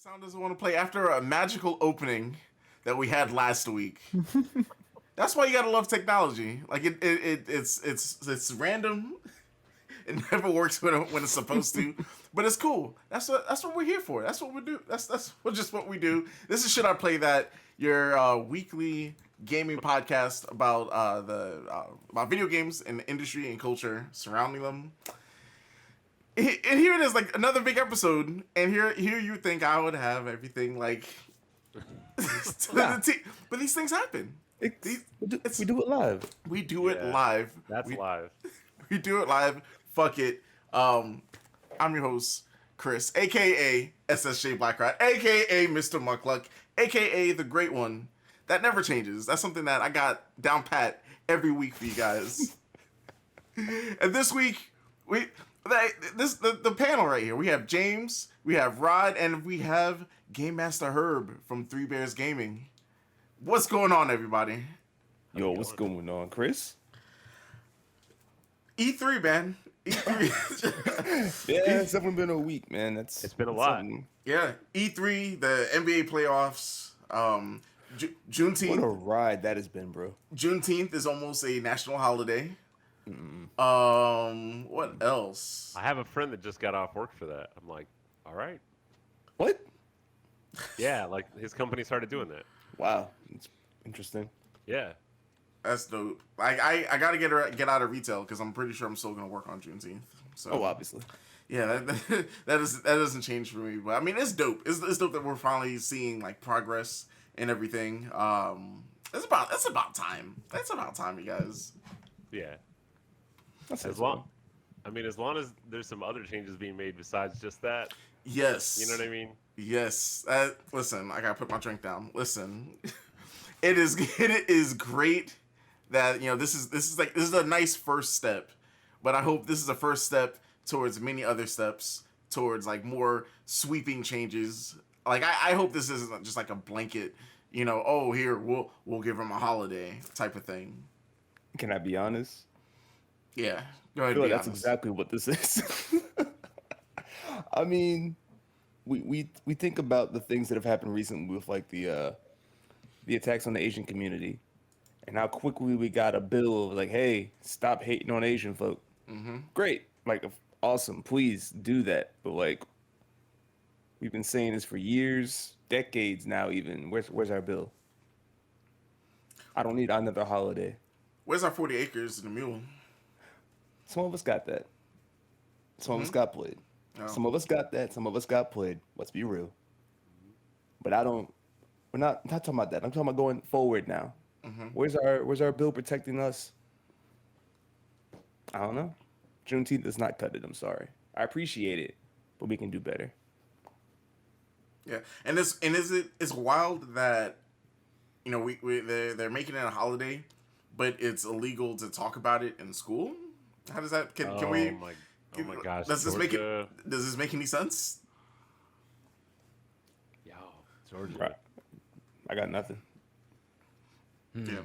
Sound doesn't want to play after a magical opening that we had last week. That's why you gotta love technology. Like it's random. It never works when it's supposed to, but it's cool. That's what we're here for. That's what we do. Just what we do. This is Should I Play That, your weekly gaming podcast about video games and the industry and culture surrounding them. And here it is, like another big episode. And here you think I would have everything like to the T, but these things happen. We do it live. We do it live. That's live. We do it live. Fuck it. I'm your host, Chris, aka SSJ Blackrat, aka Mr. Muckluck, aka the Great One. That never changes. That's something that I got down pat every week for you guys. And this week, the panel right here. We have James, we have Rod, and we have Gamemaster Herb from Three Bears Gaming. What's going on, everybody? Yo, what's going on, Chris? E3, man. E3. Yeah, it's definitely been a week, man. It's been a lot. Yeah, E3, the NBA playoffs, Juneteenth. What a ride that has been, bro. Juneteenth is almost a national holiday. What else? I have a friend that just got off work for that. I'm like, all right. What? Yeah, like his company started doing that. Wow, it's interesting. Yeah. That's dope. I gotta get out of retail because I'm pretty sure I'm still gonna work on Juneteenth. So obviously. Yeah, that doesn't change for me. But I mean, it's dope. It's dope that we're finally seeing like progress and everything. It's about time. That's about time, you guys. Yeah. As long as there's some other changes being made besides just that. Yes. You know what I mean? Yes. Listen, I gotta put my drink down. Listen, it is great that this is a nice first step, but I hope this is a first step towards many other steps towards like more sweeping changes. Like I hope this isn't just like a blanket, oh here we'll give them a holiday type of thing. Can I be honest? Yeah, go ahead. I feel like that's exactly what this is. I mean, we think about the things that have happened recently with like the attacks on the Asian community, and how quickly we got a bill of like, hey, stop hating on Asian folk. Mm-hmm. Great, like awesome, please do that. But like, we've been saying this for years, decades now. Even where's our bill? I don't need another holiday. Where's our 40 acres and a mule? Some of us got that. Some of us got played. Oh. Some of us got that. Some of us got played. Let's be real. But we're not talking about that. I'm talking about going forward now. Mm-hmm. Where's our bill protecting us? I don't know. Juneteenth does not cut it. I'm sorry. I appreciate it, but we can do better. Yeah, it's wild that they're making it a holiday, but it's illegal to talk about it in school. How does that? Can we? Oh my gosh! Does this make any sense? Yo, Georgia. Right. I got nothing. Yeah.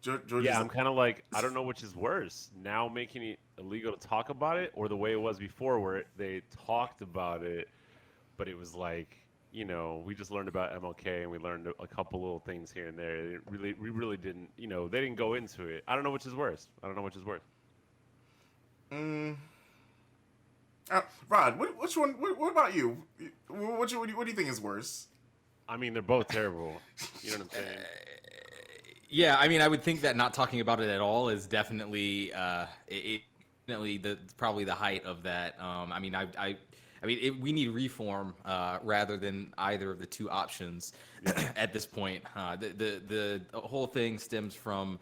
Yeah, I'm kind of like, I don't know which is worse. Now making it illegal to talk about it, or the way it was before, where they talked about it, but it was like, we just learned about MLK and we learned a couple little things here and there. We really didn't, they didn't go into it. I don't know which is worse. Rod, which one? What about you? What do you think is worse? I mean, they're both terrible. You know what I'm saying? Yeah, I mean, I would think that not talking about it at all is definitely probably the height of that. We need reform rather than either of the two options at this point. The whole thing stems from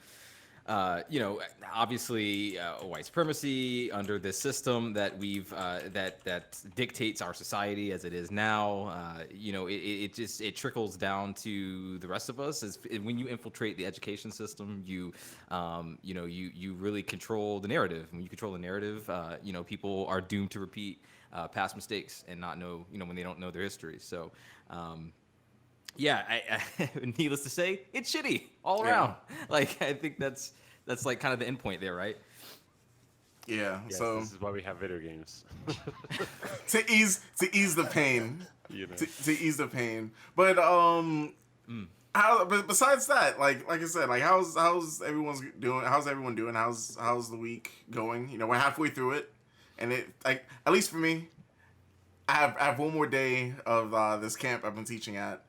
obviously white supremacy under this system that we've that dictates our society as it is now. It trickles down to the rest of us. When you infiltrate the education system, you really control the narrative. When you control the narrative, people are doomed to repeat past mistakes and not know, when they don't know their history. So. Yeah, needless to say, it's shitty all around. Like, I think that's like kind of the end point there, right? Yeah. Yes, So this is why we have video games. to ease the pain, You know. to ease the pain. But Mm. how? But besides that, like I said, like how's everyone's doing? How's everyone doing? How's the week going? You know, we're halfway through it, and it like at least for me, I have one more day of this camp I've been teaching at,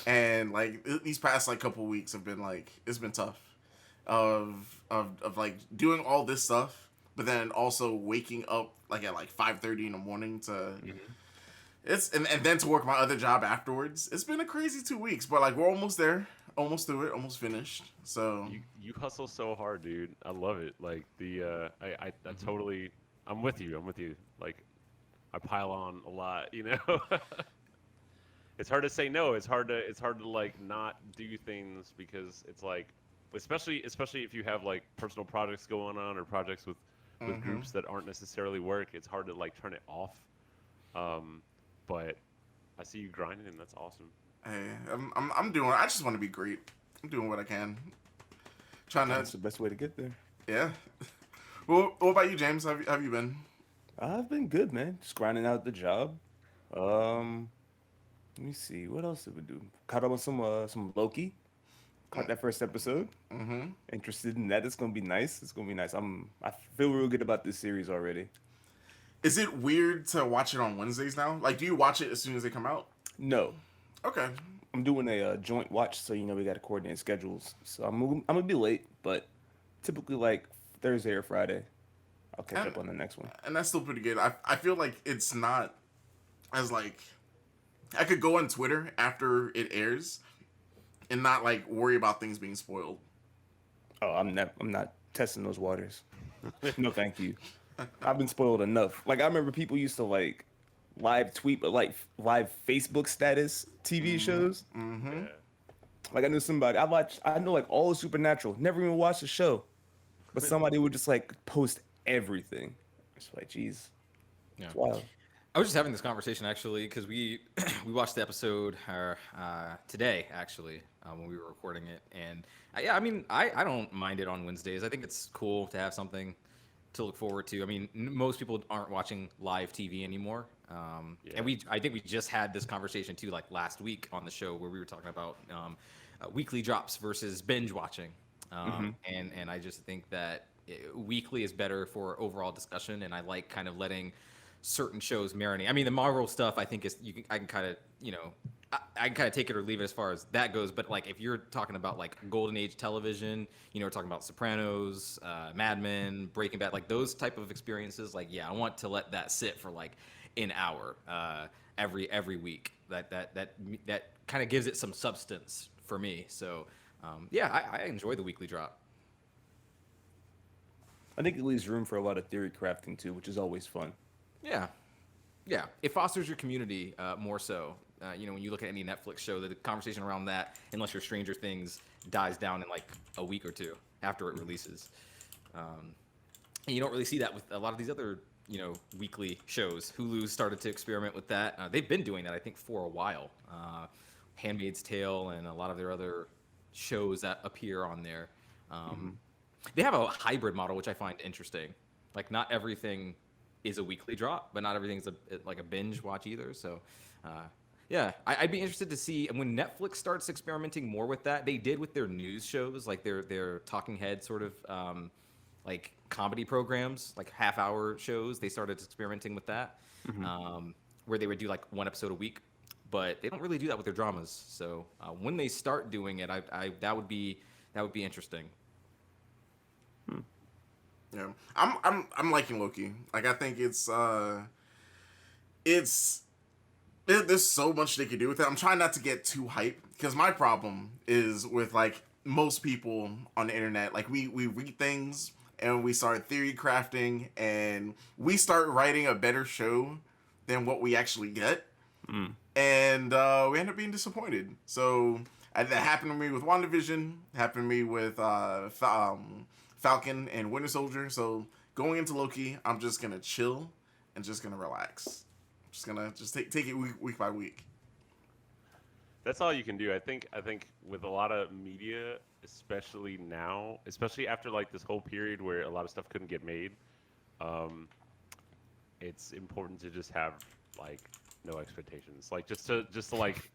and like these past like couple weeks have been like it's been tough, of like doing all this stuff, but then also waking up like at like 5:30 in the morning to and then to work my other job afterwards. It's been a crazy 2 weeks, but like we're almost there, almost through it, almost finished. So You hustle so hard, dude. I love it. Like I totally. I'm with you. I'm with you. Like I pile on a lot. You know. It's hard to say no. It's hard to like not do things because it's like, especially if you have like personal projects going on or projects with groups that aren't necessarily work. It's hard to like turn it off. But I see you grinding, and that's awesome. hey, I'm doing. I just want to be great. I'm doing what I can. Trying That's to, the best way to get there. yeah. Well, what about you, James? Have you been? I've been good, man. Just grinding out the job. Let me see. What else did we do? Caught up on some Loki. Caught that first episode. Mm-hmm. Interested in that. It's gonna be nice. It's gonna be nice. I feel real good about this series already. Is it weird to watch it on Wednesdays now? Like, do you watch it as soon as they come out? No, Okay. I'm doing a joint watch, so we got to coordinate schedules. So I'm gonna be late, but typically like Thursday or Friday, I'll catch up on the next one. And that's still pretty good. I feel like it's not as like I could go on Twitter after it airs and not like worry about things being spoiled. Oh, I'm not testing those waters. No, thank you. I've been spoiled enough. Like I remember people used to like live tweet, but like live Facebook status TV shows. Mm-hmm. Yeah. Like I knew somebody. I know like all of Supernatural. Never even watched the show, but somebody would just like post everything. It's like, geez, Yeah. it's wild. I was just having this conversation actually because we we watched the episode today actually when we were recording it, and yeah, I mean I don't mind it on Wednesdays. I think it's cool to have something to look forward to. I mean, most people aren't watching live TV anymore, and I think we just had this conversation too, like last week on the show where we were talking about weekly drops versus binge watching, and I just think that weekly is better for overall discussion, and I like kind of letting certain shows marinate. I mean, the Marvel stuff I think is I can kind of I can kind of take it or leave it as far as that goes. But like if you're talking about like golden age television, we're talking about Sopranos, Mad Men, Breaking Bad, like those type of experiences. Like I want to let that sit for like an hour every week. That kind of gives it some substance for me. So I enjoy the weekly drop. I think it leaves room for a lot of theory crafting too, which is always fun. Yeah. It fosters your community more so. When you look at any Netflix show, the conversation around that, unless you're Stranger Things, dies down in like a week or two after it releases. And you don't really see that with a lot of these other, weekly shows. Hulu started to experiment with that. They've been doing that, I think, for a while. Handmaid's Tale and a lot of their other shows that appear on there. They have a hybrid model, which I find interesting. Like, not everything is a weekly drop, but not everything's like a binge watch either. So, I'd be interested to see. And when Netflix starts experimenting more with that, they did with their news shows, like their talking head sort of like comedy programs, like half-hour shows. They started experimenting with that, where they would do like one episode a week. But they don't really do that with their dramas. So when they start doing it, that would be interesting. Yeah, I'm liking Loki. Like I think there's so much they could do with it. I'm trying not to get too hyped because my problem is with like most people on the internet. Like we read things and we start theory crafting and we start writing a better show than what we actually get, and we end up being disappointed. So that happened to me with WandaVision. Happened to me with Falcon and Winter Soldier. So going into Loki, I'm just gonna chill and just gonna relax. I'm just gonna take it week by week. That's all you can do. I think with a lot of media, especially now, especially after like this whole period where a lot of stuff couldn't get made, it's important to just have like no expectations, like just to like,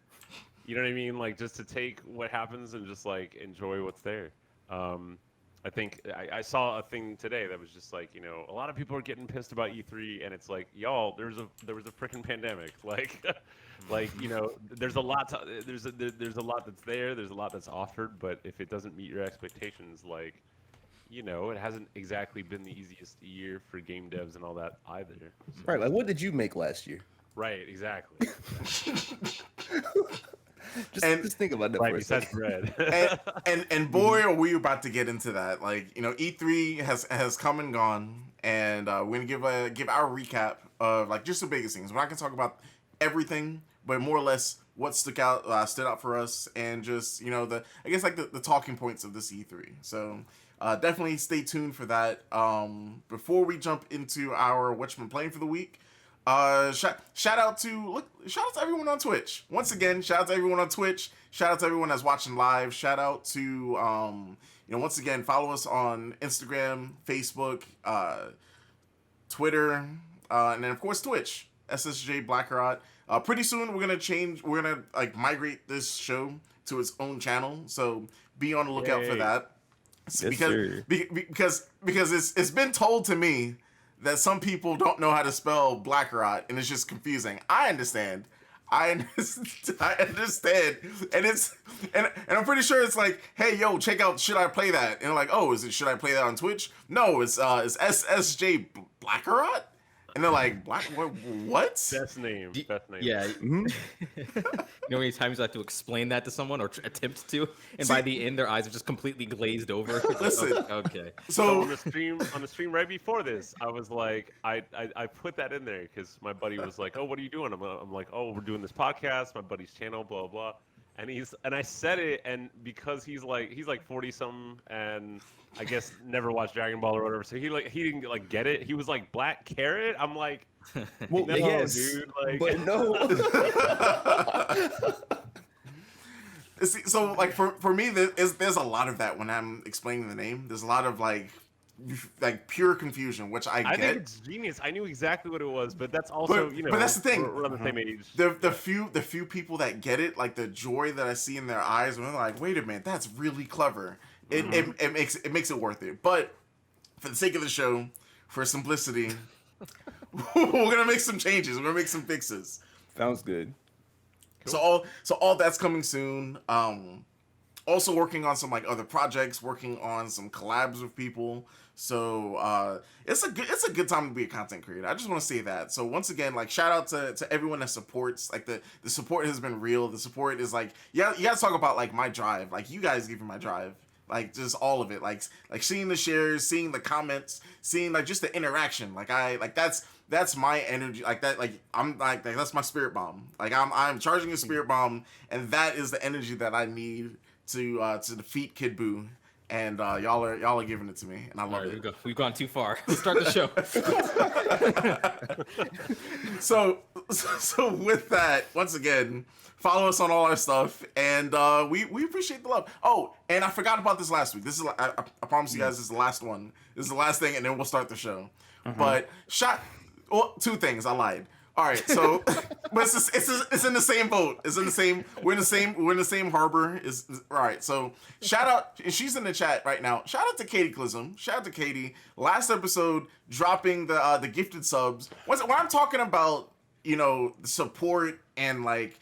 you know what I mean, like just to take what happens and just like enjoy what's there. I think I saw a thing today that was just like, a lot of people are getting pissed about E3, and it's like, y'all, there was a freaking pandemic, like, like there's a lot there's a lot that's there, there's a lot that's offered, but if it doesn't meet your expectations, like, it hasn't exactly been the easiest year for game devs and all that either. So. Right, like what did you make last year? Right, exactly. Just think about that right, for a besides second. bread. and boy, are we about to get into that. Like, E3 has come and gone, and we're gonna give our recap of like just the biggest things. We're not gonna talk about everything, but more or less what stood out for us, and just the talking points of this E3. So definitely stay tuned for that. Before we jump into our what's been playing for the week. Shout out to everyone on Twitch. Once again, shout out to everyone on Twitch. Shout out to everyone that's watching live. Shout out to once again, follow us on Instagram, Facebook, Twitter, and then of course Twitch. SSJ Blackrod. Pretty soon we're gonna like migrate this show to its own channel. So be on the lookout for that. Yes, because it's been told to me that some people don't know how to spell Blackrot, and it's just confusing. I understand, and I'm pretty sure it's like, hey, yo, check out Should I Play That? And they're like, oh, Should I Play That on Twitch? No, it's SSJ Blackrot. And they're like, what? Best name. Yeah. Mm-hmm. You know how many times I have to explain that to someone or attempt to, and by the end their eyes are just completely glazed over. Listen. Okay. So on the stream right before this, I was like, I put that in there because my buddy was like, oh, what are you doing? I'm like, oh, we're doing this podcast, my buddy's channel, blah blah. And I said it, and because he's like 40 something, and I guess never watched Dragon Ball or whatever, so he didn't like get it. He was like Black Carrot. I'm like, well, no, yes, dude, like, but no. See, so like for me, there's a lot of that when I'm explaining the name. There's a lot of like pure confusion, which I get. I think it's genius. I knew exactly what it was, but that's also but that's the thing. We're on the same age. The few people that get it, like the joy that I see in their eyes when they're like, wait a minute, that's really clever. It makes it worth it. But for the sake of the show, for simplicity, we're gonna make some changes. We're gonna make some fixes. Sounds good. Cool. So all that's coming soon. Also working on some like other projects, working on some collabs with people. So it's a good time to be a content creator. I just want to say that. So once again, like shout out to everyone that supports. Like the support has been real. The support is like, yeah, you guys talk about like my drive. Like you guys give me my drive. Like just all of it. Like seeing the shares, seeing the comments, seeing like just the interaction. Like that's my energy. Like that. Like I'm like that's my spirit bomb. Like I'm charging a spirit bomb, and that is the energy that I need to defeat Kid Buu. And y'all are giving it to me, and I love it. We've gone too far. Let's start the show. So with that, once again, follow us on all our stuff, and we appreciate the love. Oh, and I forgot about this last week. This is I promise you guys, this is the last one. This is the last thing, and then we'll start the show. But two things. I lied. All right, so but it's in the same boat. It's in the same. We're in the same harbor. Is all right. So shout out. And she's in the chat right now. Shout out to Katie Clism. Shout out to Katie. Last episode dropping the gifted subs. When I'm talking about the support and like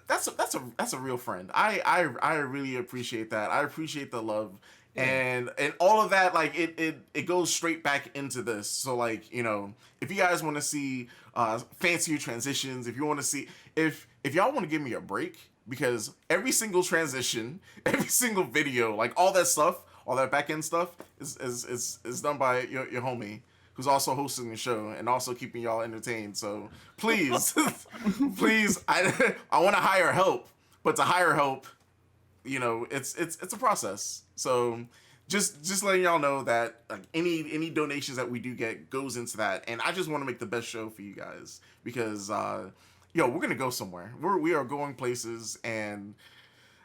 that's a real friend. I really appreciate that. I appreciate the love. And all of that, like it goes straight back into this. So like, if you guys want to see fancier transitions, if you want to see if y'all want to give me a break, because every single transition, every single video, like all that stuff, all that back end stuff is done by your homie, who's also hosting the show and also keeping y'all entertained. So please, please, I want to hire help, but to hire help, it's a process. So just letting y'all know that like any donations that we do get goes into that, and I just want to make the best show for you guys because we're gonna go somewhere. We are going places, and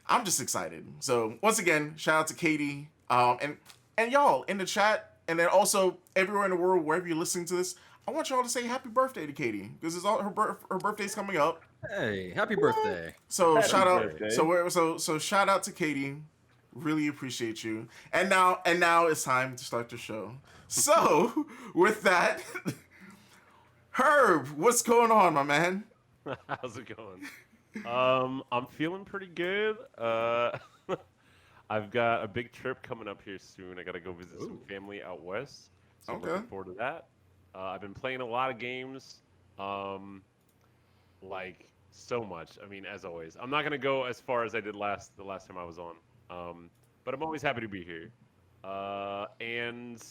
I'm just excited. So once again, shout out to Katie, and y'all in the chat and then also everywhere in the world, wherever you're listening to this, I want y'all to say happy birthday to Katie because it's all her birthday's coming up. Hey, happy birthday! So Happy shout out, birthday. so shout out to Katie. Really appreciate you. And now it's time to start the show. So with that, Herb, what's going on, my man? How's it going? I'm feeling pretty good. I've got a big trip coming up here soon. I got to go visit some family out west. So I'm looking forward to that. I've been playing a lot of games, like so much. I mean, as always, I'm not gonna go as far as I did the last time I was on, but I'm always happy to be here. And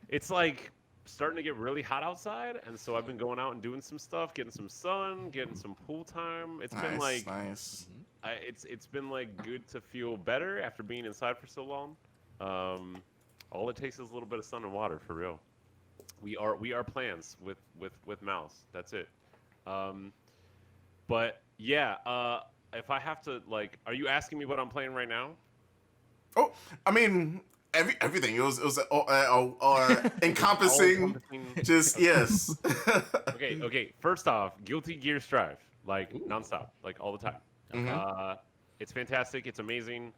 it's like starting to get really hot outside, and so I've been going out and doing some stuff, getting some sun, getting some pool time. It's been like nice. it's been like good to feel better after being inside for so long. All it takes is a little bit of sun and water, for real. We are plants with mouse. That's it. But yeah, if I have to, like, are you asking me what I'm playing right now? Oh, I mean everything. It was encompassing. Just yes. Okay. First off, Guilty Gear Strive, like nonstop, like all the time. It's fantastic. It's amazing.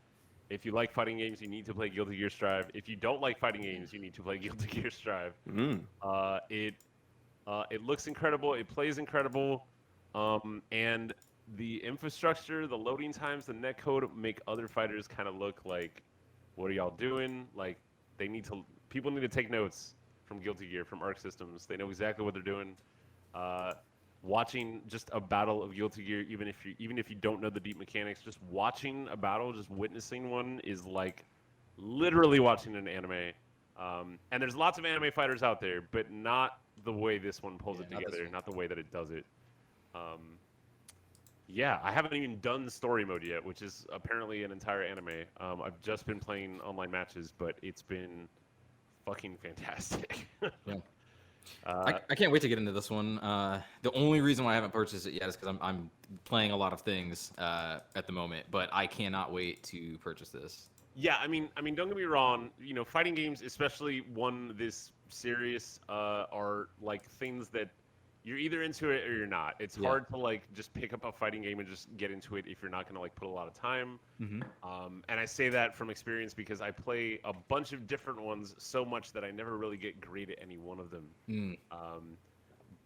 If you like fighting games, you need to play Guilty Gear Strive. If you don't like fighting games, you need to play Guilty Gear Strive. It looks incredible. It plays incredible. And the infrastructure, the loading times, the netcode make other fighters kind of look like, what are y'all doing? Like, people need to take notes from Guilty Gear, from Arc Systems. They know exactly what they're doing. Watching just a battle of Guilty Gear, even if you don't know the deep mechanics, just watching a battle, just witnessing one is like literally watching an anime. And there's lots of anime fighters out there, but not the way this one pulls it together, not the way that it does it. Yeah, I haven't even done story mode yet, which is apparently an entire anime. I've just been playing online matches, but it's been fucking fantastic. Yeah. I can't wait to get into this one. The only reason why I haven't purchased it yet is because I'm playing a lot of things at the moment, but I cannot wait to purchase this. Yeah, I mean, don't get me wrong. You know, fighting games, especially one this serious, are like things that you're either into it or you're not. It's hard to like just pick up a fighting game and just get into it if you're not gonna like put a lot of time. And I say that from experience because I play a bunch of different ones so much that I never really get great at any one of them.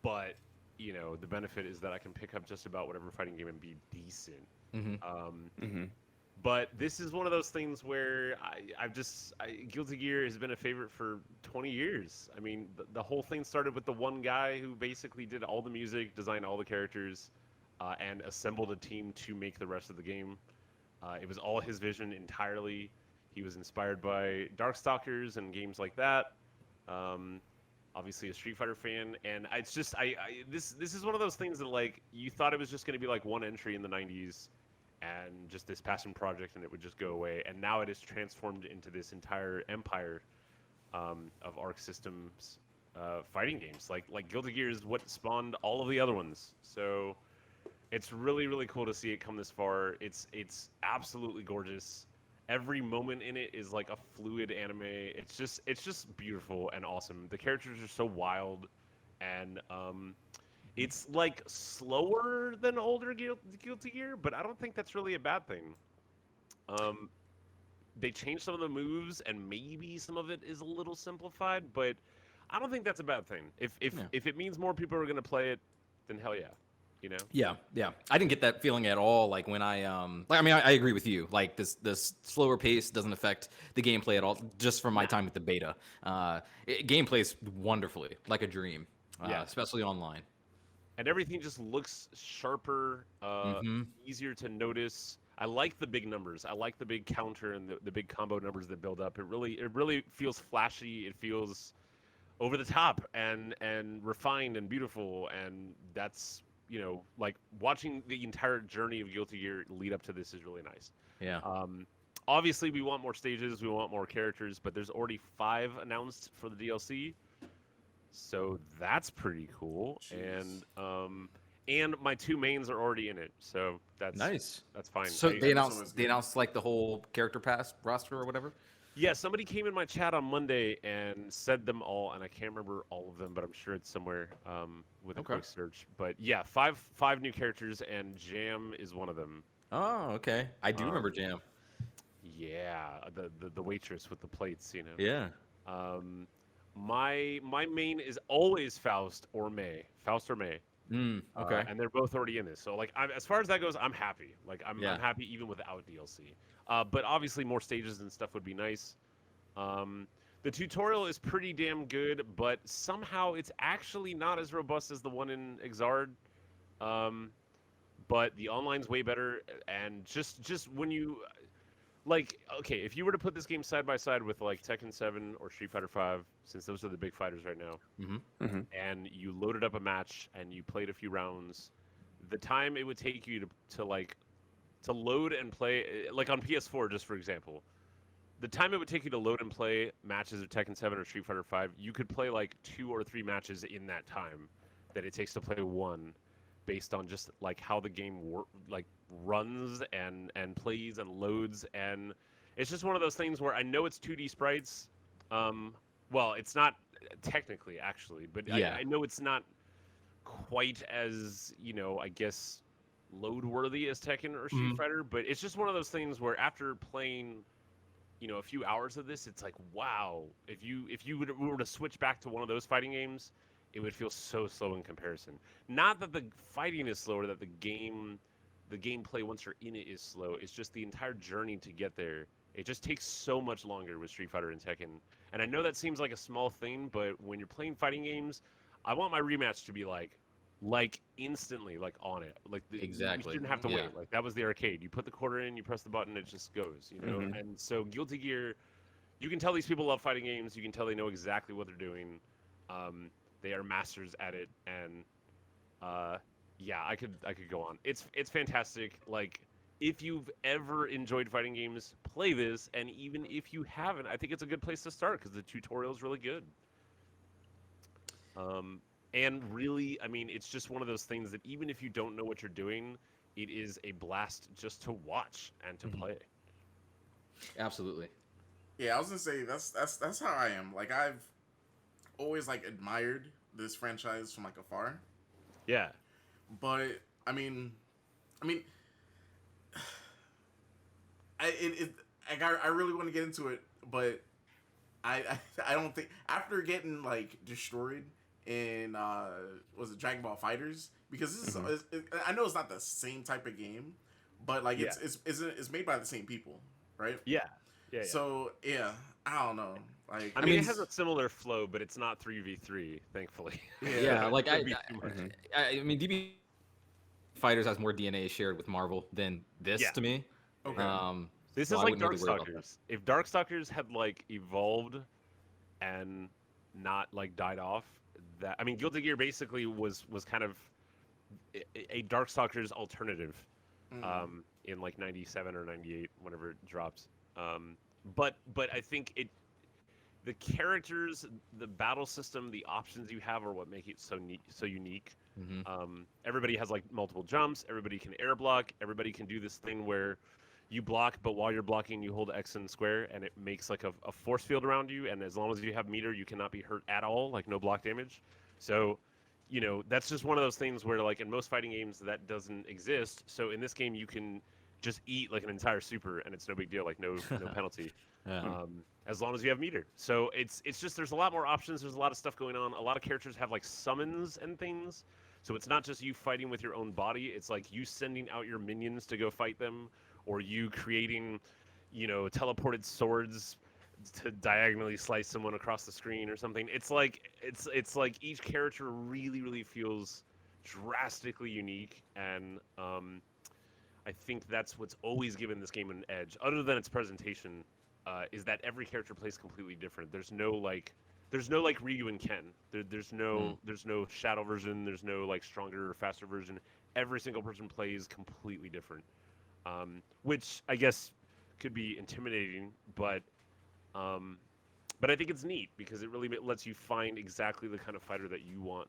But you know, the benefit is that I can pick up just about whatever fighting game and be decent. But this is one of those things where Guilty Gear has been a favorite for 20 years. I mean, the whole thing started with the one guy who basically did all the music, designed all the characters, and assembled a team to make the rest of the game. It was all his vision entirely. He was inspired by Darkstalkers and games like that. Obviously a Street Fighter fan, and it's just this is one of those things that like you thought it was just going to be like one entry in the 90s. And just this passion project, and it would just go away. And now it is transformed into this entire empire of Arc Systems fighting games. Like Guilty Gear is what spawned all of the other ones. So it's really, really cool to see it come this far. It's absolutely gorgeous. Every moment in it is like a fluid anime. It's just beautiful and awesome. The characters are so wild, and it's like slower than older Guilty Gear, but I don't think that's really a bad thing. They changed some of the moves, and maybe some of it is a little simplified, but I don't think that's a bad thing. If it means more people are gonna play it, then hell yeah, you know. Yeah. I didn't get that feeling at all. Like when I I agree with you. Like this slower pace doesn't affect the gameplay at all. Just from my time with the beta, game plays wonderfully, like a dream. Especially online. And everything just looks sharper, easier to notice. I like the big numbers. I like the big counter and the big combo numbers that build up. It really feels flashy. It feels over the top and refined and beautiful. And that's, you know, like watching the entire journey of Guilty Gear lead up to this is really nice. Yeah. Obviously, we want more stages. We want more characters. But there's already 5 announced for the DLC. So that's pretty cool. Jeez. And my 2 mains are already in it, so that's nice. That's fine. So they announced like the whole character pass roster or whatever. Yeah, somebody came in my chat on Monday and said them all, and I can't remember all of them, but I'm sure it's somewhere with a Okay. quick search. But yeah, five new characters, and Jam is one of them. Oh, okay. I do remember Um, Jam. yeah, the waitress with the plates, you know. Yeah. Um, my main is always Faust or May. Faust or May. Okay. And they're both already in this. So like, as far as that goes, I'm happy. Like, Yeah. I'm happy even without DLC. But obviously, more stages and stuff would be nice. The tutorial is pretty damn good, but somehow it's actually not as robust as the one in Exard. But the online's way better, and just when you like, okay, if you were to put this game side by side with like Tekken 7 or Street Fighter 5, since those are the big fighters right now, and you loaded up a match and you played a few rounds, the time it would take you to load and play, like on PS4, just for example, the time it would take you to load and play matches of Tekken 7 or Street Fighter 5, you could play like 2 or 3 matches in that time that it takes to play one, based on just like how the game runs and plays and loads. And it's just one of those things where I know it's 2D sprites. Well, it's not technically, actually, but Yeah. I know it's not quite as, I guess, load worthy as Tekken or Street Fighter, but it's just one of those things where after playing a few hours of this, it's like, wow, if you were to switch back to one of those fighting games, it would feel so slow in comparison. Not that the fighting is slower, that the gameplay once you're in it is slow. It's just the entire journey to get there. It just takes so much longer with Street Fighter and Tekken. And I know that seems like a small thing, but when you're playing fighting games, I want my rematch to be like instantly, like on it. Like Exactly. You shouldn't have to Yeah. wait. Like that was the arcade. You put the quarter in, you press the button, it just goes. And so Guilty Gear, you can tell these people love fighting games. You can tell they know exactly what they're doing. They are masters at it, and yeah, I could go on. It's fantastic. Like, if you've ever enjoyed fighting games, play this, and even if you haven't, I think it's a good place to start because the tutorial is really good. And really, I mean, it's just one of those things that even if you don't know what you're doing, it is a blast just to watch and to play. Absolutely. Yeah, I was gonna say that's how I am. Like, I've always like admired this franchise from like afar. Yeah. But I mean, I really want to get into it, but I don't think after getting like destroyed in was it Dragon Ball Fighters, because this is I know it's not the same type of game, but like it's made by the same people, right? Yeah. Yeah. So yeah, I don't know. Like, I mean, it has a similar flow, but it's not 3v3, thankfully. Yeah, like It'd be too much. I mean, DB Fighters has more DNA shared with Marvel than this Yeah. to me. Okay. This So is I like wouldn't really worry about Darkstalkers. If Darkstalkers had like evolved and not like died off, I mean, Guilty Gear basically was kind of a Darkstalkers alternative in like 97 or 98, whenever it drops. But I think the characters, the battle system, the options you have are what make it so unique. Everybody has like multiple jumps. Everybody can air block. Everybody can do this thing where you block, but while you're blocking, you hold X and square, and it makes like a force field around you. And as long as you have meter, you cannot be hurt at all, like no block damage. So, that's just one of those things where like in most fighting games that doesn't exist. So in this game, you can just eat like an entire super, and it's no big deal, like no penalty. As long as you have meter. So it's just, there's a lot more options. There's a lot of stuff going on. A lot of characters have like summons and things. So it's not just you fighting with your own body. It's like you sending out your minions to go fight them, or you creating, teleported swords to diagonally slice someone across the screen or something. It's like each character really, really feels drastically unique, and I think that's what's always given this game an edge, other than its presentation. Is that every character plays completely different. There's no like Ryu and Ken. There's no shadow version. There's no like stronger or faster version. Every single person plays completely different, which I guess could be intimidating, but I think it's neat because it really lets you find exactly the kind of fighter that you want,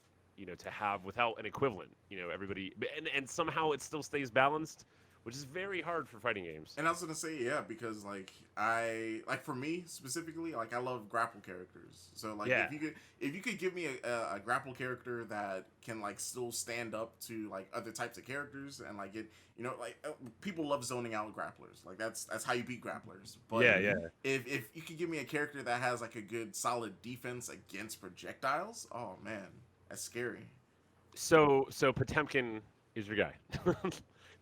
to have without an equivalent. Everybody, and somehow it still stays balanced which is very hard for fighting games. And I was gonna say, yeah, because like for me specifically, like I love grapple characters. So like if you could give me a grapple character that can like still stand up to like other types of characters and like it, people love zoning out grapplers. Like that's how you beat grapplers. But if you could give me a character that has like a good solid defense against projectiles, oh man, that's scary. So Potemkin is your guy.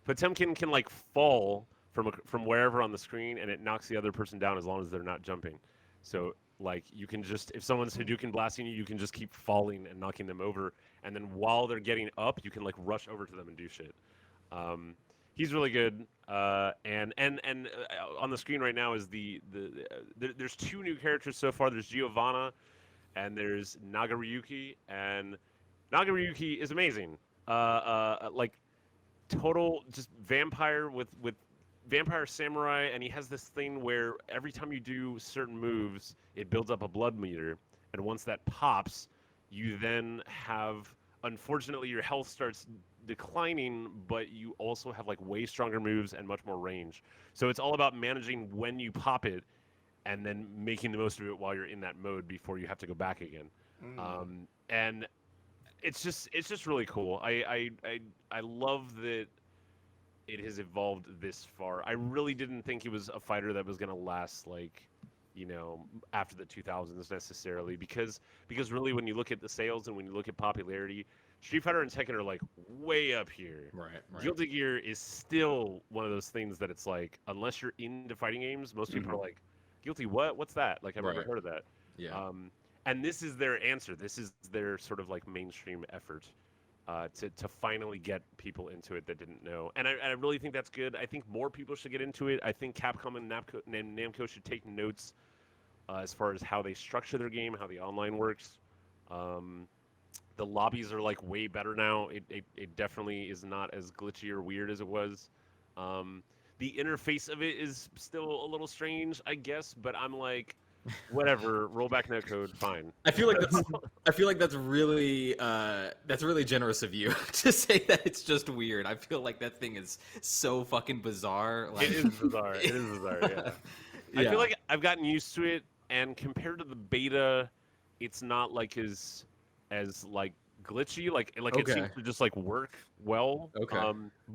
Potemkin can like fall from wherever on the screen, and it knocks the other person down as long as they're not jumping. So like you can just, if someone's Hadouken blasting you, you can just keep falling and knocking them over, and then while they're getting up, you can like rush over to them and do shit. He's really good. And on the screen right now is there's 2 new characters so far. There's Giovanna, and there's Nagaryuki, and Nagaryuki is amazing. Like total just vampire with vampire samurai, and he has this thing where every time you do certain moves, it builds up a blood meter, and once that pops, you then have, unfortunately, your health starts declining, but you also have like way stronger moves and much more range. So it's all about managing when you pop it and then making the most of it while you're in that mode before you have to go back again. And it's just really cool. I love that it has evolved this far. I really didn't think it was a fighter that was gonna last like, after the 2000s necessarily, because really when you look at the sales and when you look at popularity, Street Fighter and Tekken are like way up here. Right. Guilty Gear is still one of those things that it's like, unless you're into fighting games, most people are like, Guilty what? What's that? Like I've never heard of that. Yeah. And this is their answer. This is their sort of like mainstream effort to finally get people into it that didn't know. And I really think that's good. I think more people should get into it. I think Capcom and Namco should take notes as far as how they structure their game, how the online works. The lobbies are like way better now. It definitely is not as glitchy or weird as it was. The interface of it is still a little strange, I guess, but I'm like, whatever, roll back netcode, fine. I feel like that's really generous of you to say that it's just weird. I feel like that thing is so fucking bizarre. Like... It is bizarre. Yeah. I feel like I've gotten used to it, and compared to the beta, it's not like as like glitchy. Like it seems to just like work well.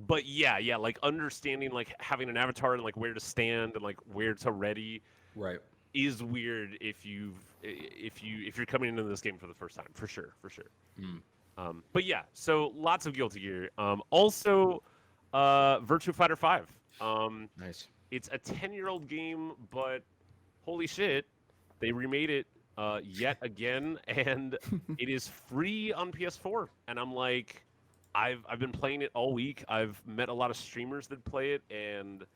But yeah, like understanding like having an avatar and like where to stand and like where to ready. Right. Is weird if you're coming into this game for the first time, for sure. But yeah, so lots of Guilty Gear. Also, Virtua Fighter 5. Nice. It's a 10-year-old game, but holy shit, they remade it yet again, and it is free on PS4. And I'm like, I've been playing it all week. I've met a lot of streamers that play it, and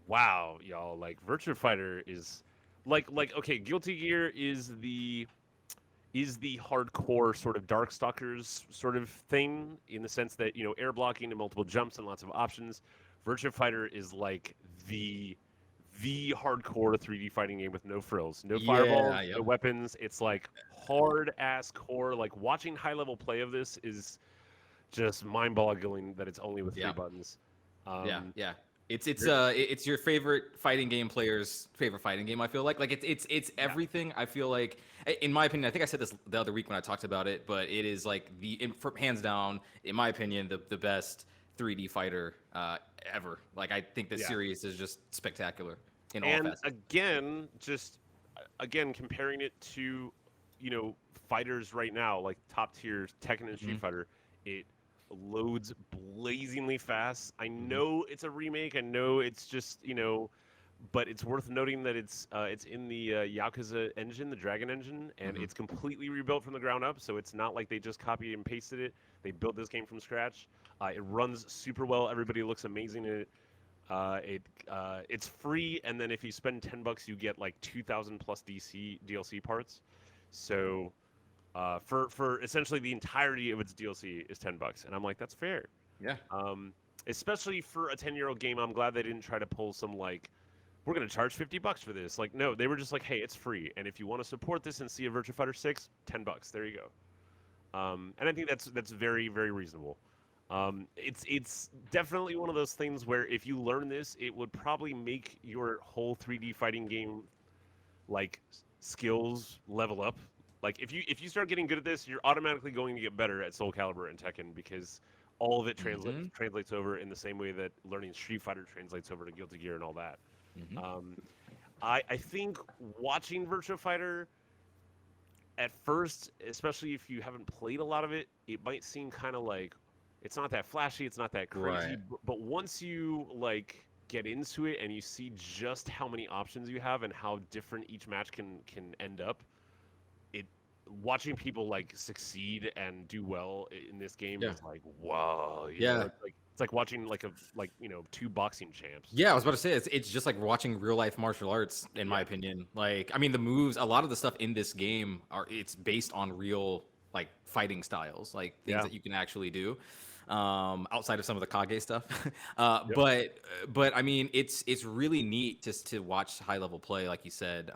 wow, y'all, like Virtua Fighter is. Like okay, Guilty Gear is the hardcore sort of Darkstalkers sort of thing, in the sense that air blocking and multiple jumps and lots of options. Virtua Fighter is like the hardcore 3D fighting game with no frills, no fireballs, no weapons. It's like hard ass core. Like watching high level play of this is just mind boggling that it's only with 3 buttons. Yeah. It's your favorite fighting game player's favorite fighting game. I feel like it's everything. I feel like, in my opinion, I think I said this the other week when I talked about it, but it is like hands down, in my opinion, the best 3D fighter ever. Like I think the series is just spectacular in all facets. And again, comparing it to fighters right now, like top tier Tekken and Street Fighter, it loads blazingly fast. I know it's a remake. I know it's just but it's worth noting that it's in the Yakuza engine, the Dragon engine, and it's completely rebuilt from the ground up. So it's not like they just copied and pasted it. They built this game from scratch. It runs super well. Everybody looks amazing in it. It's free, and then if you spend $10, you get like 2,000 plus DLC parts. So. For essentially the entirety of its DLC is $10, and I'm like, that's fair. Yeah. Especially for a 10-year-old game, I'm glad they didn't try to pull some like, we're gonna charge $50 for this. Like, no, they were just like, hey, it's free, and if you want to support this and see a Virtua Fighter 6, $10. There you go. And I think that's very, very reasonable. It's definitely one of those things where if you learn this, it would probably make your whole 3D fighting game like skills level up. Like if you start getting good at this, you're automatically going to get better at Soul Calibur and Tekken because all of it translates over in the same way that learning Street Fighter translates over to Guilty Gear and all that. Um, I think watching Virtua Fighter at first, especially if you haven't played a lot of it, it might seem kind of like it's not that flashy, it's not that crazy. Right. But once you like get into it and you see just how many options you have and how different each match can end up, it watching people like succeed and do well in this game is like wow. You know, it's like watching like two boxing champs. Yeah, I was about to say it's just like watching real life martial arts, in my opinion. Like, I mean, the moves, a lot of the stuff in this game it's based on real like fighting styles, like things that you can actually do, outside of some of the Kage stuff. But I mean, it's really neat just to watch high level play, like you said,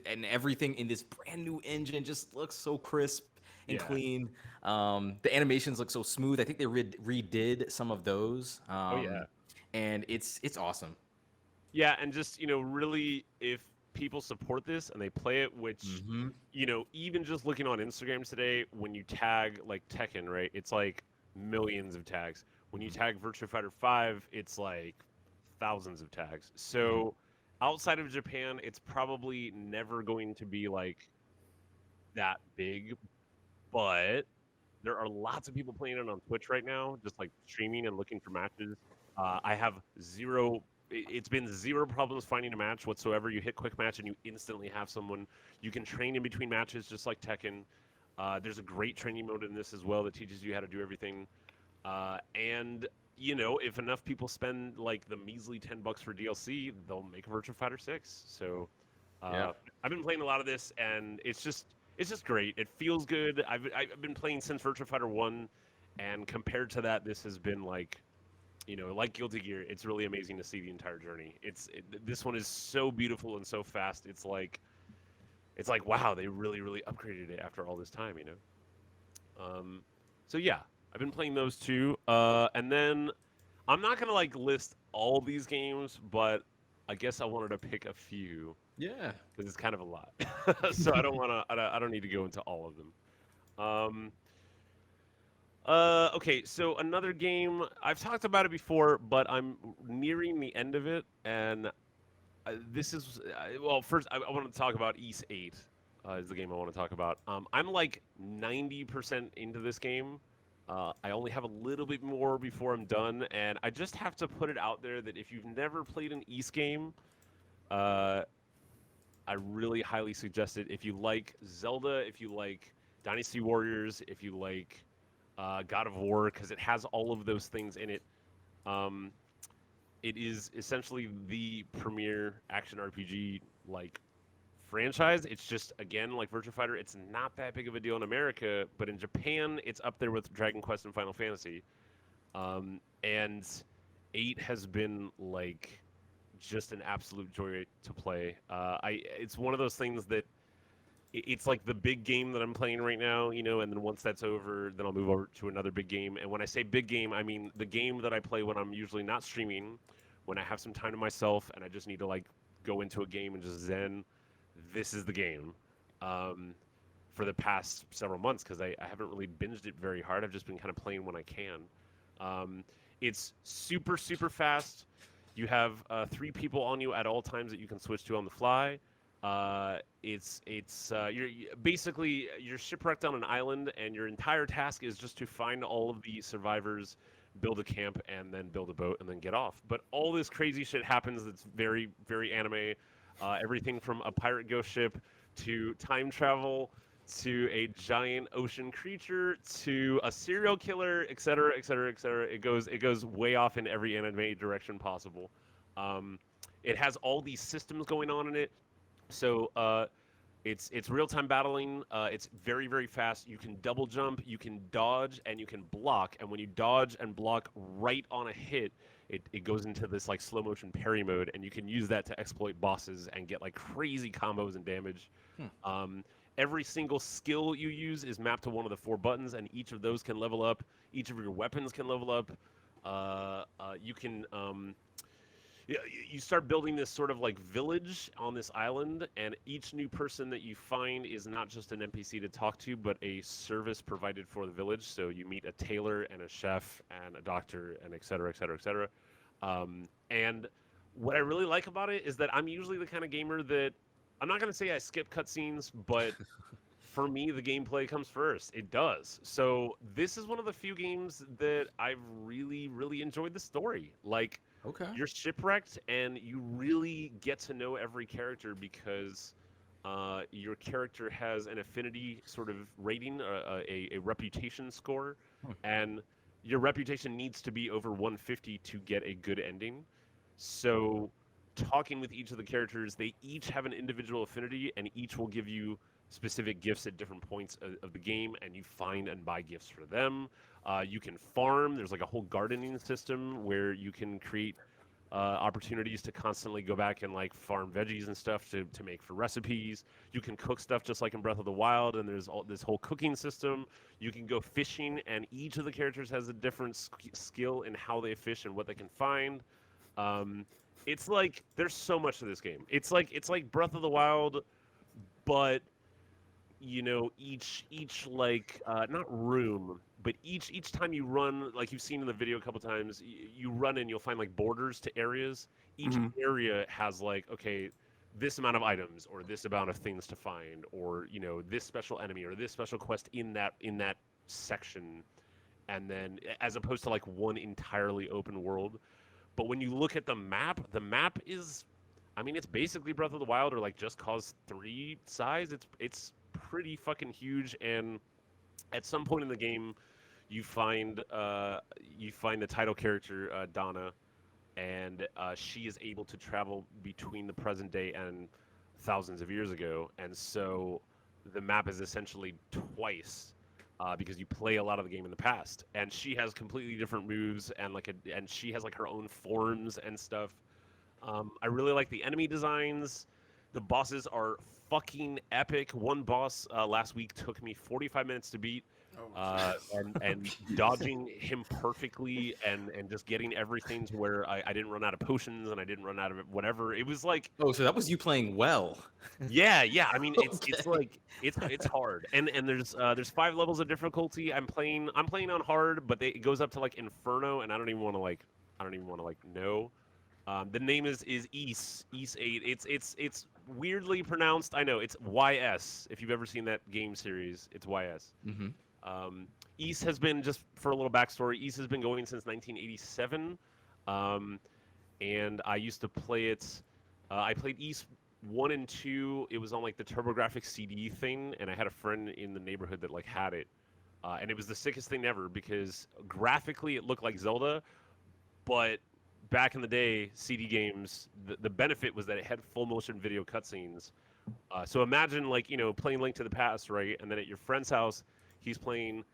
and everything in this brand new engine just looks so crisp and clean. The animations look so smooth. I think they redid some of those. And it's awesome. Yeah, and just really, if people support this and they play it, which even just looking on Instagram today, when you tag like Tekken, right, it's like millions of tags. When you tag Virtua Fighter 5, it's like thousands of tags. So outside of Japan, it's probably never going to be like that big. But there are lots of people playing it on Twitch right now, just like streaming and looking for matches. I have it's been zero problems finding a match whatsoever. You hit quick match and you instantly have someone. You can train in between matches just like Tekken. There's a great training mode in this as well that teaches you how to do everything. And if enough people spend like the measly $10 for DLC, they'll make Virtua Fighter 6. So I've been playing a lot of this, and it's just great. It feels good. I've been playing since Virtua Fighter 1, and compared to that, this has been like, like Guilty Gear, it's really amazing to see the entire journey. This one is so beautiful and so fast. It's like wow, they really, really upgraded it after all this time, So yeah, I've been playing those two. And then I'm not gonna like list all these games, but I guess I wanted to pick a few. Yeah, because it's kind of a lot. So I don't need to go into all of them. Okay, so another game, I've talked about it before, but I'm nearing the end of it, and this is well. First, I want to talk about Ys 8. Is the game I want to talk about. I'm like 90% into this game. I only have a little bit more before I'm done, and I just have to put it out there that if you've never played an Ys game, I really highly suggest it. If you like Zelda, if you like Dynasty Warriors, if you like God of War, because it has all of those things in it. It is essentially the premier action RPG like franchise. It's just, again, like Virtua Fighter, it's not that big of a deal in America, but in Japan, it's up there with Dragon Quest and Final Fantasy. And 8 has been like just an absolute joy to play. It's one of those things that it's like the big game that I'm playing right now, and then once that's over, then I'll move over to another big game. And when I say big game, I mean the game that I play when I'm usually not streaming, when I have some time to myself and I just need to like go into a game and just zen. This is the game for the past several months, because I haven't really binged it very hard. I've just been kind of playing when I can. It's super, super fast. You have 3 people on you at all times that you can switch to on the fly. You're basically you're shipwrecked on an island, and your entire task is just to find all of the survivors, build a camp, and then build a boat, and then get off. But all this crazy shit happens that's very, very anime. Everything from a pirate ghost ship to time travel to a giant ocean creature to a serial killer, etc., etc., etc. It goes way off in every anime direction possible. It has all these systems going on in it. So it's real-time battling. It's very, very fast. You can double jump, you can dodge, and you can block. And when you dodge and block right on a hit, it goes into this like slow-motion parry mode, and you can use that to exploit bosses and get like crazy combos and damage. Every single skill you use is mapped to one of the 4 buttons, and each of those can level up Each of your weapons can level up. You can you start building this sort of like village on this island, and each new person that you find is not just an NPC to talk to, but a service provided for the village. So you meet a tailor and a chef and a doctor and et cetera, et cetera, et cetera. And what I really like about it is that I'm usually the kind of gamer that I'm not going to say I skip cutscenes, but for me, the gameplay comes first. It does. So this is one of the few games that I've really, really enjoyed the story. Like, Okay. you're shipwrecked and you really get to know every character because your character has an affinity sort of rating, a reputation score, and your reputation needs to be over 150 to get a good ending. So talking with each of the characters, they each have an individual affinity, and each will give you specific gifts at different points of the game, and you find and buy gifts for them. You can farm. There's like a whole gardening system where you can create opportunities to constantly go back and like farm veggies and stuff to make for recipes. You can cook stuff just like in Breath of the Wild, and there's this whole cooking system. You can go fishing, and each of the characters has a different skill in how they fish and what they can find. It's like there's so much to this game. It's like Breath of the Wild, but you know, each like not room, but each time you run, like you've seen in the video a couple times, you run and you'll find like borders to areas. Each area has like, okay, this amount of items or this amount of things to find, or you know, this special enemy or this special quest in that section, and then as opposed to like one entirely open world. But when you look at the map is, I mean, it's basically Breath of the Wild or like Just Cause 3 size. It's pretty fucking huge, and at some point in the game, you find the title character Donna, and she is able to travel between the present day and thousands of years ago, and so the map is essentially twice. Because you play a lot of the game in the past, and she has completely different moves, and and she has like her own forms and stuff. I really like the enemy designs. The bosses are fucking epic. One boss last week took me 45 minutes to beat, and dodging him perfectly and just getting everything to where I didn't run out of potions and I didn't run out of whatever. It was like, Oh, so that was you playing well. yeah. I mean, it's Okay. like it's hard, and there's 5 levels of difficulty. I'm playing on hard, but it goes up to like Inferno, and I don't even want to like know. The name is Ys 8. It's weirdly pronounced. I know it's YS. If you've ever seen that game series, it's YS. Mm-hmm. Ys has been, just for a little backstory, Ys has been going since 1987, and I used to play it. I played Ys 1 and 2. It was on like the TurboGrafx CD thing, and I had a friend in the neighborhood that like had it, and it was the sickest thing ever because graphically it looked like Zelda, but back in the day, CD games, the benefit was that it had full motion video cutscenes. So imagine like, you know, playing Link to the Past, right? And then at your friend's house, he's playing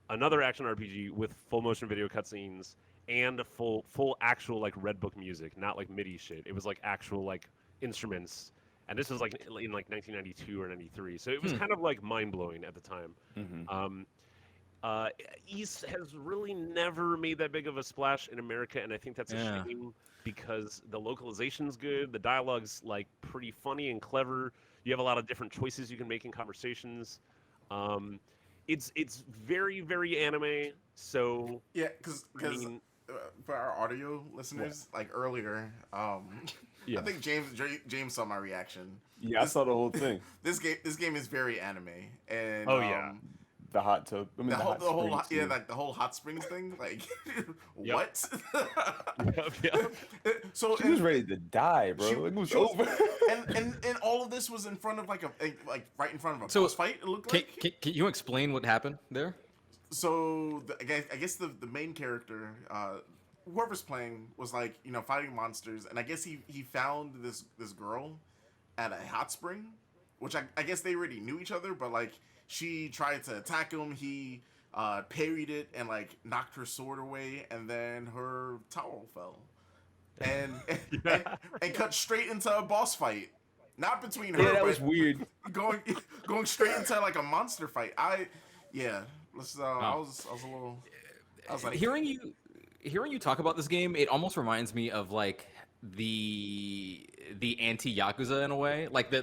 another action RPG with full motion video cutscenes and a full actual like Red Book music, not like MIDI shit. It was like actual like instruments. And this was like in like 1992 or 93. So it was kind of like mind blowing at the time. Ys has really never made that big of a splash in America, and I think that's a shame because the localization's good, the dialogue's like pretty funny and clever. You have a lot of different choices you can make in conversations. It's very, very anime. So Yeah, because I mean, for our audio listeners, like earlier, I think James saw my reaction. Yeah, I saw the whole thing. This game is very anime, and The hot tub. I mean, the whole springs, like the whole hot springs thing. Like, Yep. what? Yep. So She was ready to die, bro. It was over. and all of this was in front of like right in front of a So, boss fight. It looked like. Can you explain what happened there? So I guess the main character, whoever's playing, was like, you know, fighting monsters, and I guess he found this girl at a hot spring, which I guess they already knew each other, but like she tried to attack him, he parried it and like knocked her sword away, and then her towel fell, and cut straight into a boss fight, not between her. Yeah, that but was weird. Going straight into like a monster fight. I was a little. I was like, hearing you talk about this game, it almost reminds me of like the anti Yakuza in a way, like the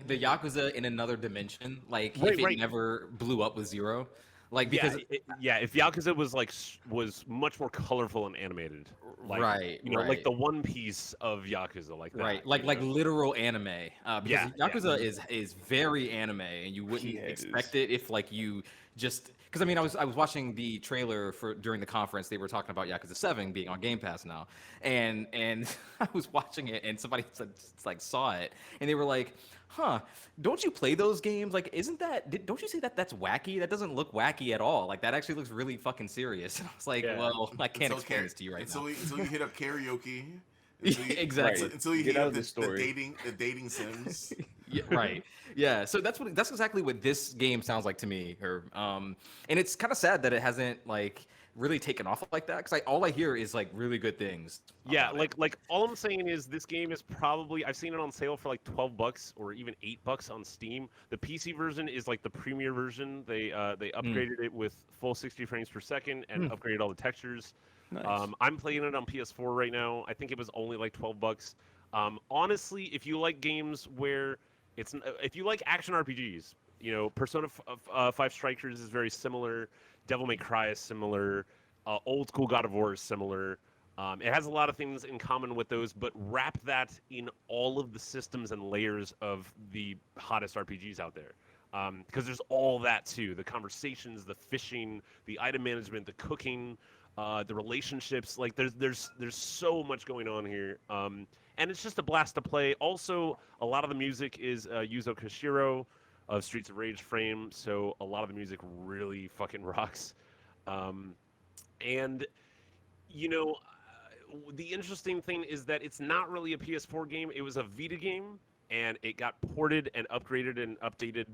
Yakuza in another dimension, like Right, if it right. never blew up with Zero, like Yeah, because yeah. If Yakuza was like was much more colorful and animated, like right, like right. the One Piece of Yakuza, like Right, that. like literal anime, because Yeah, yeah. Yakuza is very anime, and you wouldn't Yeah, it expect is. it if like you just because I mean I was watching the trailer for during the conference they were talking about Yakuza 7 being on Game Pass now, and I was watching it and somebody like saw it and they were like, huh, don't you play those games? Like, don't you say that's wacky? That doesn't look wacky at all. Like that actually looks really fucking serious. And I was like, Yeah. well, I can't explain this to you right now. until you hit up karaoke. Until you, Exactly. until you Get hit out up of the the story. dating sims. Yeah, right. Yeah. So that's exactly what this game sounds like to me. Or and it's kind of sad that it hasn't like really taken off like that because all I hear is like really good things. Yeah, about it. like all I'm saying is this game is probably I've seen it on sale for like $12 or even $8 on Steam. The PC version is like the premier version. They upgraded it with full 60 frames per second and upgraded all the textures. Nice. I'm playing it on PS4 right now. I think it was only like $12. Honestly, if you like games where if you like action RPGs, Persona 5 Strikers is very similar. Devil May Cry is similar. Old school God of War is similar. It has a lot of things in common with those, but wrap that in all of the systems and layers of the hottest RPGs out there. Because there's all that too: the conversations, the fishing, the item management, the cooking, the relationships. Like there's so much going on here, and it's just a blast to play. Also, a lot of the music is Yuzo Koshiro of Streets of Rage fame, so a lot of the music really fucking rocks. And you know, the interesting thing is that it's not really a PS4 game. It was a Vita game, and it got ported and upgraded and updated.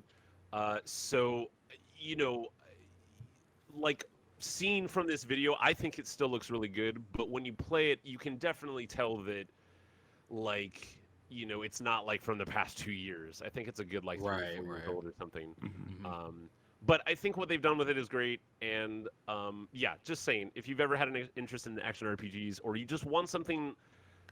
So, you know, like seen from this video, I think it still looks really good. But when you play it, you can definitely tell that, like, it's not like from the past 2 years. I think it's a good like 3 or 4 years old or something. But I think what they've done with it is great. And yeah, just saying, if you've ever had an interest in action RPGs, or you just want something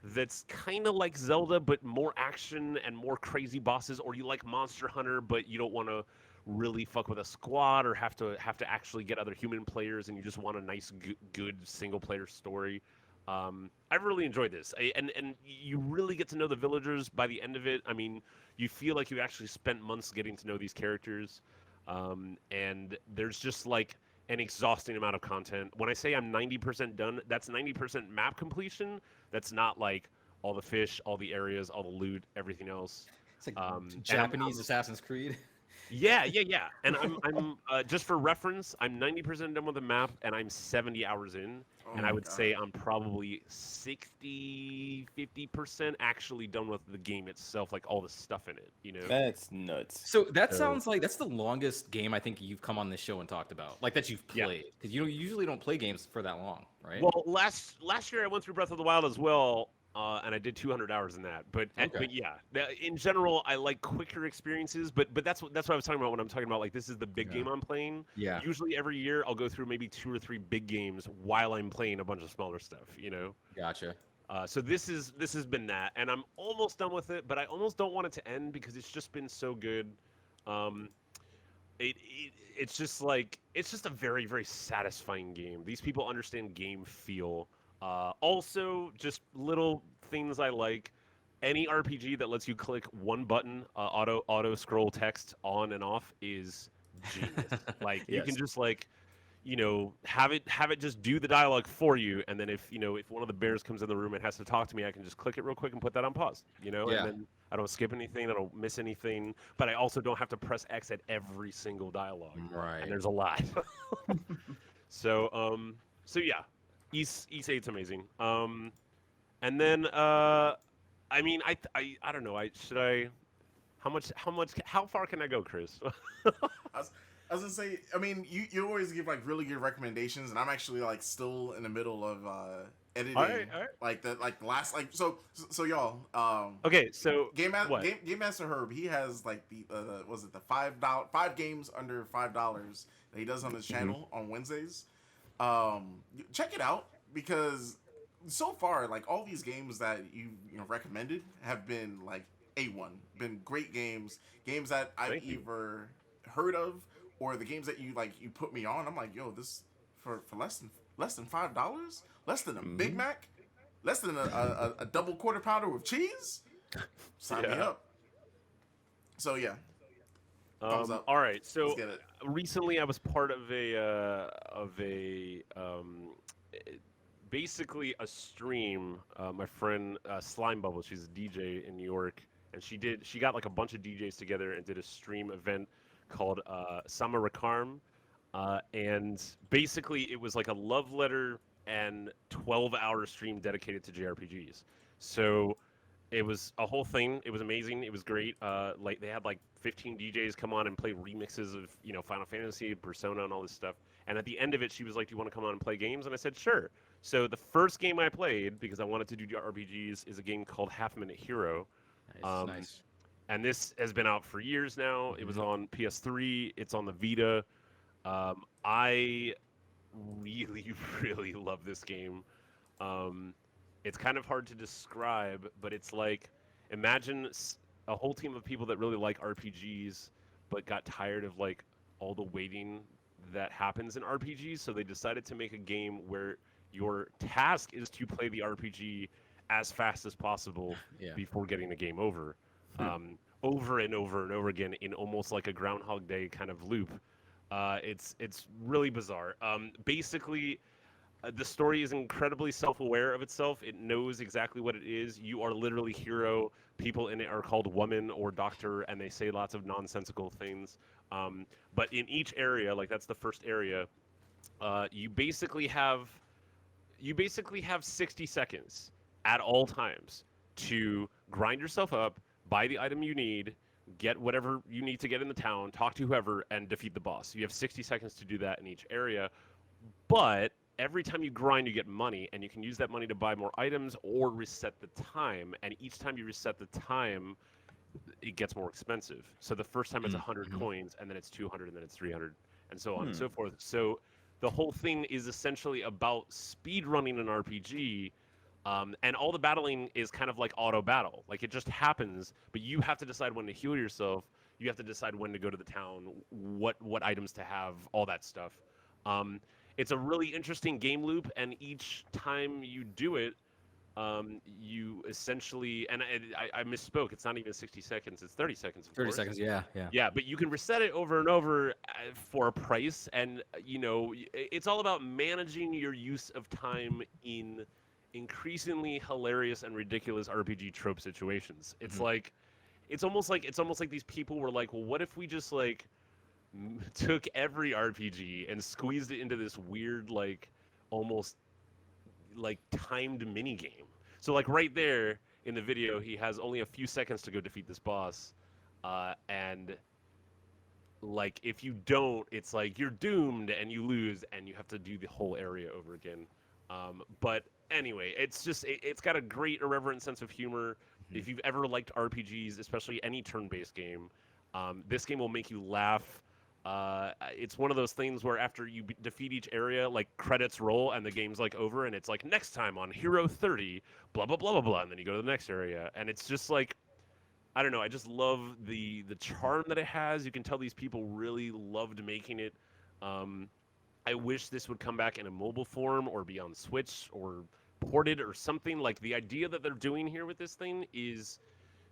that's kind of like Zelda but more action and more crazy bosses, or you like Monster Hunter but you don't want to really fuck with a squad or have to actually get other human players, and you just want a nice good single player story. I've really enjoyed this, and you really get to know the villagers by the end of it. I mean, you feel like you actually spent months getting to know these characters. And there's just like an exhausting amount of content. When I say I'm 90% done, that's 90% map completion. That's not like all the fish, all the areas, all the loot, everything else. It's like And Japanese Assassin's Creed. yeah. And I'm just for reference, I'm 90% done with the map, and I'm 70 hours in. Oh And my I would God. say I'm probably 50% actually done with the game itself, like all the stuff in it. That's nuts. So that sounds like that's the longest game I think you've come on this show and talked about, like that you've Yeah. played, because you usually don't play games for that long, right? Well, last year I went through Breath of the Wild as well, and I did 200 hours in that. But yeah, in general, I like quicker experiences. But that's what I was talking about when I'm talking about like this is the big game I'm playing. Yeah. Usually every year I'll go through maybe 2 or 3 big games while I'm playing a bunch of smaller stuff. Gotcha. So this has been that, and I'm almost done with it. But I almost don't want it to end because it's just been so good. It's just a very, very satisfying game. These people understand game feel. Also, just little things I like. Any RPG that lets you click one button, auto scroll text on and off is genius. Like you can Yes. just have it just do the dialogue for you, and then if one of the bears comes in the room and has to talk to me, I can just click it real quick and put that on pause. Yeah. And then I don't skip anything, I don't miss anything, but I also don't have to press X at every single dialogue. Right. And there's a lot. So yeah, East 8's amazing. And then I mean I don't know. How far can I go, Chris? I was gonna say, I mean, you always give like really good recommendations, and I'm actually like still in the middle of editing. All right. Like the last so y'all. Okay, so what? Gamemaster Herb, he has like the was it the $5 games under $5 that he does on his channel on Wednesdays. Check it out because so far, like all these games that you know recommended have been like A1, been great games, games that I've Thank you. either heard of or the games that you put me on. I'm like, yo, this for less than $5, less than a Big Mhm. Mac, less than a double quarter pounder with cheese. Sign me Yeah. up. So yeah, thumbs up. All right. Let's So get it. recently, I was part of basically a stream. My friend Slime Bubble, she's a DJ in New York, and she got like a bunch of DJs together and did a stream event called Summer Rakarm, and basically it was like a love letter and 12-hour stream dedicated to JRPGs. So it was a whole thing. It was amazing. It was great. Like they had like 15 DJs come on and play remixes of Final Fantasy, Persona, and all this stuff. And at the end of it, she was like, "Do you want to come on and play games?" And I said, "Sure." So the first game I played because I wanted to do RPGs is a game called Half Minute Hero. Nice, Um, nice. and this has been out for years now. It was on PS3. It's on the Vita. I really, really love this game. Um, it's kind of hard to describe, but it's like imagine a whole team of people that really like RPGs, but got tired of like all the waiting that happens in RPGs, so they decided to make a game where your task is to play the RPG as fast as possible Yeah. before getting the game over, over and over and over again in almost like a Groundhog Day kind of loop. It's really bizarre. Basically, the story is incredibly self-aware of itself. It knows exactly what it is. You are literally hero. People in it are called woman or doctor, and they say lots of nonsensical things. But in each area, like that's the first area, you basically have 60 seconds at all times to grind yourself up, buy the item you need, get whatever you need to get in the town, talk to whoever, and defeat the boss. You have 60 seconds to do that in each area. But every time you grind, you get money, and you can use that money to buy more items or reset the time. And each time you reset the time, it gets more expensive. So the first time it's 100 coins, and then it's 200, and then it's 300, and so on and so forth. So the whole thing is essentially about speed running an RPG. And all the battling is kind of like auto battle. Like it just happens, but you have to decide when to heal yourself. You have to decide when to go to the town, what items to have, all that stuff. It's a really interesting game loop, and each time you do it, you essentially and I misspoke. It's not even 60 seconds. It's 30 seconds. Of 30 course. seconds. Yeah, yeah. Yeah, but you can reset it over and over for a price, and it's all about managing your use of time in increasingly hilarious and ridiculous RPG trope situations. It's like, it's almost like these people were like, well, what if we just like took every RPG and squeezed it into this weird, like, almost like timed mini game. So like right there in the video, he has only a few seconds to go defeat this boss, and like if you don't, it's like you're doomed and you lose and you have to do the whole area over again. But anyway, it's got a great irreverent sense of humor. If you've ever liked RPGs, especially any turn-based game, this game will make you laugh. It's one of those things where after you defeat each area, like credits roll and the game's like over, and it's like next time on Hero 30, blah blah blah blah blah, and then you go to the next area, and it's just like, I don't know. I just love the charm that it has. You can tell these people really loved making it. I wish this would come back in a mobile form or be on Switch or ported or something. Like the idea that they're doing here with this thing is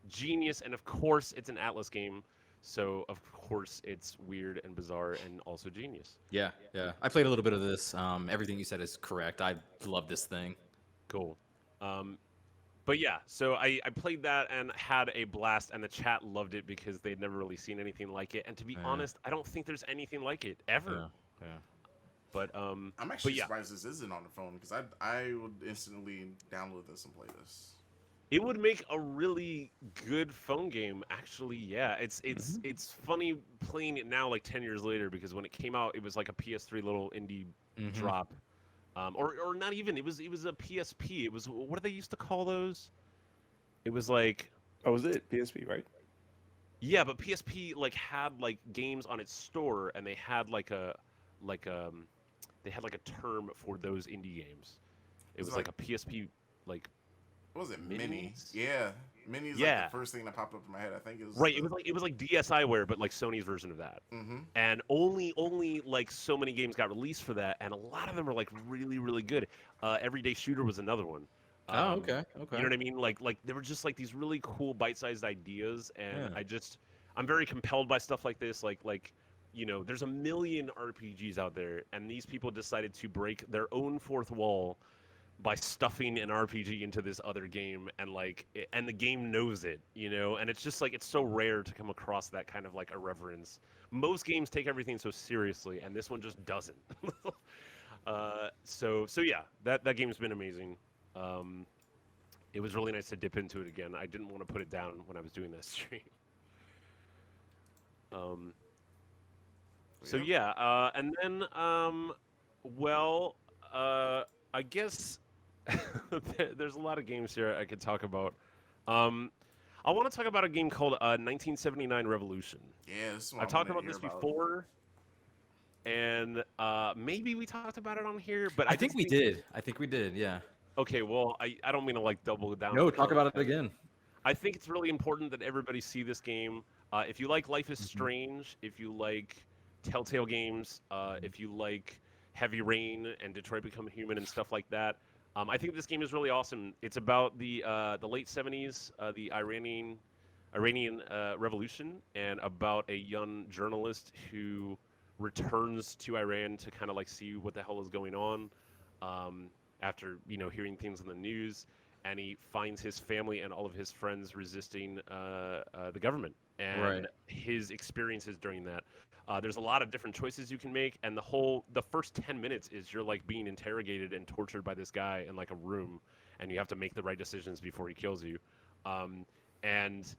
genius, and of course it's an Atlas game. So of course it's weird and bizarre and also genius. Yeah, yeah. I played a little bit of this. Everything you said is correct. I love this thing. Cool. But yeah, so I played that and had a blast, and the chat loved it because they'd never really seen anything like it. And to be honest, I don't think there's anything like it ever. Yeah. But I'm actually surprised this isn't on the phone because I would instantly download this and play this. it would make a really good phone game, actually. Yeah, it's funny playing it now, like 10 years later, because when it came out, it was like a PS3 little indie drop, or not even. It was a PSP. It was, what do they used to call those? It was like, Oh, was it PSP, right? yeah, but PSP like had like games on its store, and they had like a they had like a term for those indie games. It It's was like a PSP like what was it? Mini? minis. Yeah, Mini is like Yeah, the first thing that popped up in my head. I think it was right. the. It was like DSiWare, but like Sony's version of that. Mm-hmm. And only like so many games got released for that, and a lot of them are like really really good. Everyday Shooter was another one. Oh, okay, You okay. know what I mean? Like there were just like these really cool bite-sized ideas, and Yeah. I'm very compelled by stuff like this. Like you know, there's a million RPGs out there, and these people decided to break their own fourth wall by stuffing an RPG into this other game, and and the game knows it, you know, and it's just like it's so rare to come across that kind of like irreverence. Most games take everything so seriously, and this one just doesn't. So yeah, that game's been amazing. Um, it was really nice to dip into it again. I didn't want to put it down when I was doing that stream. Um, so Yep. yeah, and then well, I guess there's a lot of games here I could talk about. Um, I want to talk about a game called 1979 Revolution. Yeah, this is what I I talked wanted to about hear this about. before, and maybe we talked about it on here, but I think we did. I think we did. Yeah. Okay, well, I don't mean to like double down. No, on talk about it again. I think it's really important that everybody see this game. If you like Life is Mhm. Strange, if you like Telltale games, if you like Heavy Rain and Detroit Become Human and stuff like that, I think this game is really awesome. It's about the late '70s, the Iranian Revolution, and about a young journalist who returns to Iran to kind of like see what the hell is going on after hearing things on the news, and he finds his family and all of his friends resisting the government and Right. his experiences during that. There's a lot of different choices you can make, and the first 10 minutes is you're like being interrogated and tortured by this guy in like a room, and you have to make the right decisions before he kills you. And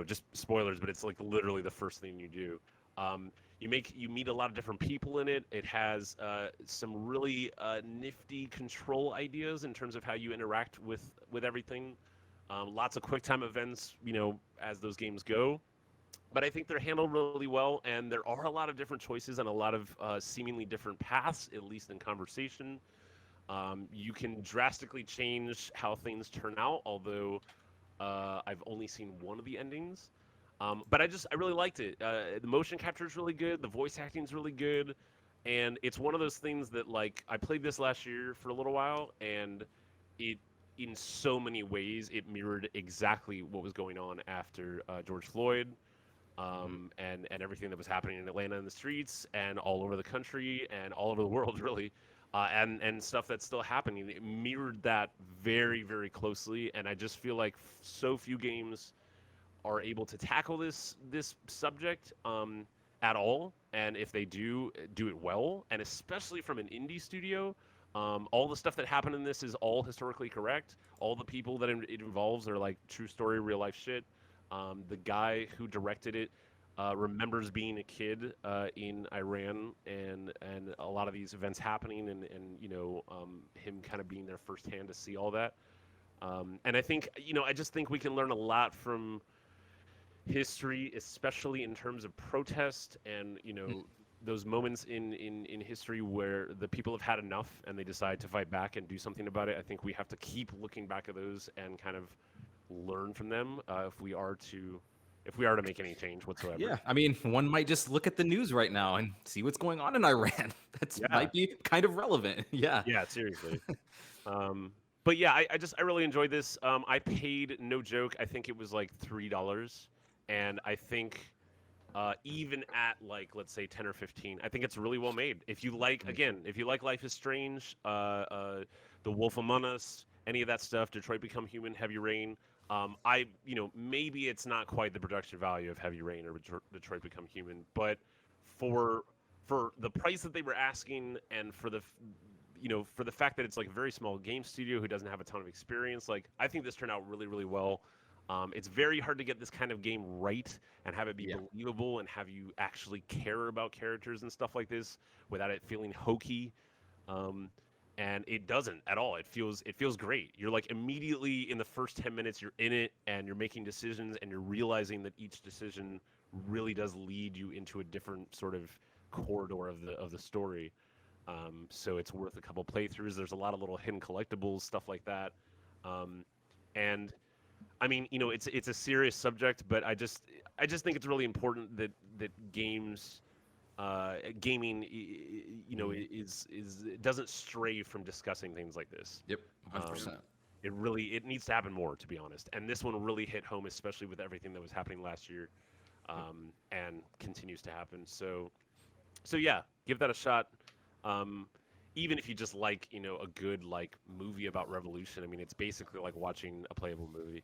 just spoilers, but it's like literally the first thing you do. Um, you meet a lot of different people in it. It has some really nifty control ideas in terms of how you interact with everything. Lots of quick time events, as those games go. But I think they're handled really well, and there are a lot of different choices and a lot of seemingly different paths, at least in conversation. You can drastically change how things turn out, although I've only seen one of the endings. But I really liked it. The motion capture is really good. The voice acting is really good, and it's one of those things that like I played this last year for a little while, and it in so many ways it mirrored exactly what was going on after George Floyd, and everything that was happening in Atlanta in the streets and all over the country and all over the world really, and stuff that's still happening. It mirrored that very very closely, and I just feel like so few games are able to tackle this subject at all, and if they do it well, and especially from an indie studio. All the stuff that happened in this is all historically correct. All the people that it involves are like true story, real life shit. The guy who directed it remembers being a kid in Iran and a lot of these events happening, and him kind of being there firsthand to see all that. And I think I just think we can learn a lot from history, especially in terms of protest and those moments in history where the people have had enough and they decide to fight back and do something about it. I think we have to keep looking back at those and kind of learn from them if we are to make any change whatsoever. Yeah, I mean, one might just look at the news right now and see what's going on in Iran. That Yeah. might be kind of relevant. Yeah. Yeah, seriously. But yeah, I really enjoyed this. I paid, no joke, I think it was like $3, and I think even at like let's say 10 or 15, I think it's really well made. If you like, again, if you like Life is Strange, The Wolf Among Us, any of that stuff, Detroit Become Human, Heavy Rain. Maybe it's not quite the production value of Heavy Rain or Detroit Become Human, but for the price that they were asking, and for the fact that it's like a very small game studio who doesn't have a ton of experience, like I think this turned out really really well. It's very hard to get this kind of game right and have it be believable and have you actually care about characters and stuff like this without it feeling hokey. And it doesn't at all. It feels great. You're like immediately in the first 10 minutes you're in it and you're making decisions and you're realizing that each decision really does lead you into a different sort of corridor of the story. So it's worth a couple playthroughs. There's a lot of little hidden collectibles, stuff like that. And I mean, it's a serious subject, but I just think it's really important that games, gaming, is it doesn't stray from discussing things like this. Yep, 100%. It needs to happen more, to be honest. And this one really hit home, especially with everything that was happening last year, and continues to happen. So yeah, give that a shot. Even if you just like, a good like movie about revolution. I mean, it's basically like watching a playable movie.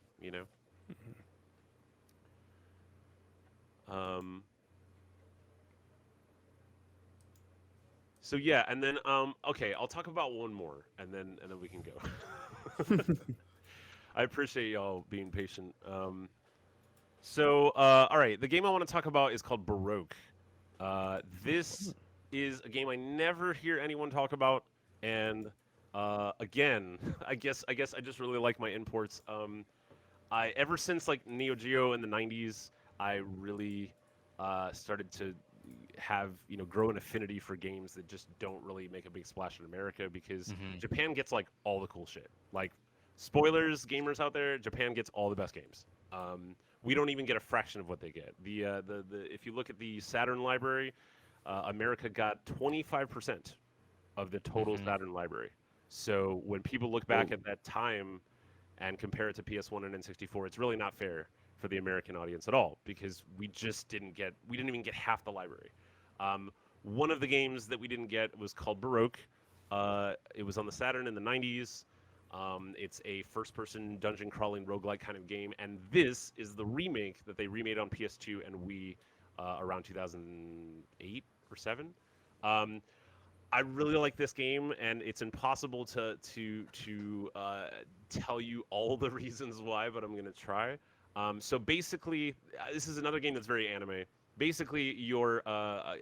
So yeah, and then okay, I'll talk about one more, and then we can go. I appreciate y'all being patient. All right, the game I want to talk about is called Baroque. This is a game I never hear anyone talk about, and again, I guess I just really like my imports. I ever since like Neo Geo in the '90s, I really started to have grow an affinity for games that just don't really make a big splash in America, because Japan gets like all the cool shit. Like, spoilers, gamers out there, Japan gets all the best games. We don't even get a fraction of what they get. The if you look at the Saturn library, America got 25% of the total Saturn library. So when people look back at that time and compare it to PS1 and N64, it's really not fair for the American audience at all, because we didn't even get half the library. One of the games that we didn't get was called Baroque. It was on the Saturn in the 90s. It's a first-person dungeon crawling roguelike kind of game, and this is the remake that they remade on PS2 and Wii around 2008 or 7. I really like this game, and it's impossible to tell you all the reasons why, but I'm gonna try. So basically, this is another game that's very anime. Basically, you're a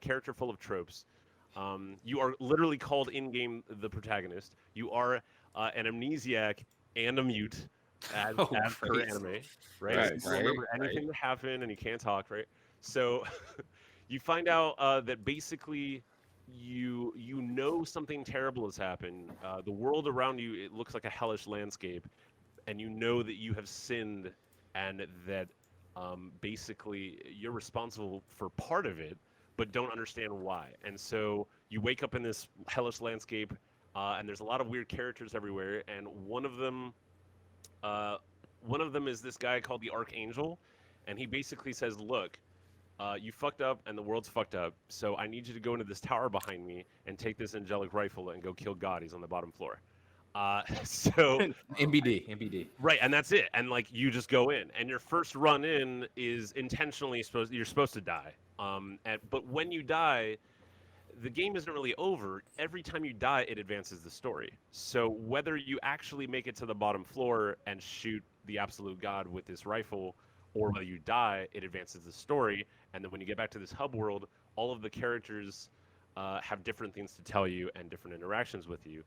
character full of tropes. You are literally called in-game the protagonist. You are an amnesiac and a mute, as per anime, right? Right, So you don't remember anything that happened, and you can't talk, right? So you find out that basically you know something terrible has happened. The world around you, it looks like a hellish landscape, and you know that you have sinned, and that basically you're responsible for part of it, but don't understand why. And so you wake up in this hellish landscape, and there's a lot of weird characters everywhere. And one of them is this guy called the Archangel, and he basically says, "Look, you fucked up, and the world's fucked up. So I need you to go into this tower behind me and take this angelic rifle and go kill God. He's on the bottom floor." So MBD. Right, and that's it. And like, you just go in, and your first run in is intentionally you're supposed to die. But when you die, the game isn't really over. Every time you die, it advances the story. So whether you actually make it to the bottom floor and shoot the absolute god with this rifle, or whether you die, it advances the story. And then when you get back to this hub world, all of the characters have different things to tell you and different interactions with you.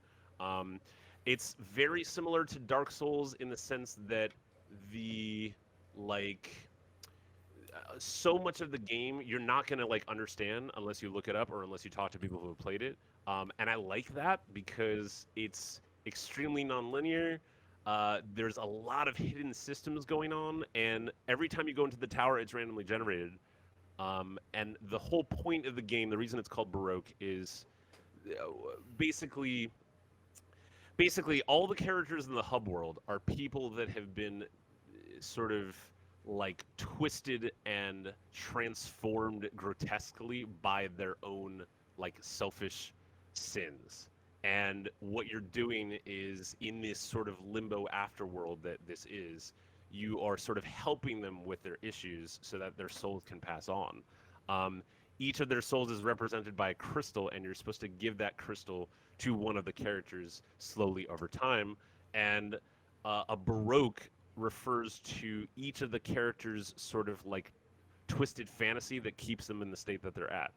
It's very similar to Dark Souls in the sense that so much of the game you're not gonna understand unless you look it up or unless you talk to people who have played it. And I like that because it's extremely non-linear. There's a lot of hidden systems going on, and every time you go into the tower, it's randomly generated. And the whole point of the game, the reason it's called Baroque, is basically all the characters in the hub world are people that have been sort of twisted and transformed grotesquely by their own selfish sins. And what you're doing is, in this sort of limbo afterworld that this is, you are sort of helping them with their issues so that their souls can pass on. Each of their souls is represented by a crystal, and you're supposed to give that crystal to one of the characters slowly over time. And a Baroque refers to each of the characters' sort of twisted fantasy that keeps them in the state that they're at.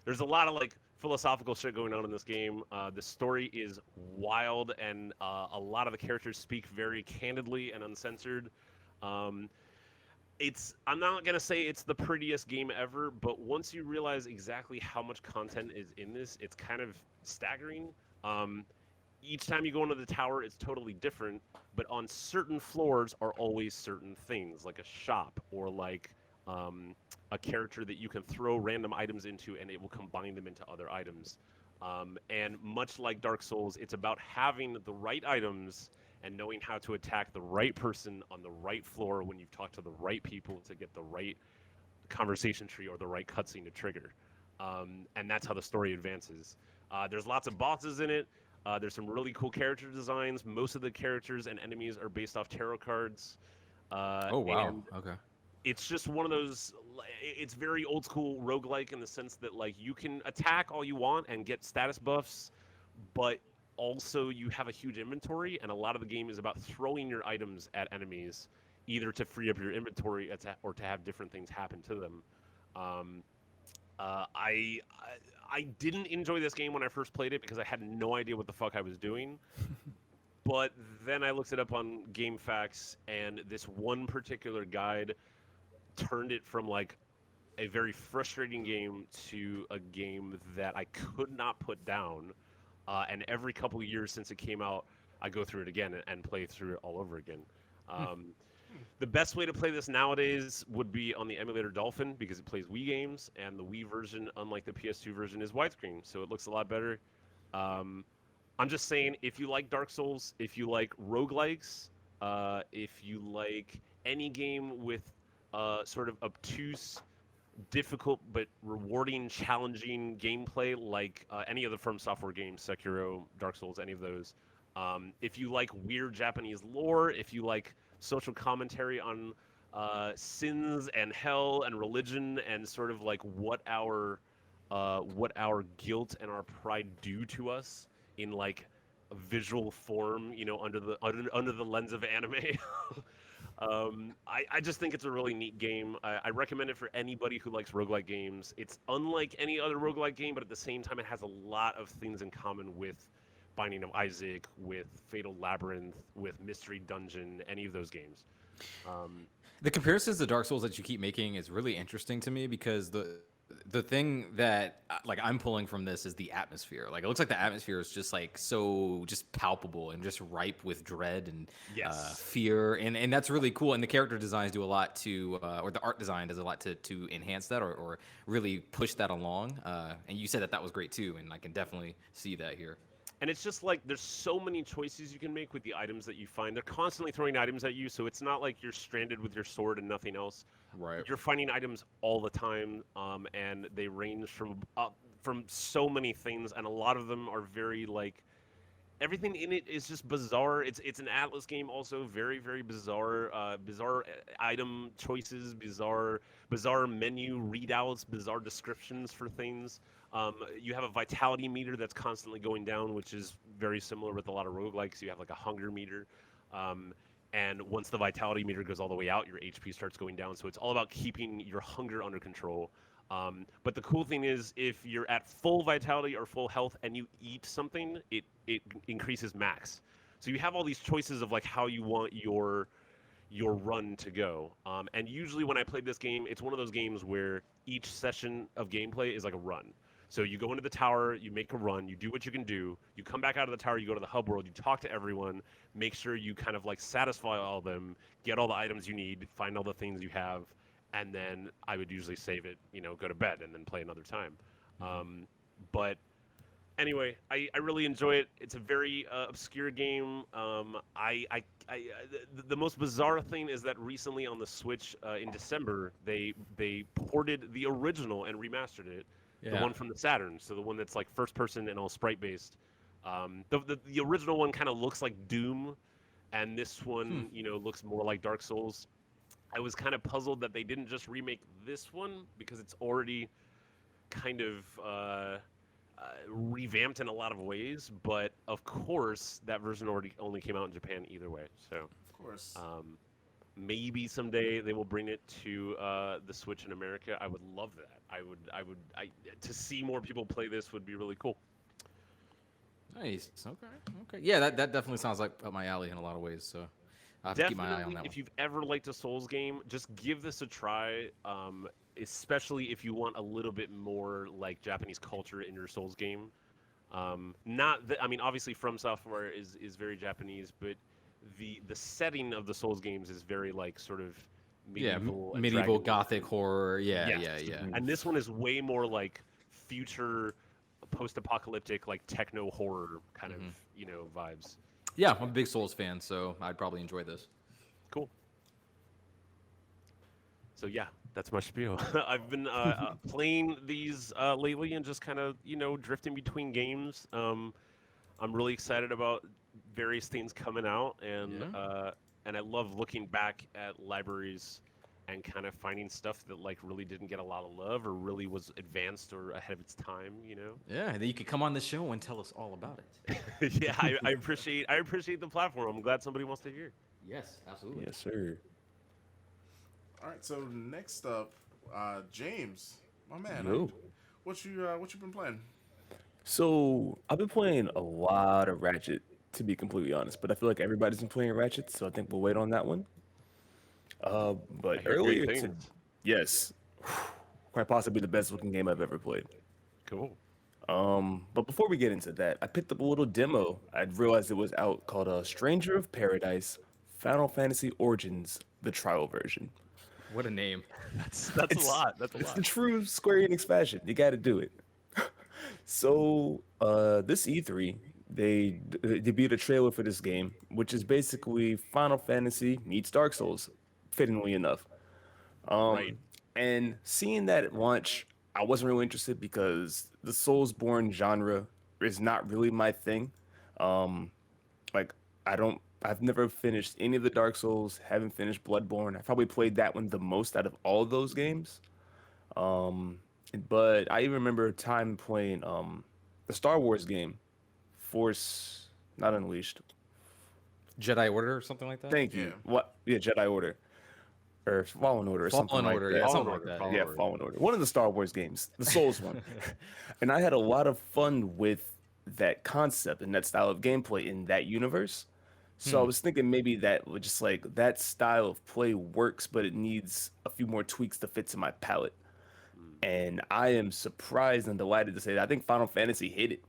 There's a lot of philosophical shit going on in this game. The story is wild, and a lot of the characters speak very candidly and uncensored. I'm not gonna say it's the prettiest game ever, but once you realize exactly how much content is in this, it's kind of staggering. Um, each time you go into the tower, it's totally different, but on certain floors are always certain things, like a shop or like um, a character that you can throw random items into and it will combine them into other items. And much like Dark Souls, it's about having the right items and knowing how to attack the right person on the right floor when you've talked to the right people to get the right conversation tree or the right cutscene to trigger. And that's how the story advances. There's lots of bosses in it. There's some really cool character designs. Most of the characters and enemies are based off tarot cards. Oh wow. And Okay. it's just one of those. It's very old school roguelike in the sense that like you can attack all you want and get status buffs, but also you have a huge inventory, and a lot of the game is about throwing your items at enemies, either to free up your inventory or to have different things happen to them. Um, uh, I, I didn't enjoy this game when I first played it because I had no idea what the fuck I was doing. But then I looked it up on GameFAQs, and this one particular guide turned it from like a very frustrating game to a game that I could not put down. And every couple of years since it came out, I go through it again and play through it all over again. Um, the best way to play this nowadays would be on the emulator Dolphin because it plays Wii games, and the Wii version, unlike the PS2 version, is widescreen, so it looks a lot better. Um, I'm just saying, if you like Dark Souls, if you like roguelikes, if you like any game with sort of obtuse, difficult but rewarding, challenging gameplay, like any of the From Software games, Sekiro, Dark Souls, any of those. If you like weird Japanese lore, if you like social commentary on sins and hell and religion and sort of like what our guilt and our pride do to us in like a visual form, you know, under the lens of anime. I just think it's a really neat game. I recommend it for anybody who likes roguelike games. It's unlike any other roguelike game, but at the same time, it has a lot of things in common with Binding of Isaac, with Fatal Labyrinth, with Mystery Dungeon, any of those games. Um, The comparisons to Dark Souls that you keep making is really interesting to me because the thing that like I'm pulling from this is the atmosphere. Like it looks like the atmosphere is just like so just palpable and just ripe with dread and Yes. fear, and that's really cool. And the character designs do a lot to, or the art design does a lot to enhance that or really push that along. And you said that was great too, and I can definitely see that here. And it's just like there's so many choices you can make with the items that you find. They're constantly throwing items at you, so it's not like you're stranded with your sword and nothing else. Right. You're finding items all the time, and they range from so many things, and a lot of them are very like everything in it is just bizarre. It's an Atlas game, also very very bizarre, bizarre item choices, bizarre menu readouts, bizarre descriptions for things. You have a vitality meter that's constantly going down, which is very similar with a lot of roguelikes. You have like a hunger meter. And once the vitality meter goes all the way out, your HP starts going down. So it's all about keeping your hunger under control. But the cool thing is, if you're at full vitality or full health and you eat something, it increases max. So you have all these choices of like how you want your run to go. And usually when I played this game, it's one of those games where each session of gameplay is like a run. So you go into the tower, you make a run, you do what you can do, you come back out of the tower, you go to the hub world, you talk to everyone, make sure you kind of like satisfy all of them, get all the items you need, find all the things you have, and then I would usually save it, you know, go to bed and then play another time. But anyway, I really enjoy it. It's a very obscure game. The most bizarre thing is that recently on the Switch in December, they ported the original and remastered it. The one from the Saturn, so the one that's like first person and all sprite based. The original one kind of looks like Doom, and this one, you know, looks more like Dark Souls. I was kind of puzzled that they didn't just remake this one because it's already kind of revamped in a lot of ways. But of course, that version only came out in Japan either way. So Of course. maybe someday they will bring it to the Switch in America. I would love that. To see more people play this would be really cool. Nice. Okay. Yeah, that definitely sounds like up my alley in a lot of ways. So, I'll have to keep my eye on Definitely, that one. if you've ever liked a Souls game, just give this a try. Especially if you want a little bit more like Japanese culture in your Souls game. Not that I mean, obviously, From Software is very Japanese, but the setting of the Souls games is very like sort of Yeah, medieval and medieval dragon gothic horror. Yeah, Yes. yeah, yeah. And this one is way more like future post-apocalyptic like techno horror kind of, vibes. Yeah, I'm a big Souls fan, so I'd probably enjoy this. Cool. So yeah, that's my spiel. I've been playing these lately and just kind of, drifting between games. I'm really excited about various things coming out, and I love looking back at libraries and kind of finding stuff that like really didn't get a lot of love or really was advanced or ahead of its time. Yeah, and then you could come on the show and tell us all about it. Yeah, I appreciate the platform. I'm glad somebody wants to hear. Yes, absolutely. Yes, sir. All right, so next up, James, my man. Yo. What you been playing? So I've been playing a lot of Ratchet, to be completely honest, but I feel like everybody's been playing Ratchet, so I think we'll wait on that one. I But hear earlier great to things. yes, quite possibly the best looking game I've ever played. Cool. But before we get into that, I picked up a little demo. I realized it was out called Stranger of Paradise, Final Fantasy Origins, the trial version. What a name. That's It's a lot. That's a it's lot. the true Square Enix fashion. You got to do it. So this E3, they debuted a trailer for this game, which is basically Final Fantasy meets Dark Souls, fittingly enough. Right. And seeing that at launch, I wasn't really interested because the Soulsborne genre is not really my thing. Um, like I've never finished any of the Dark Souls. Haven't finished Bloodborne. I probably played that one the most out of all of those games. Um, but I even remember a time playing the Star Wars game, Force not Unleashed. Jedi Order or something like that? Thank you. What? Yeah, Jedi Order or Fallen Order or something Fallen like Order, that. yeah, Fallen something like Order, that. Fallen Yeah, Order. Fallen Order. One of the Star Wars games, the Souls one. And I had a lot of fun with that concept and that style of gameplay in that universe. So I was thinking maybe that would just like that style of play works, but it needs a few more tweaks to fit to my palette. And I am surprised and delighted to say that I think Final Fantasy hit it.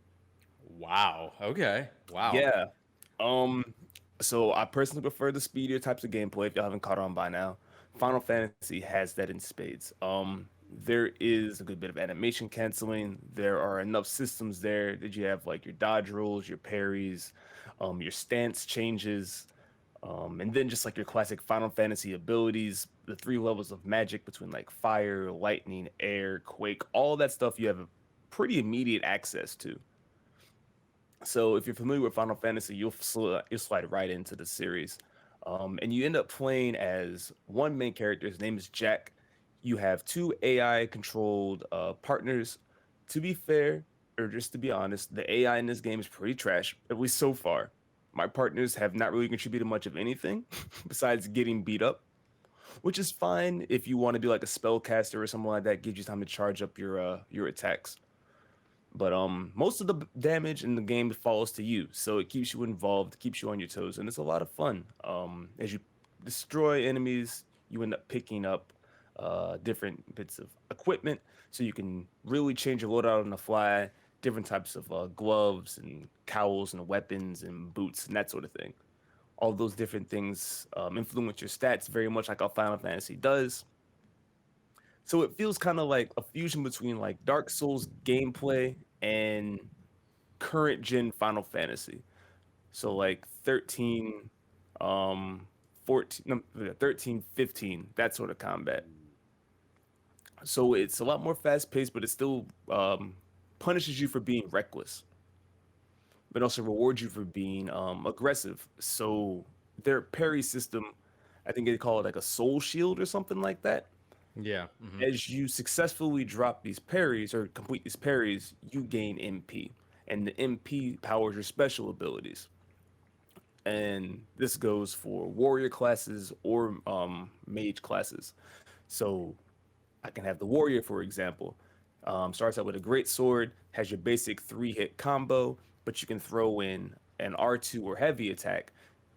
Wow. Okay. Wow. Yeah. Um, so I personally prefer the speedier types of gameplay. If y'all haven't caught on by now, Final Fantasy has that in spades. There is a good bit of animation canceling. There are enough systems there that you have like your dodge rolls, your parries, your stance changes, and then just like your classic Final Fantasy abilities, the three levels of magic between like fire, lightning, air, quake, all that stuff you have pretty immediate access to. So if you're familiar with Final Fantasy, you'll slide right into the series, and you end up playing as one main character. His name is Jack. You have two AI controlled partners. To be fair, or just to be honest, the AI in this game is pretty trash, at least so far. My partners have not really contributed much of anything besides getting beat up, which is fine if you want to be like a spellcaster or something like that. Gives you time to charge up your attacks. But most of the damage in the game falls to you, so it keeps you involved, keeps you on your toes, and it's a lot of fun. As you destroy enemies, you end up picking up different bits of equipment, so you can really change your loadout on the fly. Different types of gloves and cowls and weapons and boots and that sort of thing. All those different things influence your stats very much like how Final Fantasy does. So it feels kind of like a fusion between like Dark Souls gameplay and current gen Final Fantasy. So like 13, 14, no, 13, 15, that sort of combat. So it's a lot more fast paced, but it still punishes you for being reckless, but also rewards you for being aggressive. So their parry system, I think they call it like a soul shield or something like that. Yeah. Mhm. As you successfully drop these parries or complete these parries, you gain MP, and the MP powers your special abilities. And this goes for warrior classes or mage classes. So I can have the warrior, for example. Starts out with a great sword, has your basic 3-hit combo, but you can throw in an R2 or heavy attack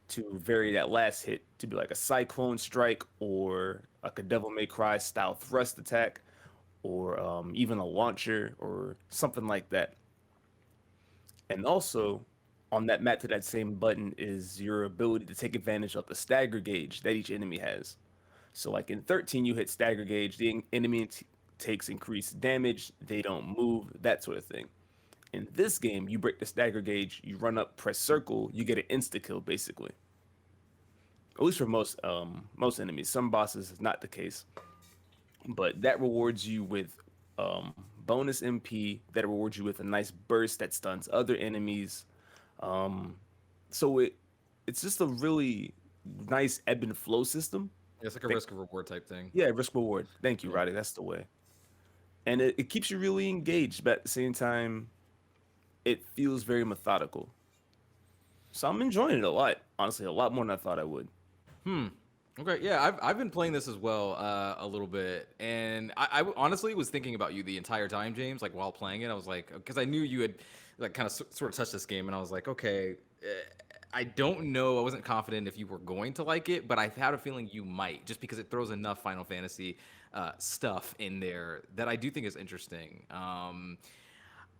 to vary that last hit to be like a cyclone strike or like a Devil May Cry style thrust attack or even a launcher or something like that. And also, on that map to that same button is your ability to take advantage of the stagger gauge that each enemy has. So, like in 13, you hit stagger gauge, the enemy takes increased damage, they don't move, that sort of thing. In this game, you break the stagger gauge, you run up, press circle, you get an insta kill basically. At least for most enemies. Some bosses is not the case, but that rewards you with bonus MP. That rewards you with a nice burst that stuns other enemies. So it's just a really nice ebb and flow system. It's like a risk and reward type thing. Yeah, risk reward. Thank you, Roddy. That's the way. And it keeps you really engaged, but at the same time, it feels very methodical. So I'm enjoying it a lot. Honestly, a lot more than I thought I would. Okay, yeah, I've been playing this as well a little bit, and I honestly was thinking about you the entire time, James. Like while playing it, I was like, because I knew you had like kind of sort of touched this game, and I was like, okay, I don't know, I wasn't confident if you were going to like it, but I had a feeling you might, just because it throws enough Final Fantasy stuff in there that I do think is interesting.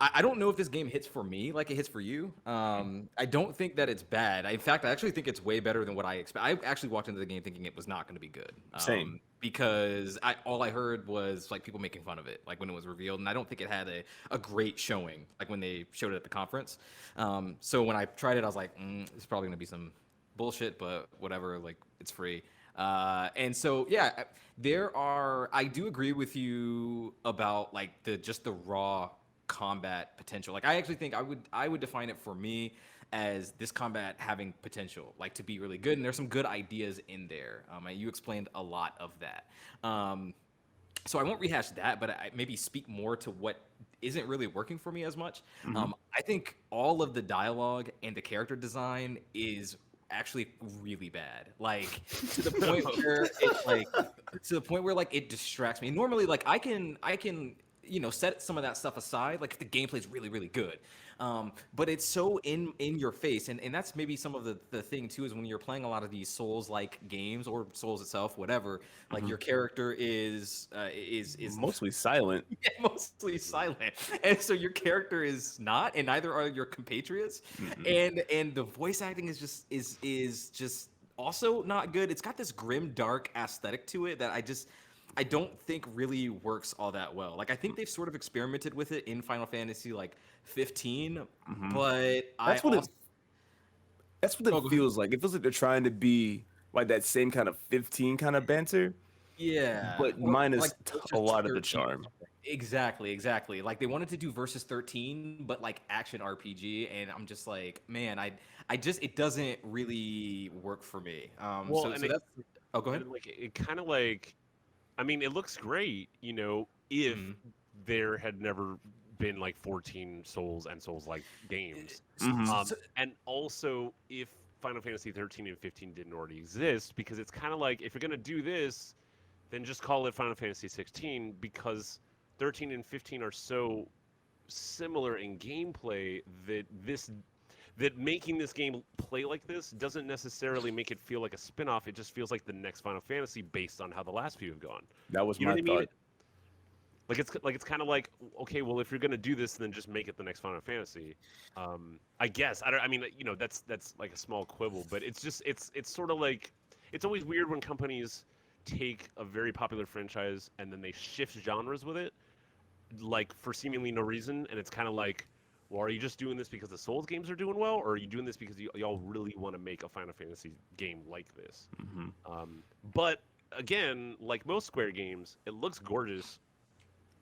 I don't know if this game hits for me like it hits for you. I don't think that it's bad. In fact, I actually think it's way better than what I expect. I actually walked into the game thinking it was not going to be good. Same. Because all I heard was like people making fun of it, like when it was revealed, and I don't think it had a great showing, like when they showed it at the conference. So when I tried it, I was like, it's probably going to be some bullshit, but whatever. Like it's free. And so yeah, I do agree with you about like just the raw combat potential. Like I actually think I would define it for me as this combat having potential, like to be really good, and there's some good ideas in there. You explained a lot of that. So I won't rehash that, but I maybe speak more to what isn't really working for me as much. I think all of the dialogue and the character design is actually really bad, like to the point where it distracts me. Normally, like I can set some of that stuff aside, like if the gameplay's really, really good. But it's so in your face, and that's maybe some of the thing too, is when you're playing a lot of these Souls-like games or Souls itself, whatever, like your character is mostly silent. Yeah, mostly silent, and so your character is not, and neither are your compatriots, and the voice acting is just also not good. It's got this grim, dark aesthetic to it that I don't think really works all that well. Like I think they've sort of experimented with it in Final Fantasy like 15, but that's what it feels like. It feels like they're trying to be like that same kind of 15 kind of banter. Yeah, but minus a lot of the charm. Exactly. Like they wanted to do Versus 13, but like action RPG, and I'm just like, man, it doesn't really work for me. Go ahead. Like it kind of like. I mean, it looks great, if there had never been like 14 Souls and Souls-like games. And also if Final Fantasy 13 and 15 didn't already exist, because it's kind of like, if you're going to do this, then just call it Final Fantasy 16, because 13 and 15 are so similar in gameplay that making this game play like this doesn't necessarily make it feel like a spin-off. It just feels like the next Final Fantasy based on how the last few have gone. That was my thought. Like it's kind of like, okay, well, if you're gonna do this, then just make it the next Final Fantasy. I guess that's like a small quibble, but it's sort of like, it's always weird when companies take a very popular franchise and then they shift genres with it, like for seemingly no reason, and it's kind of like, well, are you just doing this because the Souls games are doing well, or are you doing this because y'all really want to make a Final Fantasy game like this? But again, like most Square games, it looks gorgeous.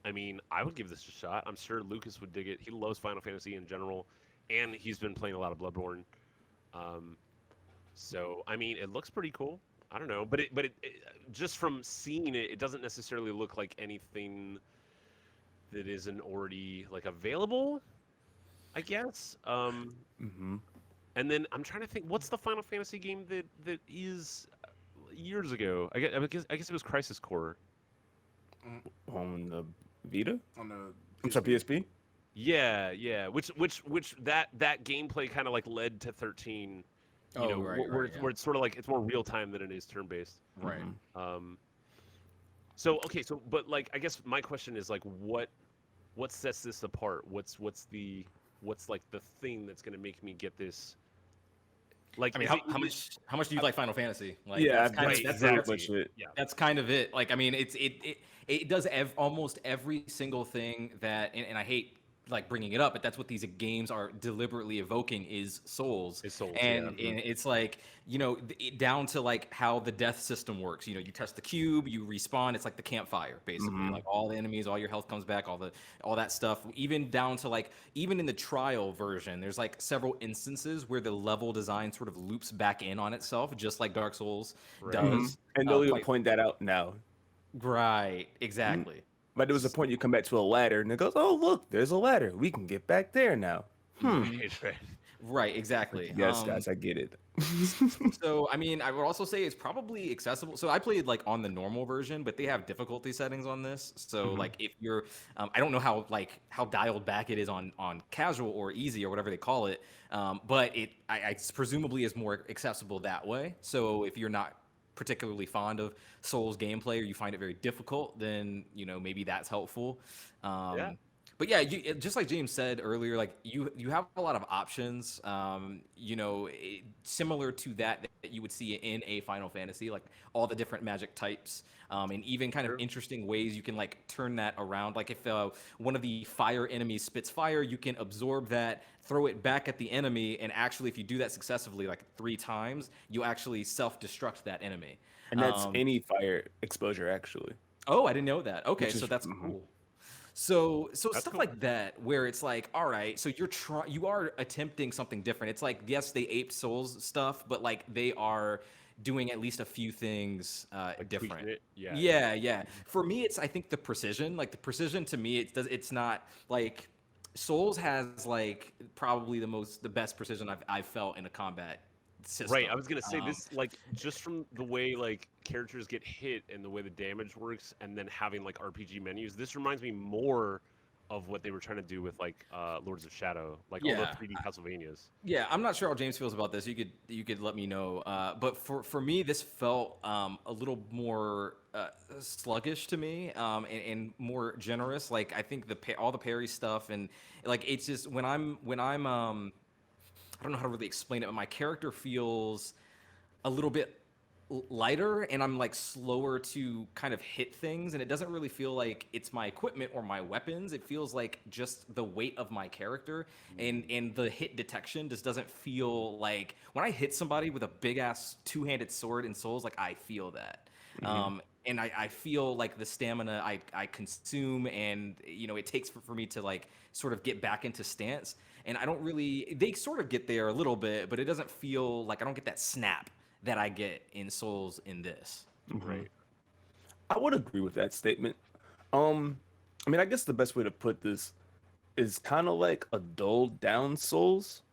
I mean, I would give this a shot. I'm sure Lucas would dig it. He loves Final Fantasy in general, and he's been playing a lot of Bloodborne. So I mean, it looks pretty cool. I don't know, but it just from seeing it, it doesn't necessarily look like anything that isn't already like available, I guess. And then I'm trying to think, what's the Final Fantasy game that is years ago? I guess it was Crisis Core. On the Vita? On the I'm sorry, PSP? Yeah. Which that gameplay kind of like led to 13 You know, right, where, right, it's, yeah. where it's sort of like it's more real time than it is turn based. Right. So okay, so but like I guess my question is like what sets this apart? What's like the thing that's gonna make me get this? Like, I mean, is it how much do you like Final Fantasy? Like, Yeah, that's kind right, of that's very that's much it. Yeah. that's kind of it. Like, I mean, it does almost every single thing that, and I hate like bringing it up, but that's what these games are deliberately evoking is souls. Is souls, and, yeah. and it's like, you know, down to like how the death system works. You know, you touch the cube, you respawn. It's like the campfire, basically. Like all the enemies, all your health comes back, all that stuff. Even down to like, even in the trial version, there's like several instances where the level design sort of loops back in on itself, just like Dark Souls does. And they'll even quite point that out now. right, exactly. But there was a point you come back to a ladder, and it goes, "Oh, look, there's a ladder. We can get back there now." Right, right. Right, exactly. Yes, guys, I get it. So, I mean, I would also say it's probably accessible. So I played like on the normal version, but they have difficulty settings on this. So like if you're, I don't know how dialed back it is on casual or easy or whatever they call it, but I presumably is more accessible that way. So if you're not particularly fond of Souls gameplay or you find it very difficult, then maybe that's helpful. Yeah. But yeah, just like James said earlier, like you have a lot of options. Similar to that you would see in a Final Fantasy, like all the different magic types, and even kind of interesting ways you can like turn that around. Like if one of the fire enemies spits fire, you can absorb that, throw it back at the enemy, and actually, if you do that successfully like 3 times, you actually self-destruct that enemy. And that's any fire exposure, actually. Oh, I didn't know that. Okay, Which is- so that's cool. So stuff cool. like that, where it's like, all right, so you are attempting something different. It's like, yes, they aped Souls stuff, but like they are doing at least a few things different. tweaking it? Yeah. Yeah. For me, it's I think the precision. Like the precision to me, it's not like Souls has like probably the best precision I've felt in a combat system. Right, I was gonna say this, like, just from the way like characters get hit and the way the damage works, and then having like RPG menus. This reminds me more of what they were trying to do with like Lords of Shadow, like all the Yeah. 3D Castlevanias. Yeah, I'm not sure how James feels about this. You could let me know. But for me, this felt a little more sluggish to me, and more generous. Like I think all the parry stuff and like it's just when I'm I don't know how to really explain it, but my character feels a little bit lighter and I'm like slower to kind of hit things, and it doesn't really feel like it's my equipment or my weapons. It feels like just the weight of my character, and the hit detection just doesn't feel like when I hit somebody with a big ass two-handed sword in Souls, like I feel that. And I feel like the stamina I consume, and it takes for me to like sort of get back into stance. And I don't really, they sort of get there a little bit, but it doesn't feel like I don't get that snap that I get in Souls in this. Right. I would agree with that statement. I mean, I guess the best way to put this is kind of like a dulled down Souls,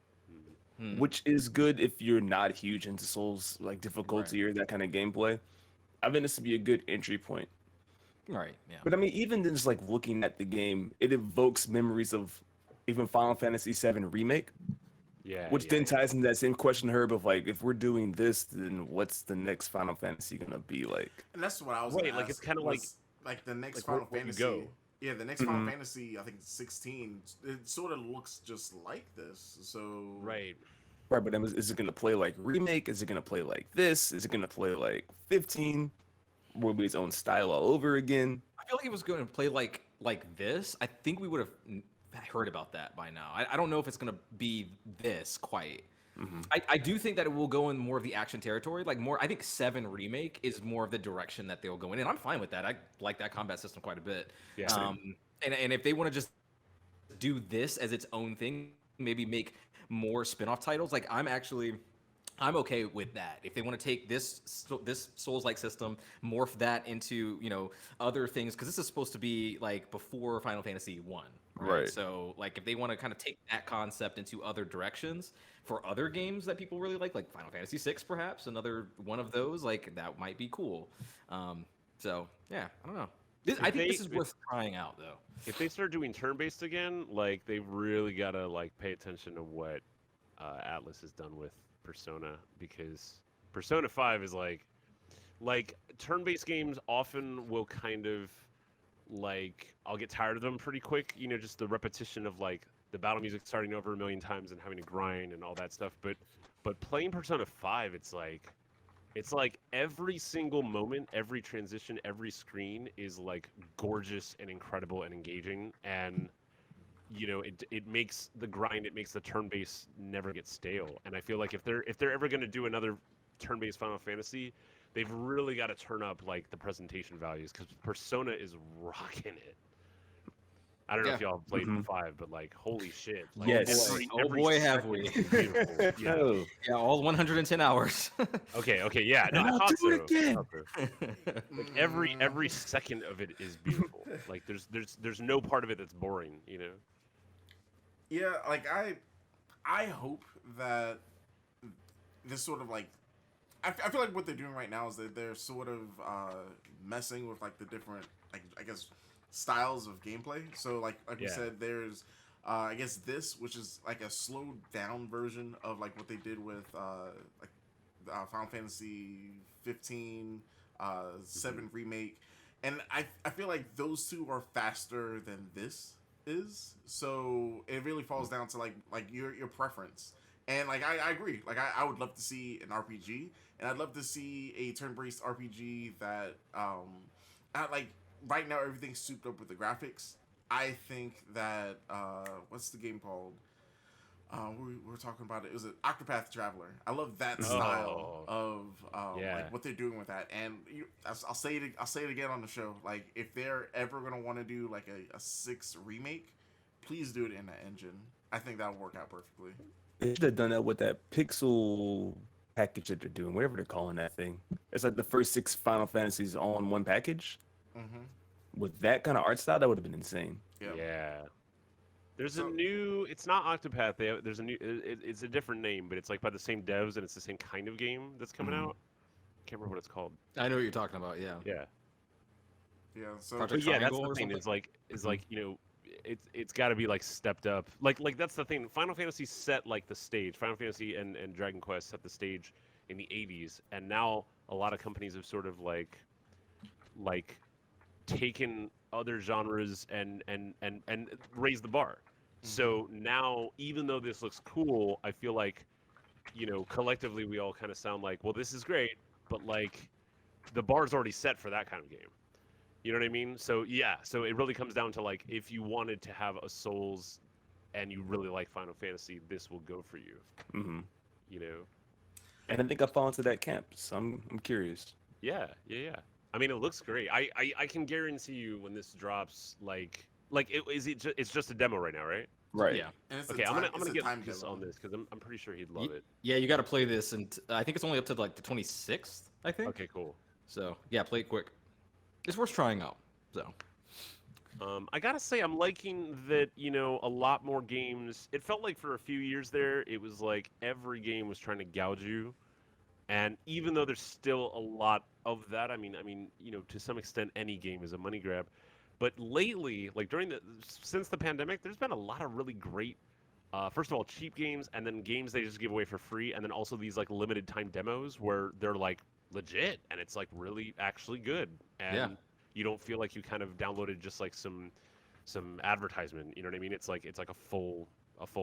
which is good if you're not huge into Souls, like difficulty or that kind of gameplay. I think this would be a good entry point. Right, yeah. But I mean, even just like looking at the game, it evokes memories of even Final Fantasy VII Remake, Yeah. which then ties into that same question, Herb, of like, if we're doing this, then what's the next Final Fantasy gonna be like? And that's what I was Right, gonna like, ask, it's kinda was, like the next like, Final where you Fantasy. go. Yeah, the next Final Fantasy, I think 16. It sort of looks just like this. So Right. Right, but then is it gonna play like Remake? Is it gonna play like this? Is it gonna play like 15? Will it be its own style all over again? I feel like it was going to play like this. I think we would have heard about that by now. I don't know if it's going to be this quite. I do think that it will go in more of the action territory. Like more, I think 7 Remake is more of the direction that they'll go in, and I'm fine with that. I like that combat system quite a bit. Yeah. And if they want to just do this as its own thing, maybe make more spin-off titles. Like I'm okay with that. If they want to take this Souls-like system, morph that into other things, because this is supposed to be like before Final Fantasy 1, Right. So like if they want to kind of take that concept into other directions for other games that people really like Final Fantasy 6, perhaps another one of those, like that might be cool. So yeah, I don't know. I think this is worth trying out though. If they start doing turn-based again, like they've really got to like pay attention to what Atlas has done with Persona, because Persona 5 is like turn-based games often will kind of like I'll get tired of them pretty quick, you know, just the repetition of like the battle music starting over a million times and having to grind and all that stuff. But playing Persona 5, it's like every single moment, every transition, every screen is like gorgeous and incredible and engaging, and you know it makes the grind, it makes the turn-based never get stale. And I feel like if they're ever going to do another turn-based Final Fantasy, they've really got to turn up like the presentation values, because Persona is rocking it. I don't know if y'all have played 5, but like, holy shit! Like, Yes. every Boy, have second we. is beautiful. Yeah. Oh, Yeah, all 110 hours. Okay. Yeah. No, And I I'll thought do so. it again. I thought so. Like every second of it is beautiful. Like there's no part of it that's boring. You know. Yeah, like I hope that this sort of like I feel like what they're doing right now is that they're sort of messing with like the different, like, I guess, styles of gameplay. So like we said, there's I guess this, which is like a slowed down version of like what they did with Final Fantasy 15, 7 remake, and I feel like those two are faster than this is. So it really falls down to like your preference. And like I agree. Like I would love to see an RPG, and I'd love to see a turn-based RPG that like right now everything's souped up with the graphics. I think that what's the game called? We were talking about it. It was an Octopath Traveler. I love that style of like what they're doing with that. And I'll say it again on the show. Like if they're ever gonna want to do like a 6 remake, please do it in that engine. I think that'll work out perfectly. they should have done that with that pixel package that they're doing, whatever they're calling that thing. It's like the first 6 Final Fantasies all in one package. Mm-hmm. With that kind of art style, that would have been insane. Yeah. There's a new. It's not Octopath. There's a new. It's a different name, but it's like by the same devs, and it's the same kind of game that's coming out. Can't remember what it's called. I know what you're talking about. Yeah. Yeah. Yeah. So Project But yeah, that's Triangle the or thing. something? Is like you know, it's got to be like stepped up. Like that's the thing. Final Fantasy set like the stage. Final Fantasy and Dragon Quest set the stage in the 80s, and now a lot of companies have sort of like taken other genres and raised the bar. So now, even though this looks cool, I feel like, you know, collectively we all kind of sound like, well, this is great, but like the bar's already set for that kind of game. You know what I mean? So yeah, so it really comes down to like, if you wanted to have a Souls and you really like Final Fantasy, this will go for you. Mm-hmm. You know? And I think I fall into that camp, so I'm curious. Yeah. I mean, it looks great. I can guarantee you when this drops, it's just a demo right now, right? Right. Yeah. and it's Okay, a I'm time, gonna it's a get time Lucas demo. on this because I'm pretty sure he'd love it. Yeah, you got to play this, and I think it's only up to like the 26th, I think. Okay, cool. So yeah, play it quick. It's worth trying out. So. I gotta say, I'm liking that, you know, a lot more games. It felt like for a few years there, it was like every game was trying to gouge you. And even though there's still a lot of that, I mean, you know, to some extent, any game is a money grab. But lately, like since the pandemic, there's been a lot of really great, first of all, cheap games, and then games they just give away for free, and then also these like limited time demos where they're like legit, and it's like really actually good. And you don't feel like you kind of downloaded just like some advertisement. You know what I mean? It's like a full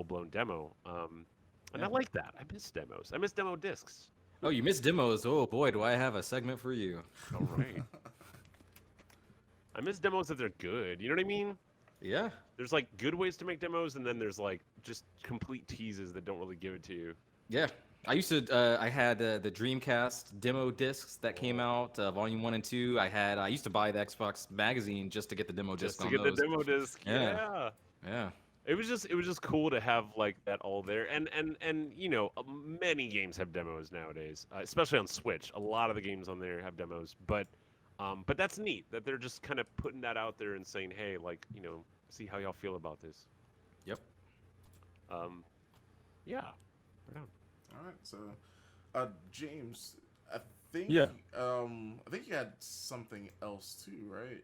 blown demo. And I like that. I miss demos. I miss demo discs. Oh, you missed demos. Oh boy, do I have a segment for you. All right. I miss demos if they're good. You know what I mean? Yeah. There's like good ways to make demos, and then there's like just complete teases that don't really give it to you. Yeah. I used to. I had the Dreamcast demo discs that came out, Volume 1 and 2. I used to buy the Xbox magazine just to get the demo Just disc to on get those. the demo disc. Yeah. Yeah. It was just cool to have like that all there, and you know, many games have demos nowadays, especially on Switch. A lot of the games on there have demos, but that's neat that they're just kind of putting that out there and saying, hey, like, you know, see how y'all feel about this. Yep. Yeah. Right on. All right, so James, I think Yeah. I think you had something else too, right?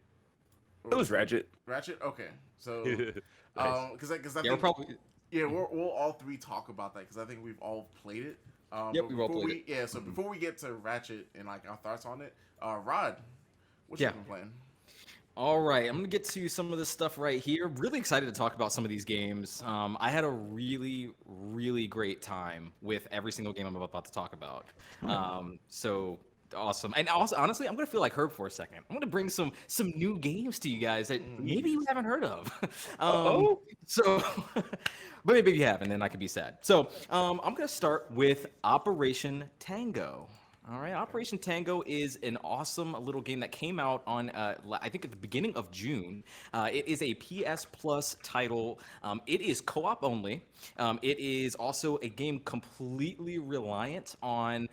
It was Ratchet. Ratchet. Okay, so Nice. because I Yeah, we're think probably. we'll all three talk about that because I think we've all played it. Yep, But we role played it. so before we get to Ratchet and like our thoughts on it, Rod, what you Yeah. been playing? All right, I'm gonna get to some of this stuff right here. Really excited to talk about some of these games. I had a really, really great time with every single game I'm about to talk about. So awesome, and also honestly, I'm gonna feel like Herb for a second. I'm gonna bring some new games to you guys that maybe you haven't heard of. Oh, So, but maybe you have, and then I could be sad. So, I'm gonna start with Operation Tango. All right, Operation Tango is an awesome little game that came out on, I think, at the beginning of June. It is a PS Plus title. It is co-op only. It is also a game completely reliant on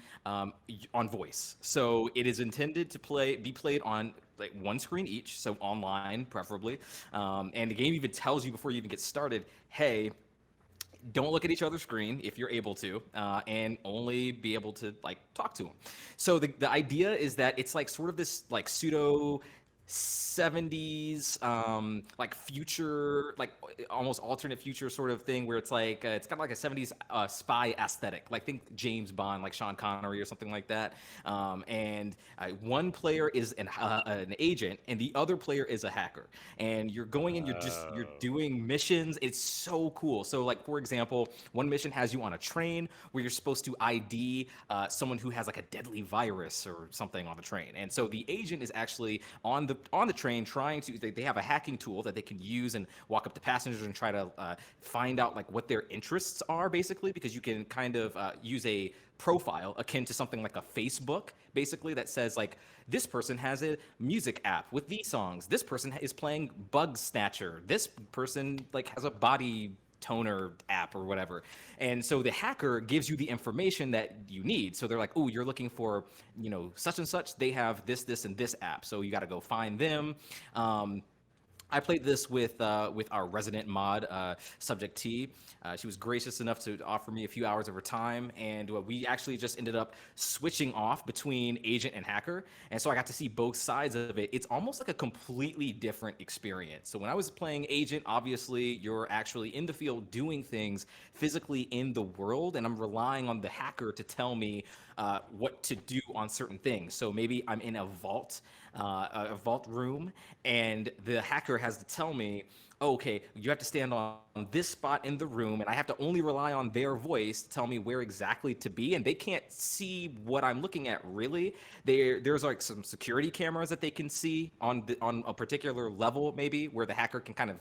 voice. So it is intended to be played on like one screen each, so online preferably. And the game even tells you before you even get started, hey, don't look at each other's screen if you're able to, and only be able to like talk to them. So the idea is that it's like sort of this like pseudo 70s like future, like almost alternate future sort of thing where it's like it's kind of like a 70s spy aesthetic, like think James Bond, like Sean Connery or something like that. And one player is an agent and the other player is a hacker, and you're going in, you're doing missions. It's so cool. So like for example, one mission has you on a train where you're supposed to ID someone who has like a deadly virus or something on the train, and so the agent is actually on the train trying to, they have a hacking tool that they can use and walk up to passengers and try to find out like what their interests are, basically, because you can kind of use a profile akin to something like a Facebook, basically, that says like this person has a music app with these songs, this person is playing Bug Snatcher, this person like has a body toner app or whatever. And so the hacker gives you the information that you need. So they're like, oh, you're looking for, such and such. They have this, and this app. So you got to go find them. I played this with our resident mod, Subject T. She was gracious enough to offer me a few hours of her time, and we actually just ended up switching off between agent and hacker, and so I got to see both sides of it. It's almost like a completely different experience. So when I was playing agent, obviously you're actually in the field doing things physically in the world, and I'm relying on the hacker to tell me what to do on certain things. So maybe I'm in a vault room, and the hacker has to tell me, okay, you have to stand on this spot in the room, and I have to only rely on their voice to tell me where exactly to be, and they can't see what I'm looking at really. There's like some security cameras that they can see on a particular level, maybe, where the hacker can kind of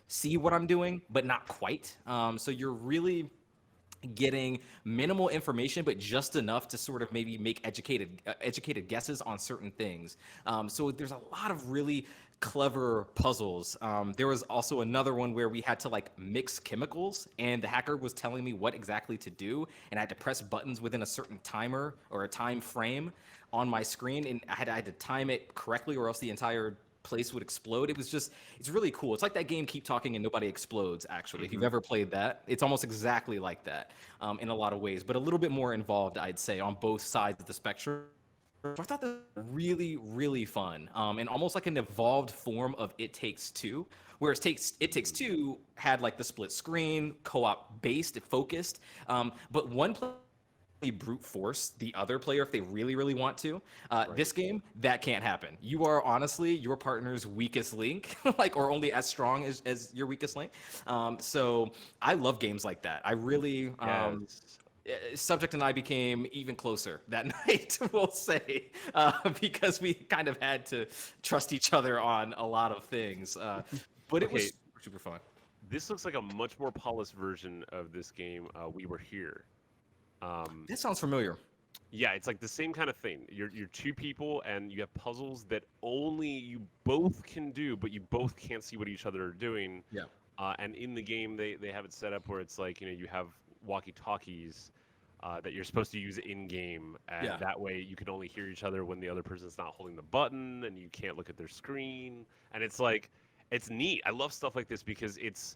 see what I'm doing, but not quite. So you're really getting minimal information, but just enough to sort of maybe make educated guesses on certain things. So there's a lot of really clever puzzles. There was also another one where we had to like mix chemicals, and the hacker was telling me what exactly to do, and I had to press buttons within a certain timer or a time frame on my screen, and I had to time it correctly, or else the entire place would explode. It's really cool. It's like that game Keep Talking and Nobody Explodes, actually. If you've ever played that, it's almost exactly like that in a lot of ways, but a little bit more involved, I'd say, on both sides of the spectrum. So I thought that was really, really fun, and almost like an evolved form of It Takes Two, whereas It Takes Two had like the split screen, co-op based, focused, but one player brute force the other player if they really, really want to. Right. This game, that can't happen. You are honestly your partner's weakest link, like, or only as strong as your weakest link. So I love games like that. I really, Subject and I became even closer that night, we'll say, because we kind of had to trust each other on a lot of things. But it was super, super fun. This looks like a much more polished version of this game, We Were Here. That sounds familiar. Yeah, it's like the same kind of thing. You're two people, and you have puzzles that only you both can do, but you both can't see what each other are doing. Yeah. And in the game, they have it set up where it's like, you have walkie-talkies that you're supposed to use in-game, and that way you can only hear each other when the other person's not holding the button, and you can't look at their screen. And it's like, it's neat. I love stuff like this because it's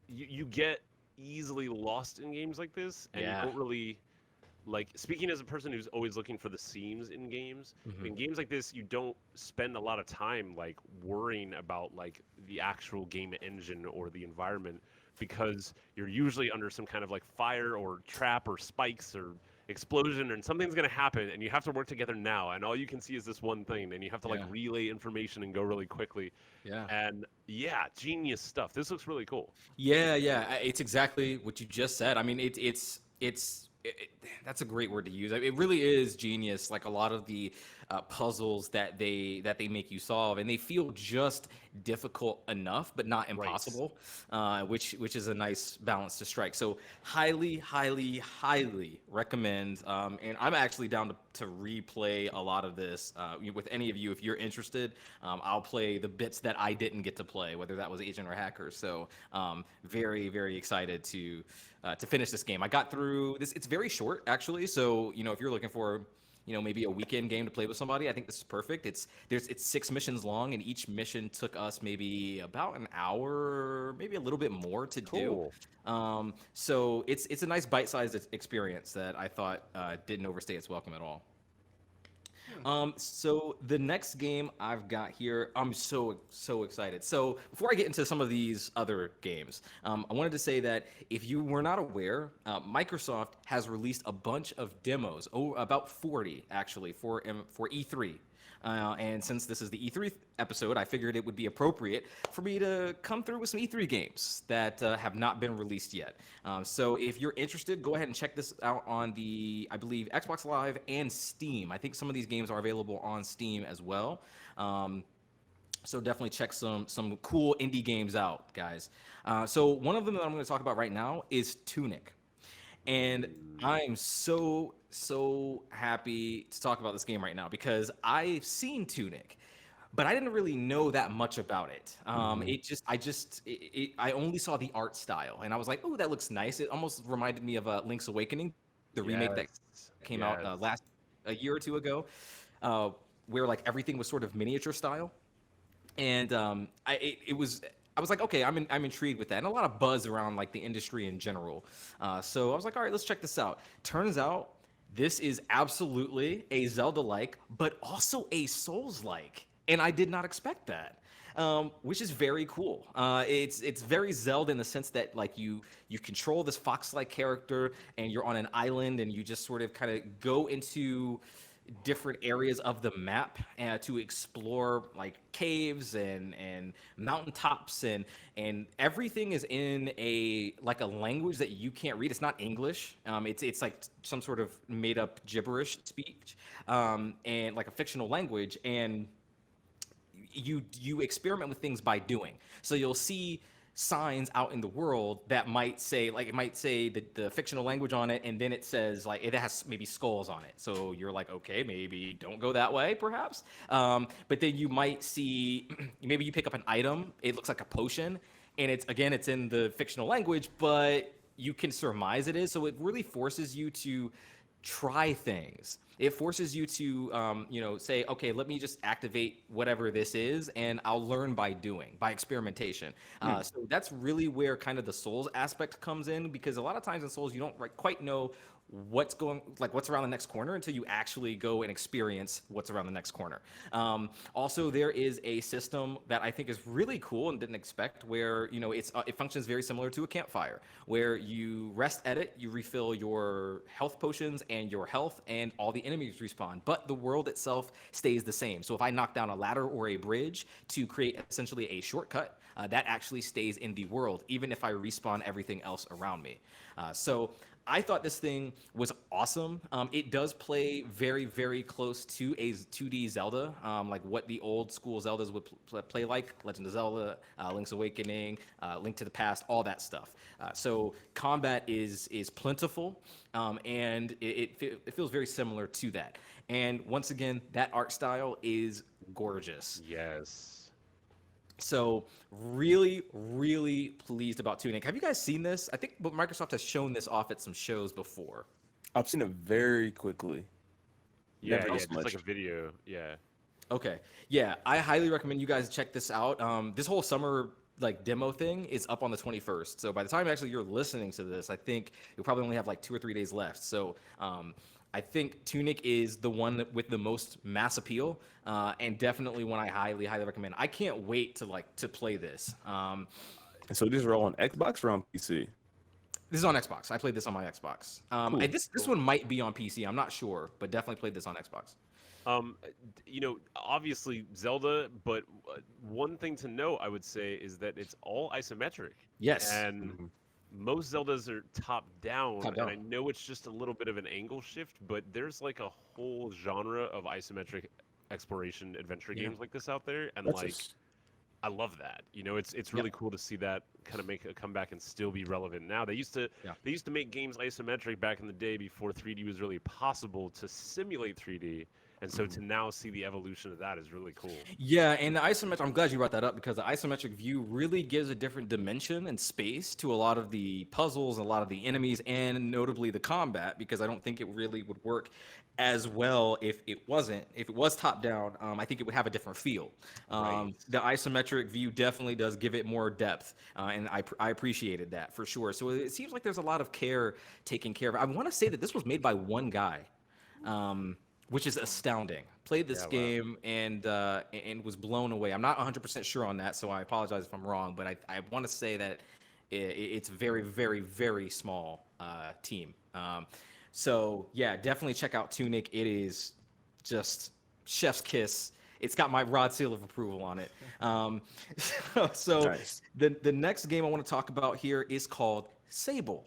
you get easily lost in games like this, and you don't really, like, speaking as a person who's always looking for the seams in games, in games like this, you don't spend a lot of time like worrying about like the actual game engine or the environment, because you're usually under some kind of like fire or trap or spikes or explosion, and something's going to happen, and you have to work together now, and all you can see is this one thing, and you have to like Yeah. relay information and go really quickly. Yeah. And yeah, genius stuff. This looks really cool. Yeah, yeah, it's exactly what you just said. I mean, that's a great word to use. It really is genius. Like a lot of the puzzles that they make you solve, and they feel just difficult enough, but not impossible, which is a nice balance to strike. So highly, highly, highly recommend. And I'm actually down to replay a lot of this with any of you if you're interested. I'll play the bits that I didn't get to play, whether that was Agent or Hacker. So very, very excited to finish this game. I got through this. It's very short, actually. So if you're looking for maybe a weekend game to play with somebody, I think this is perfect. It's 6 missions long, and each mission took us maybe about an hour, maybe a little bit more to do. So it's a nice bite-sized experience that I thought didn't overstay its welcome at all. So the next game I've got here, I'm so excited. So before I get into some of these other games, I wanted to say that if you were not aware, Microsoft has released a bunch of demos, about 40 actually, for E3. And since this is the E3 episode, I figured it would be appropriate for me to come through with some E3 games that have not been released yet. So if you're interested, go ahead and check this out on the, I believe, Xbox Live and Steam. I think some of these games are available on Steam as well. So definitely check some cool indie games out, guys. So one of them that I'm going to talk about right now is Tunic. And I'm so happy to talk about this game right now because I've seen Tunic, but I didn't really know that much about it. I only saw the art style, and I was like, oh, that looks nice. It almost reminded me of Link's Awakening, the remake that came out a year or two ago, where like everything was sort of miniature style, and I was like, okay, I'm intrigued with that, and a lot of buzz around like the industry in general. So I was like, all right, let's check this out. Turns out this is absolutely a Zelda-like, but also a Souls-like, and I did not expect that, which is very cool. It's very Zelda in the sense that like you control this fox-like character, and you're on an island, and you just sort of kind of go into different areas of the map to explore like caves and mountaintops and everything is in a language that you can't read. It's not English. It's like some sort of made up gibberish speech and like a fictional language, and you experiment with things by doing. So you'll see signs out in the world that might say the fictional language on it, and then it says like it has maybe skulls on it, so you're like, okay, maybe don't go that way perhaps, but then you might see maybe you pick up an item, it looks like a potion, and it's in the fictional language, but you can surmise it is. So it really forces you to try things. It forces you to, say, okay, let me just activate whatever this is, and I'll learn by experimentation. So that's really where kind of the Souls aspect comes in, because a lot of times in Souls, you don't quite know what's around the next corner until you actually go and experience what's around the next corner. Also, there is a system that I think is really cool and didn't expect, where it functions very similar to a campfire, where you rest at it, you refill your health potions and your health, and all the enemies respawn, but the world itself stays the same. So if I knock down a ladder or a bridge to create essentially a shortcut, that actually stays in the world, even if I respawn everything else around me. So I thought this thing was awesome. It does play very, very close to a 2D Zelda, like what the old school Zeldas would play like, Legend of Zelda, Link's Awakening, Link to the Past, all that stuff. So combat is plentiful, and it feels very similar to that. And once again, that art style is gorgeous. Yes. So really, really pleased about Tunic. Have you guys seen this? I think Microsoft has shown this off at some shows before. I've seen it very quickly. Yeah, just like a video. Yeah. Okay. Yeah, I highly recommend you guys check this out. This whole summer demo thing is up on the 21st. So by the time actually you're listening to this, I think you'll probably only have like 2 or 3 days left. So I think Tunic is the one with the most mass appeal, and definitely one I highly, highly recommend. I can't wait to play this. And so these are all on Xbox or on PC? This is on Xbox. I played this on my Xbox. Cool. This one might be on PC. I'm not sure, but definitely played this on Xbox. Obviously Zelda, but one thing to note, I would say, is that it's all isometric. Yes. And most Zeldas are top down, Top down. and I know it's just a little bit of an angle shift, but there's like a whole genre of isometric exploration adventure games like this out there, and I love that. It's really cool to see that kind of make a comeback and still be relevant now. They used to make games isometric back in the day before 3D was really possible to simulate 3D. And so to now see the evolution of that is really cool. Yeah, and the isometric, I'm glad you brought that up because the isometric view really gives a different dimension and space to a lot of the puzzles, a lot of the enemies, and notably the combat, because I don't think it really would work as well if it was top down. I think it would have a different feel. The isometric view definitely does give it more depth, and I appreciated that for sure. So it seems like there's a lot of care taken care of. I want to say that this was made by one guy. Which is astounding. Played this game and was blown away. I'm not 100% sure on that, so I apologize if I'm wrong, but I want to say that it's a very, very, very small team. So yeah, definitely check out Tunic. It is just chef's kiss. It's got my Rod seal of approval on it. So nice. The next game I want to talk about here is called Sable.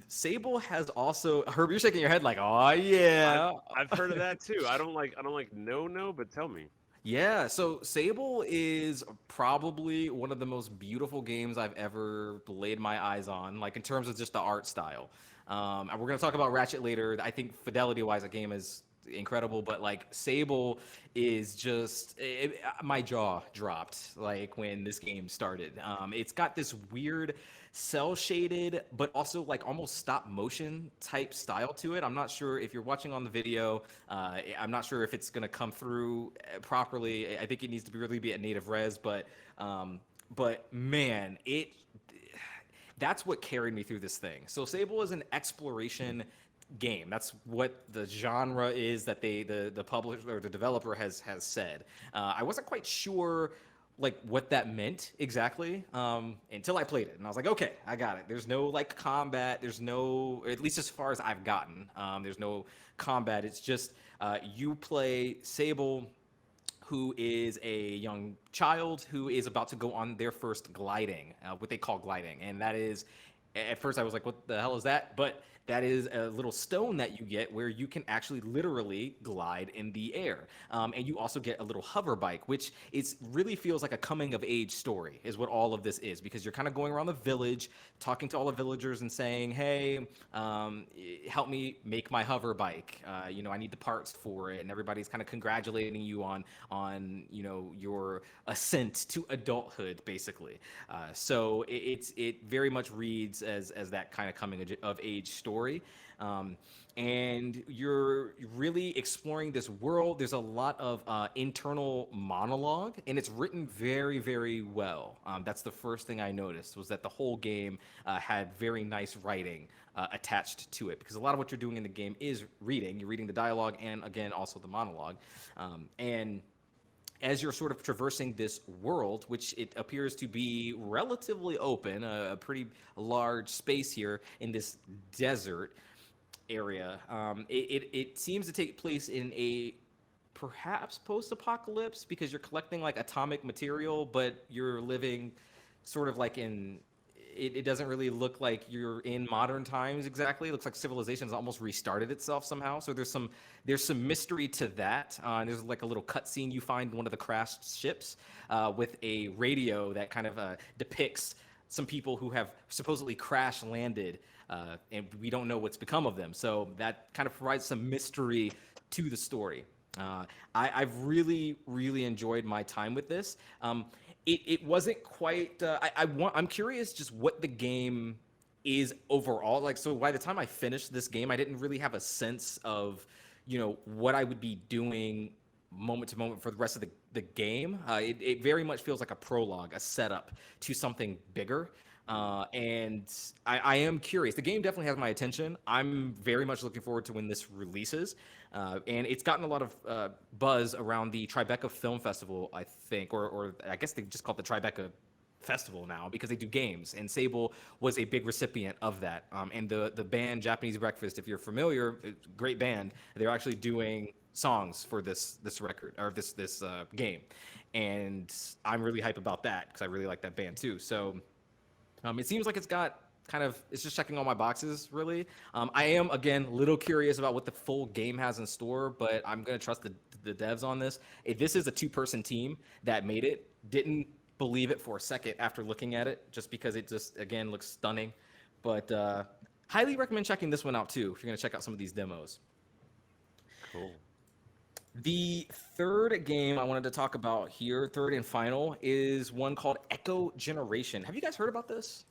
Sable has also Herb. You're shaking your head like, oh yeah. I've heard of that too. I don't like no, but tell me. Yeah, so Sable is probably one of the most beautiful games I've ever laid my eyes on, like in terms of just the art style. And we're gonna talk about Ratchet later. I think fidelity-wise, the game is incredible, but like Sable is just my jaw dropped like when this game started. It's got this weird cell shaded but also like almost stop motion type style to it. I'm not sure if you're watching on the video, I'm not sure if it's going to come through properly. I think it needs to really be at native res, but man, that's what carried me through this thing. So Sable is an exploration game. That's what the genre is that the publisher or the developer has said. I wasn't quite sure like what that meant exactly until I played it, and I was like, okay, I got it. There's no like combat. There's no, at least as far as I've gotten, there's no combat. It's just you play Sable, who is a young child who is about to go on their first gliding, what they call gliding, and that is. At first, I was like, what the hell is that? But that is a little stone that you get where you can actually literally glide in the air. And you also get a little hover bike, which really feels like a coming of age story is what all of this is, because you're kind of going around the village, talking to all the villagers and saying, hey, help me make my hover bike. I need the parts for it. And everybody's kind of congratulating you on your ascent to adulthood, basically. So it very much reads as that kind of coming of age story. And you're really exploring this world. There's a lot of internal monologue, and it's written very, very well. That's the first thing I noticed, was that the whole game had very nice writing attached to it, because a lot of what you're doing in the game is reading. You're reading the dialogue and, again, also the monologue. And as you're sort of traversing this world, which it appears to be relatively open, a pretty large space here in this desert area, it seems to take place in a perhaps post-apocalypse, because you're collecting like atomic material, but you're living sort of like in... It doesn't really look like you're in modern times exactly. It looks like civilization has almost restarted itself somehow. So there's some mystery to that. There's like a little cutscene you find in one of the crashed ships with a radio that kind of depicts some people who have supposedly crash landed, and we don't know what's become of them. So that kind of provides some mystery to the story. I've really, really enjoyed my time with this. It wasn't quite. I'm curious just what the game is overall. Like, so by the time I finished this game, I didn't really have a sense of, what I would be doing moment to moment for the rest of the game. It very much feels like a prologue, a setup to something bigger. And I am curious. The game definitely has my attention. I'm very much looking forward to when this releases. And it's gotten a lot of buzz around the Tribeca Film Festival, I think, or I guess they just call it the Tribeca festival now because they do games, and Sable was a big recipient of that. And the band Japanese Breakfast, if you're familiar, great band. They're actually doing songs for this record or this game, and I'm really hype about that because I really like that band too. So it seems like it's got it's just checking all my boxes, really. I am, again, a little curious about what the full game has in store, but I'm going to trust the devs on this. If this is a two-person team that made it, didn't believe it for a second after looking at it, just because it just, again, looks stunning. But highly recommend checking this one out, too, if you're going to check out some of these demos. Cool. The third game I wanted to talk about here, third and final, is one called Echo Generation. Have you guys heard about this?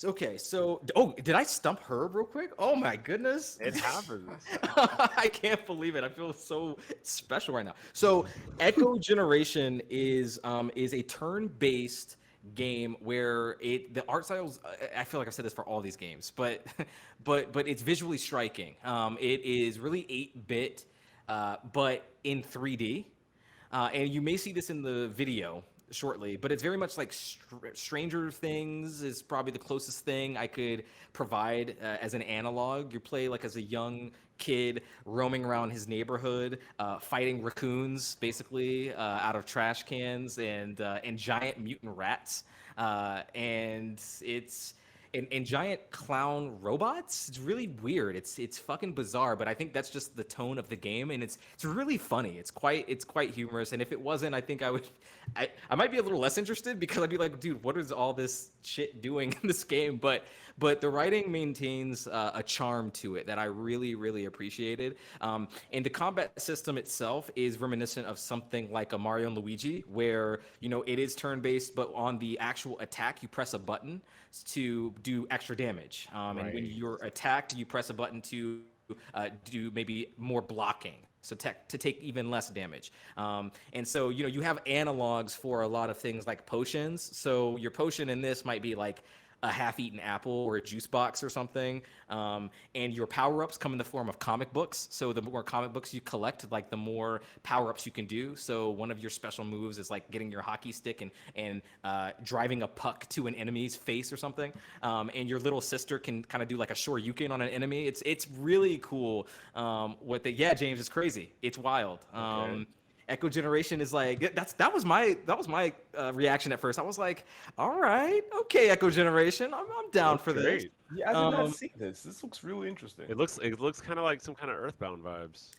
Okay, so did I stump Herb real quick? Oh my goodness, it happens. I can't believe it. I feel so special right now. So Echo Generation is a turn-based game where the art styles, I feel like I've said this for all these games, but it's visually striking. It is really 8-bit, but in 3D, and you may see this in the video shortly, but it's very much like Stranger Things is probably the closest thing I could provide as an analog. You play like as a young kid roaming around his neighborhood, fighting raccoons basically out of trash cans and giant mutant rats, and it's and giant clown robots. It's really weird. It's fucking bizarre, but I think that's just the tone of the game, and it's really funny. It's quite humorous, and if it wasn't, I think I might be a little less interested because I'd be like, dude, what is all this shit doing in this game? But the writing maintains a charm to it that I really appreciated. And the combat system itself is reminiscent of something like a Mario and Luigi, where it is turn-based, but on the actual attack, you press a button to do extra damage. And when you're attacked, you press a button to do maybe more blocking, so to take even less damage. And so you have analogs for a lot of things like potions. So your potion in this might be like a half-eaten apple or a juice box or something. And your power-ups come in the form of comic books. So the more comic books you collect, like the more power-ups you can do. So one of your special moves is like getting your hockey stick and driving a puck to an enemy's face or something. And your little sister can kind of do like a shoryuken on an enemy. It's really cool. Yeah, James, it's crazy. It's wild. Okay. Echo Generation is like that was my reaction at first. I was like, all right, okay, Echo Generation, I'm down for this. Yeah, I did not see this. This looks really interesting. It looks kind of like some kind of Earthbound vibes.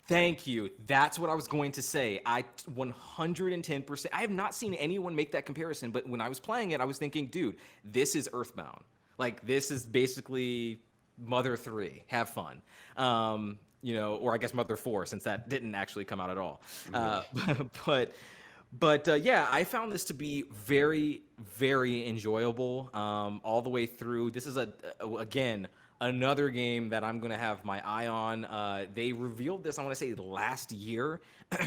Thank you. That's what I was going to say. I 110%. I have not seen anyone make that comparison, but when I was playing it, I was thinking, dude, this is Earthbound. Like this is basically Mother 3. Have fun. Or I guess Mother 4, since that didn't actually come out at all. Yeah, I found this to be very, very enjoyable all the way through. This is again another game that I'm going to have my eye on. They revealed this, I want to say, last year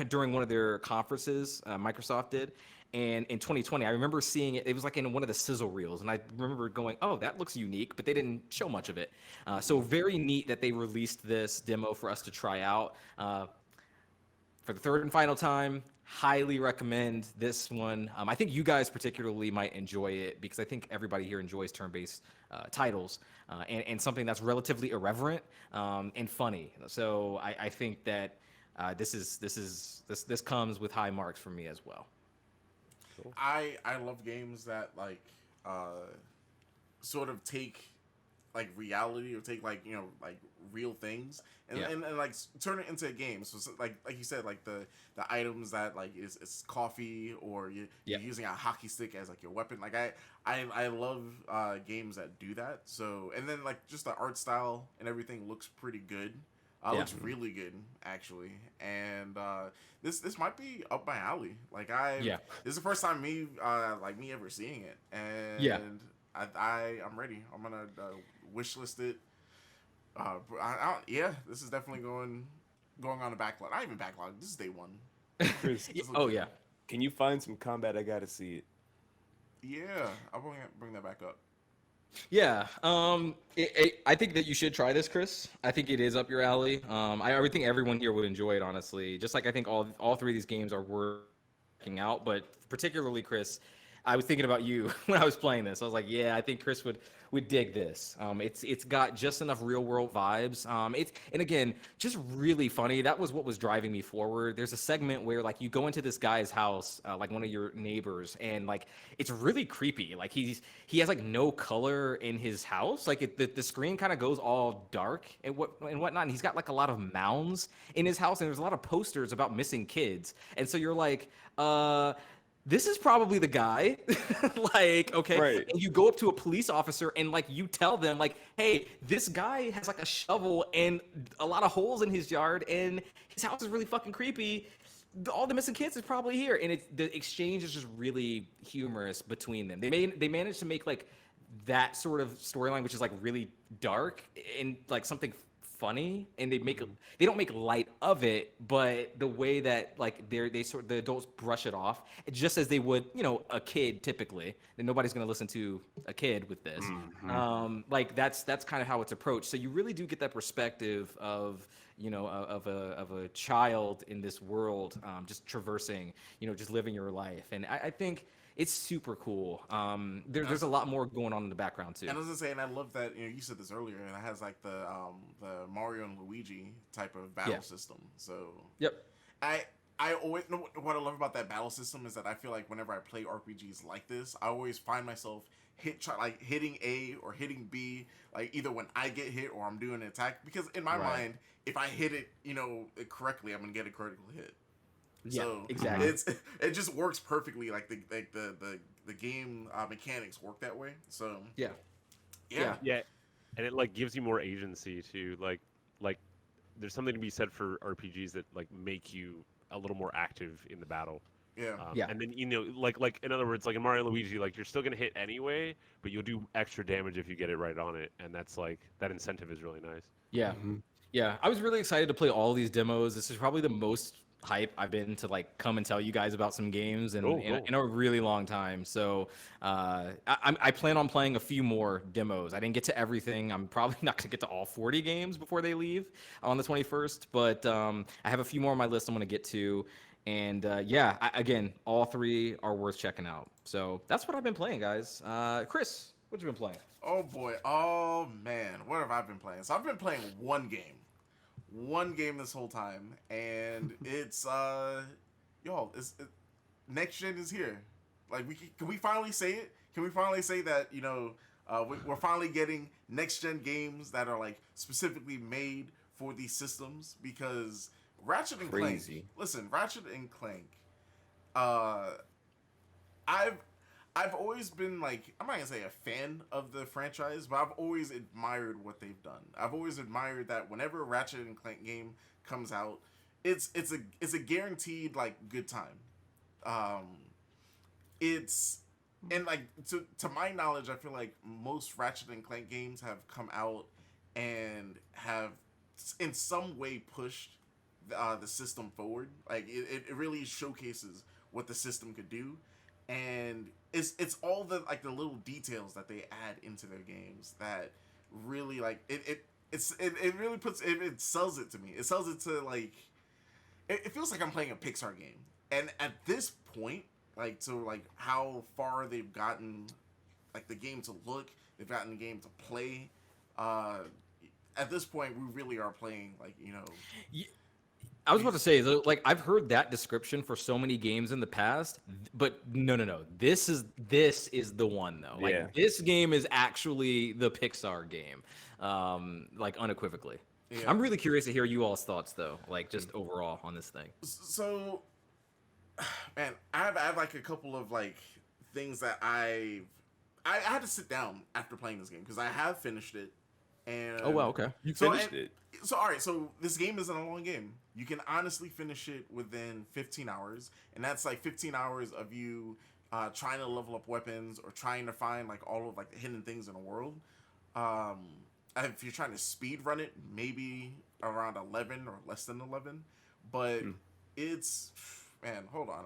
during one of their conferences, Microsoft did. And in 2020, I remember seeing it. It was like in one of the sizzle reels, and I remember going, "Oh, that looks unique," but they didn't show much of it. So very neat that they released this demo for us to try out for the third and final time. Highly recommend this one. I think you guys particularly might enjoy it because I think everybody here enjoys turn-based titles and something that's relatively irreverent and funny. So I think that this comes with high marks for me as well. Cool. I love games that like sort of take like reality or take like like real things and like turn it into a game. So like you said, like the items that like it's coffee or you're using a hockey stick as like your weapon. Like I love games that do that. So and then like just the art style and everything looks pretty good. Looks really good actually, and this might be up my alley. Like this is the first time me ever seeing it, and I'm ready. I'm gonna wishlist it. This is definitely going on a backlog. Not even backlog. This is day one. Chris, can you find some combat? I gotta see it. Yeah, I'll bring that back up. Yeah, I think that you should try this, Chris. I think it is up your alley. I think everyone here would enjoy it, honestly. Just like I think all three of these games are worth checking out, but particularly Chris, I was thinking about you when I was playing this. I was like, yeah, I think Chris would dig this. It's got just enough real world vibes. And again, just really funny. That was what was driving me forward. There's a segment where like you go into this guy's house, like one of your neighbors, and like it's really creepy. Like he has like no color in his house. Like the screen kind of goes all dark and whatnot. And he's got like a lot of mounds in his house, and there's a lot of posters about missing kids. And so you're like, this is probably the guy. Like, okay. Right. And you go up to a police officer and like you tell them, like, hey, this guy has like a shovel and a lot of holes in his yard, and his house is really fucking creepy. All the missing kids is probably here. And the exchange is just really humorous between them. They managed to make like that sort of storyline, which is like really dark and like something funny, and they don't make light of it, but the way that like the adults brush it off just as they would, you know, a kid typically. And nobody's going to listen to a kid with this. Like that's kind of how it's approached. So you really do get that perspective of, you know, of a child in this world, just traversing, you know, just living your life. And I think it's super cool. There's a lot more going on in the background too. And I was gonna say, and I love that, you know, you said this earlier, and it has like the Mario and Luigi type of battle system. So Yep. I always know what I love about that battle system is that I feel like whenever I play RPGs like this, I always find myself hitting A or hitting B, like either when I get hit or I'm doing an attack, because in my mind, if I hit it, you know, correctly, I'm gonna get a critical hit. Yeah, So exactly. it just works perfectly. Like the game mechanics work that way. So Yeah. yeah. And it like gives you more agency to like there's something to be said for RPGs that like make you a little more active in the battle. Yeah. And then, you know, like in other words, like in Mario and Luigi, like you're still gonna hit anyway, but you'll do extra damage if you get it right on it, and that's like that incentive is really nice. Yeah. Yeah. I was really excited to play all these demos. This is probably the most hype I've been to like come and tell you guys about some games in a really long time. So I plan on playing a few more demos. I didn't get to everything. I'm probably not gonna get to all 40 games before they leave on the 21st, but I have a few more on my list I'm gonna get to. And again, all three are worth checking out. So that's what I've been playing, guys. Chris, what you been playing? Oh boy. Oh man. What have I been playing? So I've been playing one game this whole time, and it's y'all, next gen is here. Like, can we finally say it? Can we finally say that, you know, we're finally getting next gen games that are like specifically made for these systems? Because Ratchet and Clank, listen, Ratchet and Clank, I've always been like, I'm not gonna say a fan of the franchise, but I've always admired what they've done. I've always admired that whenever a Ratchet and Clank game comes out, it's a guaranteed like good time. It's and like to my knowledge, I feel like most Ratchet and Clank games have come out and have in some way pushed the system forward. Like it really showcases what the system could do, and it's all the like the little details that they add into their games that really like it really puts it sells it to me. It sells it to like it feels like I'm playing a Pixar game. And at this point, like to like how far they've gotten like the game to look, they've gotten the game to play. At this point, we really are playing like, you know. I was about to say, like, I've heard that description for so many games in the past, but no. This is the one though. Like, this game is actually the Pixar game, like unequivocally. Yeah. I'm really curious to hear you all's thoughts though, like just overall on this thing. So, man, I have like a couple of like things that I had to sit down after playing this game because I have finished it. And oh wow, okay, you finished it. So all right, so this game isn't a long game. You can honestly finish it within 15 hours, and that's like 15 hours of you trying to level up weapons or trying to find like all of like the hidden things in the world. If you're trying to speed run it, maybe around 11 or less than 11. But it's man, hold on.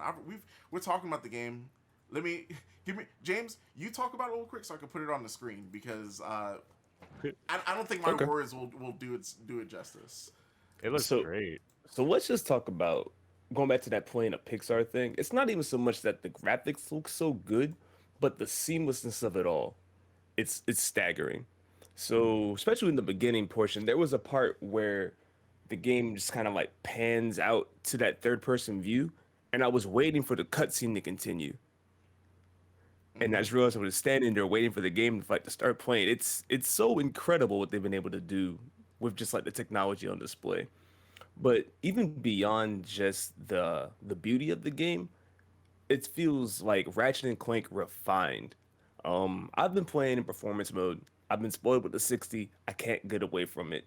We're talking about the game. Let me give me James. You talk about it real quick so I can put it on the screen because I don't think my words will do it justice. It looks great. So let's just talk about going back to that playing a Pixar thing, it's not even so much that the graphics look so good, but the seamlessness of it all. It's staggering. So, especially in the beginning portion, there was a part where the game just kind of like pans out to that third person view, and I was waiting for the cutscene to continue. And I Mm-hmm. just realized I was standing there waiting for the game to like to start playing. It's so incredible what they've been able to do with just like the technology on display. But even beyond just the beauty of the game, it feels like Ratchet and Clank refined. I've been playing in performance mode. I've been spoiled with the 60. I can't get away from it.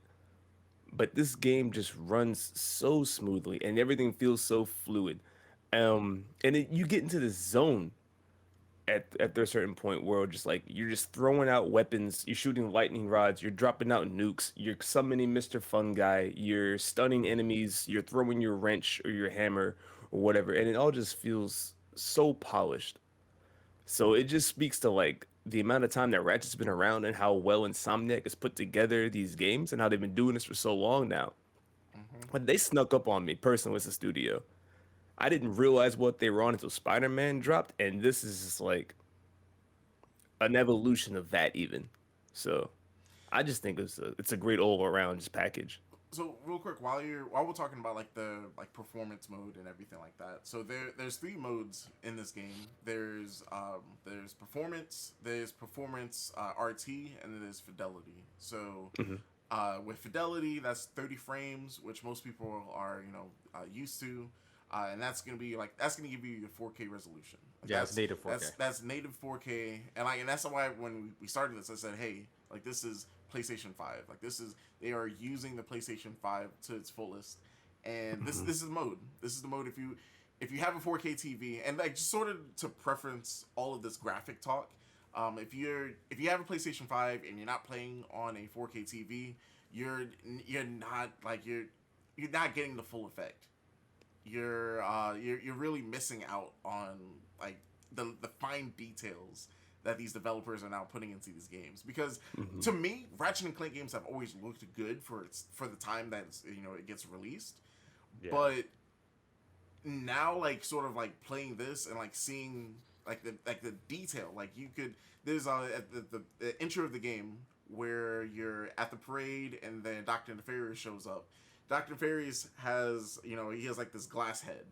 But this game just runs so smoothly and everything feels so fluid. You get into this zone at a certain point where just like you're just throwing out weapons, you're shooting lightning rods, you're dropping out nukes, you're summoning Mr. Fun Guy, you're stunning enemies, you're throwing your wrench or your hammer or whatever, and it all just feels so polished. So it just speaks to like the amount of time that Ratchet's been around and how well Insomniac has put together these games and how they've been doing this for so long now. Mm-hmm. But they snuck up on me personally as a studio. I didn't realize what they were on until Spider-Man dropped, and this is just like an evolution of that even. So I just think it's a great all around just package. So real quick, while we're talking about like the like performance mode and everything like that, so there's three modes in this game. There's performance RT, and then there's fidelity. So Hmm. with fidelity, that's 30 frames, which most people are used to. And that's gonna give you your 4K resolution. Like Yeah, it's native 4K. That's native 4K, and that's why when we started this, I said, hey, like this is PlayStation 5. Like they are using the PlayStation 5 to its fullest, and this is mode. This is the mode if you have a 4K TV, and like just sort of to preference all of this graphic talk. If you have a PlayStation 5 and you're not playing on a 4K TV, you're not getting the full effect. You're really missing out on like the fine details that these developers are now putting into these games, because Hmm. to me Ratchet and Clank games have always looked good for the time that it gets released, Yeah. but now like sort of like playing this and like seeing the detail, like you could there's at the intro of the game where you're at the parade and then Dr. Nefarious shows up. Dr. Nefarious has he has like this glass head,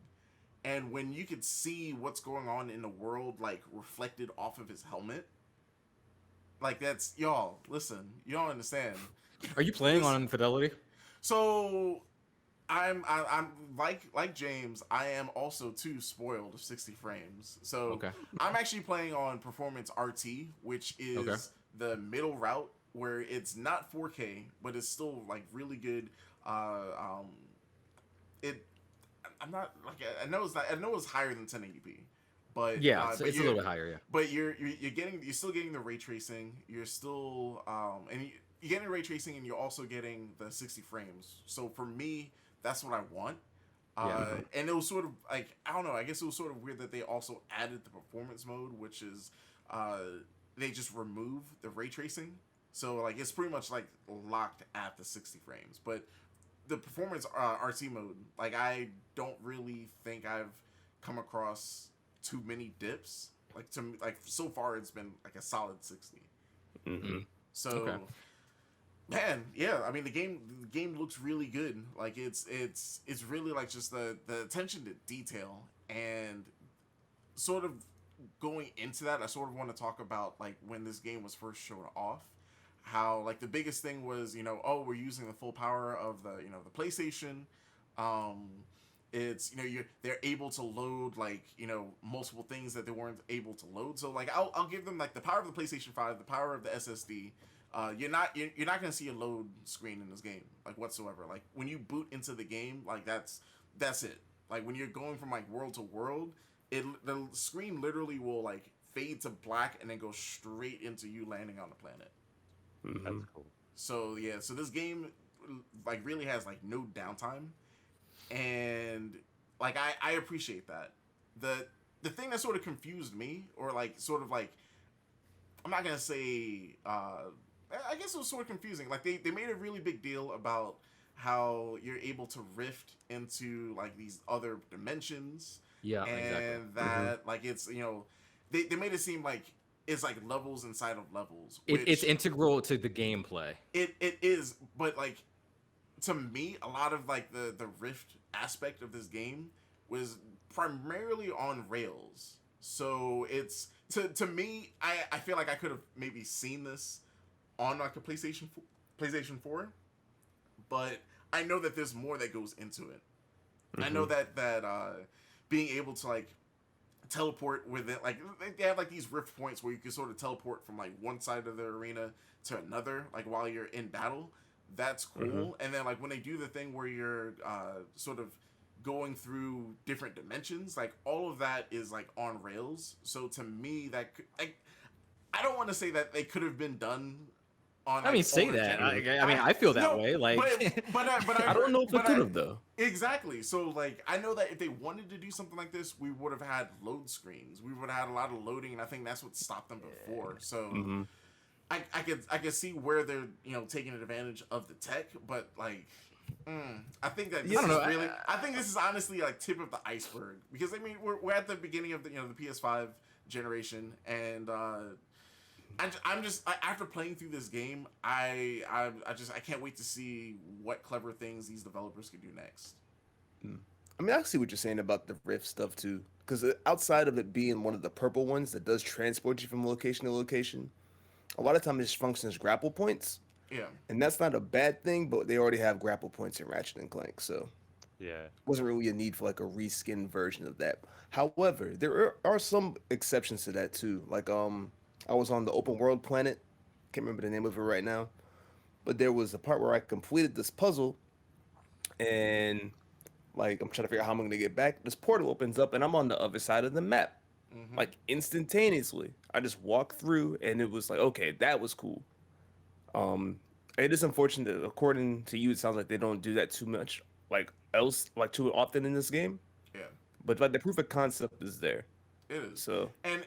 and when you could see what's going on in the world like reflected off of his helmet, like that's y'all listen, you don't understand. Are you playing This- on Fidelity? So I'm like James. I am also too spoiled of 60 frames. So Okay. I'm actually playing on Performance RT, which is Okay. the middle route where it's not 4K, but it's still like really good. It I'm not like I know it's higher than 1080p, but Yeah, but it's a little bit higher. Yeah. but you're still getting the ray tracing. You're still you're getting ray tracing, and you're also getting the 60 frames. So for me, that's what I want. Yeah. And it was sort of like I don't know. I guess it was sort of weird that they also added the performance mode, which is they just remove the ray tracing. So like it's pretty much like locked at the 60 frames. But the performance RT mode, like I don't really think I've come across too many dips. Like to me, like so far it's been like a solid 60. Hmm. So Okay. man, yeah, I mean the game looks really good. Like it's really like just the attention to detail, and sort of going into that, I sort of want to talk about like when this game was first shown off, how like the biggest thing was oh, we're using the full power of the the PlayStation. um it's they're able to load like multiple things that they weren't able to load. So like I'll give them like the power of the PlayStation 5, the power of the SSD. You're not gonna see a load screen in this game like whatsoever. Like when you boot into the game, like that's it. Like when you're going from like world to world, the screen literally will like fade to black and then go straight into you landing on the planet. That's cool. So yeah, so this game like really has like no downtime, and like I appreciate that. The thing that sort of confused me, or like sort of like I'm not gonna say I guess it was sort of confusing. Like they made a really big deal about how you're able to rift into like these other dimensions, Yeah, and exactly. that like it's they made it seem like it's like levels inside of levels, It's which integral to the gameplay. it is, but like to me, a lot of like the rift aspect of this game was primarily on rails. So it's to me, I feel like I could have maybe seen this on like a PlayStation 4, but I know that there's more that goes into it. I know that being able to like teleport within, like they have like these rift points where you can sort of teleport from like one side of the arena to another, like while you're in battle. That's cool. And then like when they do the thing where you're sort of going through different dimensions, like all of that is like on rails. So to me, that I don't want to say that they could have been done on. I mean, Like, say older that. gen- I mean, I feel that no, way. Like, but I don't know if it but could have though. Exactly. So like I know that if they wanted to do something like this, we would have had load screens. We would have had a lot of loading, and I think that's what stopped them before. So I could see where they're taking advantage of the tech, but like I think that this I don't know. is really I think this is honestly like tip of the iceberg, because I mean we're at the beginning of the the PS5 generation, and I'm just after playing through this game, I can't wait to see what clever things these developers can do next. I mean, I see what you're saying about the rift stuff too, because outside of it being one of the purple ones that does transport you from location to location, a lot of times it just functions as grapple points, Yeah. and that's not a bad thing. But they already have grapple points in Ratchet and Clank, so Yeah. wasn't really a need for like a reskin version of that. However, there are some exceptions to that too. Like I was on the open world planet, can't remember the name of it right now, but there was a part where I completed this puzzle, and like I'm trying to figure out how I'm gonna get back. This portal opens up, and I'm on the other side of the map, like instantaneously. I just walked through, and it was like, okay, that was cool. It is unfortunate that, according to you, it sounds like they don't do that too much, like too often in this game. Yeah. But like the proof of concept is there. It is. So And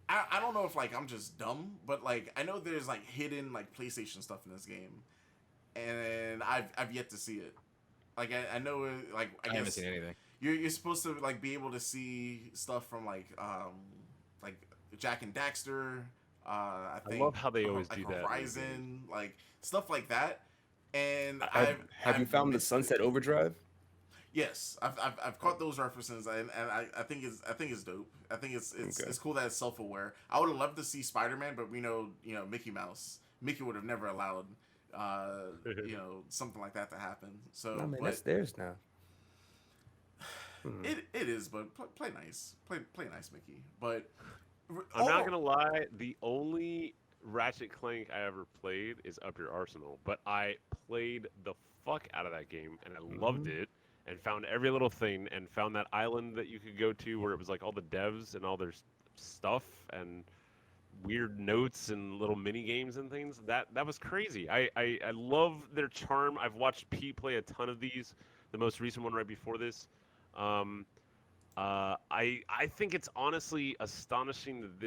I don't know if like I'm just dumb, but like I know there's like hidden like PlayStation stuff in this game, and I've yet to see it. Like I know like I haven't guess seen anything. you're supposed to like be able to see stuff from like Jack and Daxter. I think love how they always like do that in Horizon, like stuff like that. And have you found the missed it. Sunset Overdrive? Yes, I've caught those references, and I think it's dope. I think it's Okay. it's cool that it's self aware. I would have loved to see Spider-Man, but we know Mickey Mouse. Mickey would have never allowed something like that to happen. So No, man, but that's theirs now. it is, but play nice, play nice, Mickey. But I'm not gonna lie, the only Ratchet Clank I ever played is Up Your Arsenal, but I played the fuck out of that game and I loved it and found every little thing and found that island that you could go to where it was like all the devs and all their stuff and weird notes and little mini games and things. That was crazy. I love their charm. I've watched Pete play a ton of these. The most recent one right before this. I think it's honestly astonishing that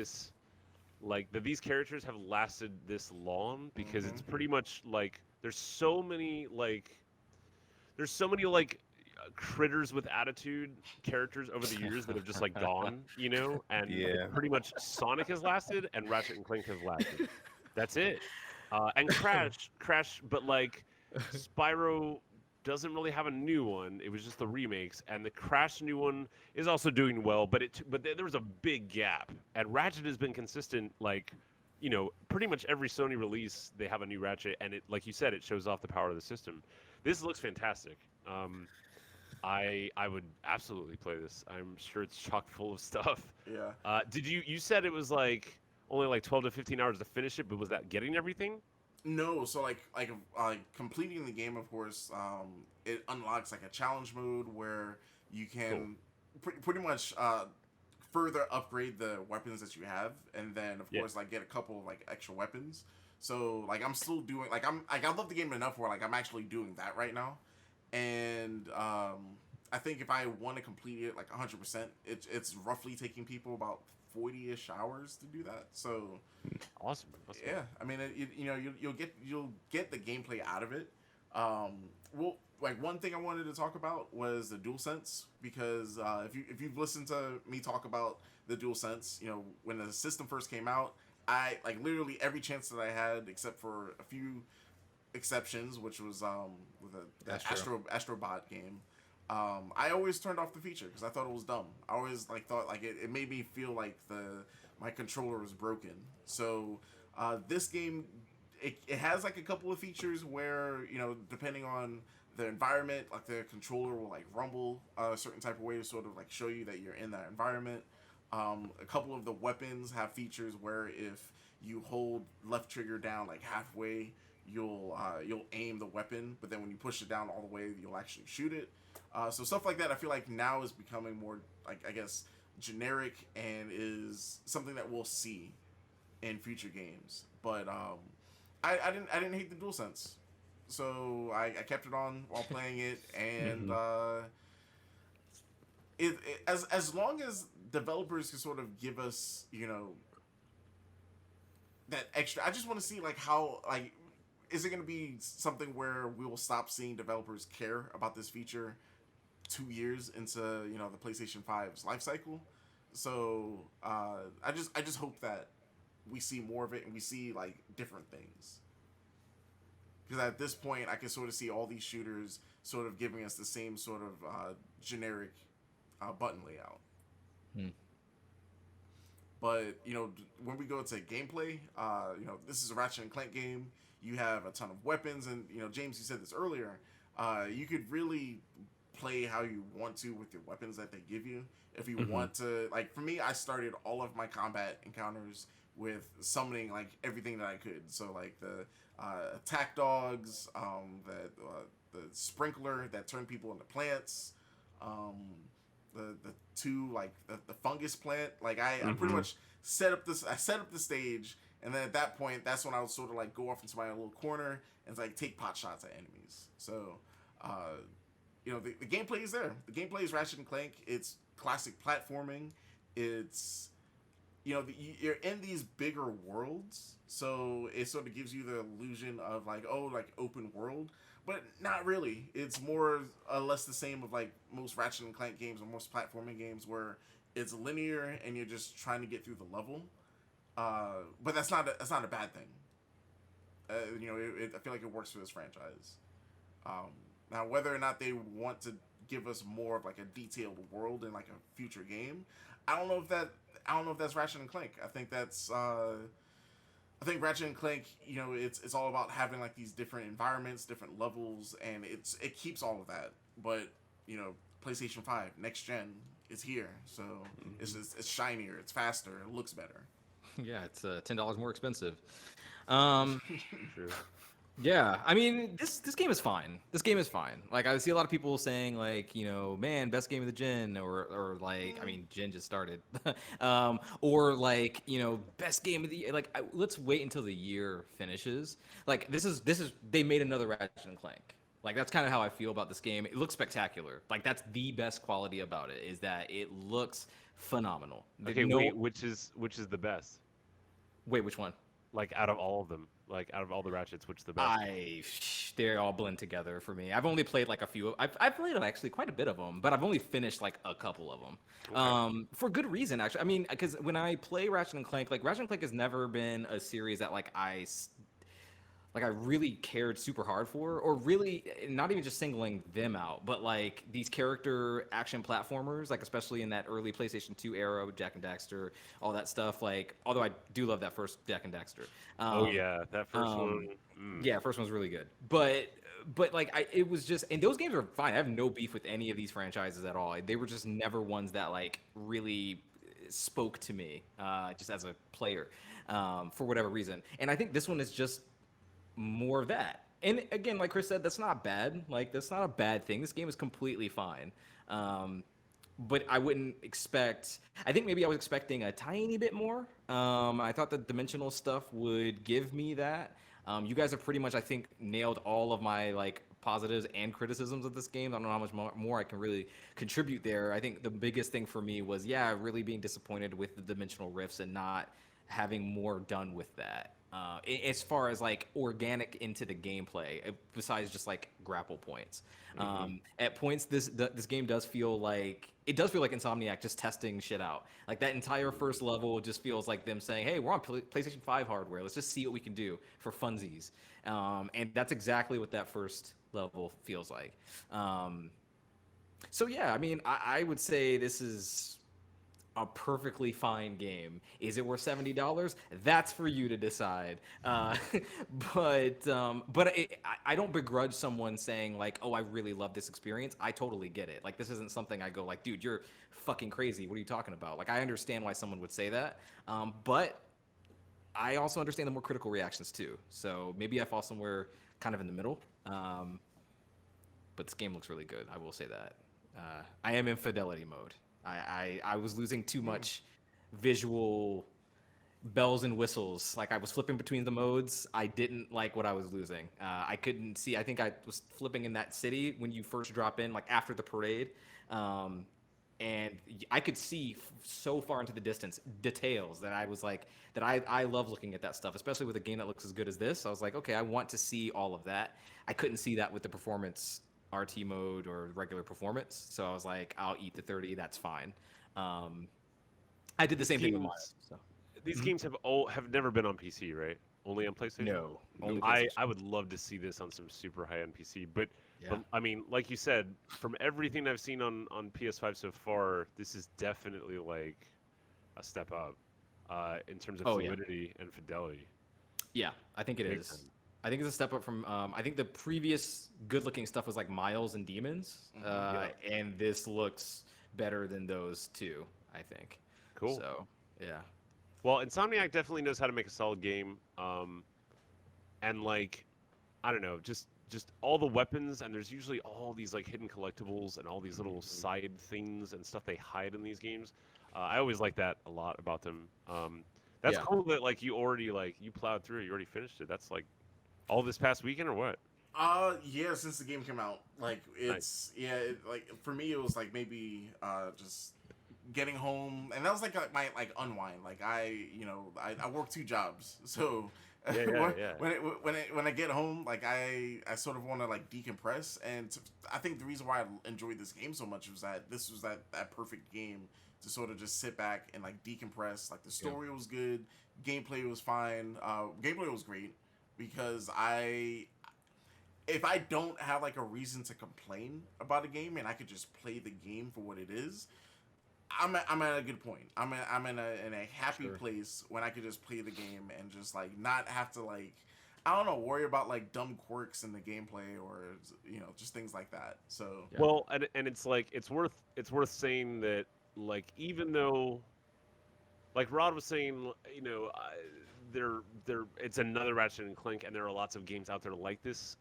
these characters have lasted this long, because it's pretty much like there's so many critters with attitude characters over the years that have just like gone, and Yeah. pretty much Sonic has lasted and Ratchet and Clank have lasted. That's it. And Crash, but like Spyro doesn't really have a new one. It was just the remakes, and the Crash new one is also doing well, but there was a big gap. And Ratchet has been consistent, like, pretty much every Sony release they have a new Ratchet, and it, like you said, it shows off the power of the system. This looks fantastic. I would absolutely play this. I'm sure it's chock full of stuff. Yeah. Did you said it was like only like 12 to 15 hours to finish it, but was that getting everything? No, so like completing the game, of course, it unlocks like a challenge mode where you can pretty much further upgrade the weapons that you have, and then of course like get a couple of like extra weapons. So like I'm still doing I love the game enough where like I'm actually doing that right now, and I think if I want to complete it like 100%, it's roughly taking people about 40-ish hours to do that. So Awesome. yeah, I mean, you'll get the gameplay out of it. Well, like one thing I wanted to talk about was the DualSense because if you've listened to me talk about the DualSense, you know when the system first came out, I like literally every chance that I had, except for a few exceptions, which was with the That's true. Astrobot game. I always turned off the feature because I thought it was dumb. I always like thought like it made me feel like my controller was broken. So this game it has like a couple of features where you know depending on the environment, like the controller will like rumble a certain type of way to sort of like show you that you're in that environment. A couple of the weapons have features where if you hold left trigger down like halfway, you'll aim the weapon, but then when you push it down all the way, you'll actually shoot it. So stuff like that, I feel like now is becoming more like I guess generic and is something that we'll see in future games. But I didn't hate the DualSense, so I kept it on while playing it, and as long as developers can sort of give us you know that extra, I just want to see like how like is it going to be something where we will stop seeing developers care about this feature 2 years into you know the PlayStation 5's life cycle. So I just hope that we see more of it and we see like different things because at this point I can sort of see all these shooters sort of giving us the same sort of generic button layout. Hmm. But you know, when we go to gameplay, you know, this is a Ratchet and Clank game. You have a ton of weapons, and you know, James, you said this earlier. You could really play how you want to with your weapons that they give you. If you want to, like for me, I started all of my combat encounters with summoning like everything that I could. So like the attack dogs, the sprinkler that turned people into plants, the two like the fungus plant. Like I pretty much I set up the stage, and then at that point, that's when I would sort of like go off into my little corner and like take pot shots at enemies. So, you know, the gameplay is there. The gameplay is Ratchet and Clank. It's classic platforming. It's you know you're in these bigger worlds, so it sort of gives you the illusion of like oh like open world, but not really. It's more or less the same of like most Ratchet and Clank games or most platforming games where it's linear and you're just trying to get through the level. But that's not a bad thing. You know, I feel like it works for this franchise. Now, whether or not they want to give us more of like a detailed world in like a future game, I don't know if that's Ratchet and Clank. I think that's I think Ratchet and Clank, you know, it's all about having like these different environments, different levels, and it keeps all of that. But you know, PlayStation 5 next gen is here, so it's shinier, it's faster, it looks better. Yeah, it's $10 more expensive. Um, True. Yeah, I mean, this game is fine. This game is fine. Like I see a lot of people saying like, you know, man, best game of the gen, or like, I mean, gen just started, or like, you know, best game of the year. Like, let's wait until the year finishes. Like this is they made another Ratchet and Clank. Like that's kind of how I feel about this game. It looks spectacular. Like that's the best quality about it is that it looks phenomenal. Okay, No, wait, which is the best? wait, which one? Like out of all of them, like out of all the Ratchets, which is the best? They all blend together for me. I've only played like a few. I've played actually quite a bit of them, but I've only finished like a couple of them. Okay. For good reason actually. I mean, because when I play Ratchet and Clank, like Ratchet and Clank has never been a series that like I really cared super hard for, or really not even just singling them out, but like these character action platformers, like especially in that early PlayStation 2 era with Jak and Daxter, all that stuff. Like, although I do love that first Jak and Daxter. Oh yeah, that first one. Yeah, first one's really good, but like it was just, and those games are fine. I have no beef with any of these franchises at all. They were just never ones that like really spoke to me, just as a player, for whatever reason. And I think this one is just more of that. And again, like Chris said, that's not bad. Like that's not a bad thing. This game is completely fine. But I wouldn't expect. I think maybe I was expecting a tiny bit more. I thought the dimensional stuff would give me that. You guys have pretty much, I think, nailed all of my like positives and criticisms of this game. I don't know how much more I can really contribute there. I think the biggest thing for me was, yeah, really being disappointed with the dimensional rifts and not having more done with that. As far as like organic into the gameplay, besides just like grapple points. At points, this game does feel like Insomniac just testing shit out. Like that entire first level just feels like them saying, "Hey, we're on PlayStation 5 hardware. Let's just see what we can do for funsies." And that's exactly what that first level feels like. So yeah, I mean, I would say this is a perfectly fine game. Is it worth $70? That's for you to decide. I don't begrudge someone saying like, "Oh, I really love this experience." I totally get it. Like this isn't something I go like, "Dude, you're fucking crazy. What are you talking about?" Like I understand why someone would say that, but I also understand the more critical reactions too. So maybe I fall somewhere kind of in the middle. But this game looks really good. I will say that. I am in fidelity mode. I was losing too much visual bells and whistles. Like I was flipping between the modes. I didn't like what I was losing. I couldn't see. I think I was flipping in that city when you first drop in, like after the parade. And I could see so far into the distance details that I was like, that I love looking at that stuff, especially with a game that looks as good as this. I was like, okay, I want to see all of that. I couldn't see that with the performance RT mode or regular performance. So I was like, I'll eat the 30. That's fine. I did the same thing with Miles. So. These games have never been on PC, right? Only on PlayStation. No, only PlayStation. I would love to see this on some super high-end PC, but I mean, like you said, from everything I've seen on PS5 so far, this is definitely like a step up in terms of fluidity and fidelity. Yeah, I think it is. I think it's a step up from. I think the previous good-looking stuff was like Miles and Demons, and this looks better than those two. I think. Cool. So yeah. Well, Insomniac definitely knows how to make a solid game, and like, I don't know, just all the weapons, and there's usually all these like hidden collectibles and all these little side things and stuff they hide in these games. I always like that a lot about them. That's cool that like you already like you plowed through it, you already finished it. That's like all this past weekend or what? Yeah, since the game came out, like it's like for me it was like maybe just getting home, and that was like my like unwind. Like I work 2 jobs, so when I get home, like I sort of want to like decompress, and I think the reason why I enjoyed this game so much was that this was that perfect game to sort of just sit back and like decompress. Like the story was good, gameplay was fine, gameplay was great because if I don't have like a reason to complain about a game and I could just play the game for what it is, I'm at a good point. I'm in a happy place when I could just play the game and just like not have to like, I don't know, worry about like dumb quirks in the gameplay or just things like that. So well, and it's like it's worth saying that like even though like Rod was saying, it's another Ratchet and Clank, and there are lots of games out there like this,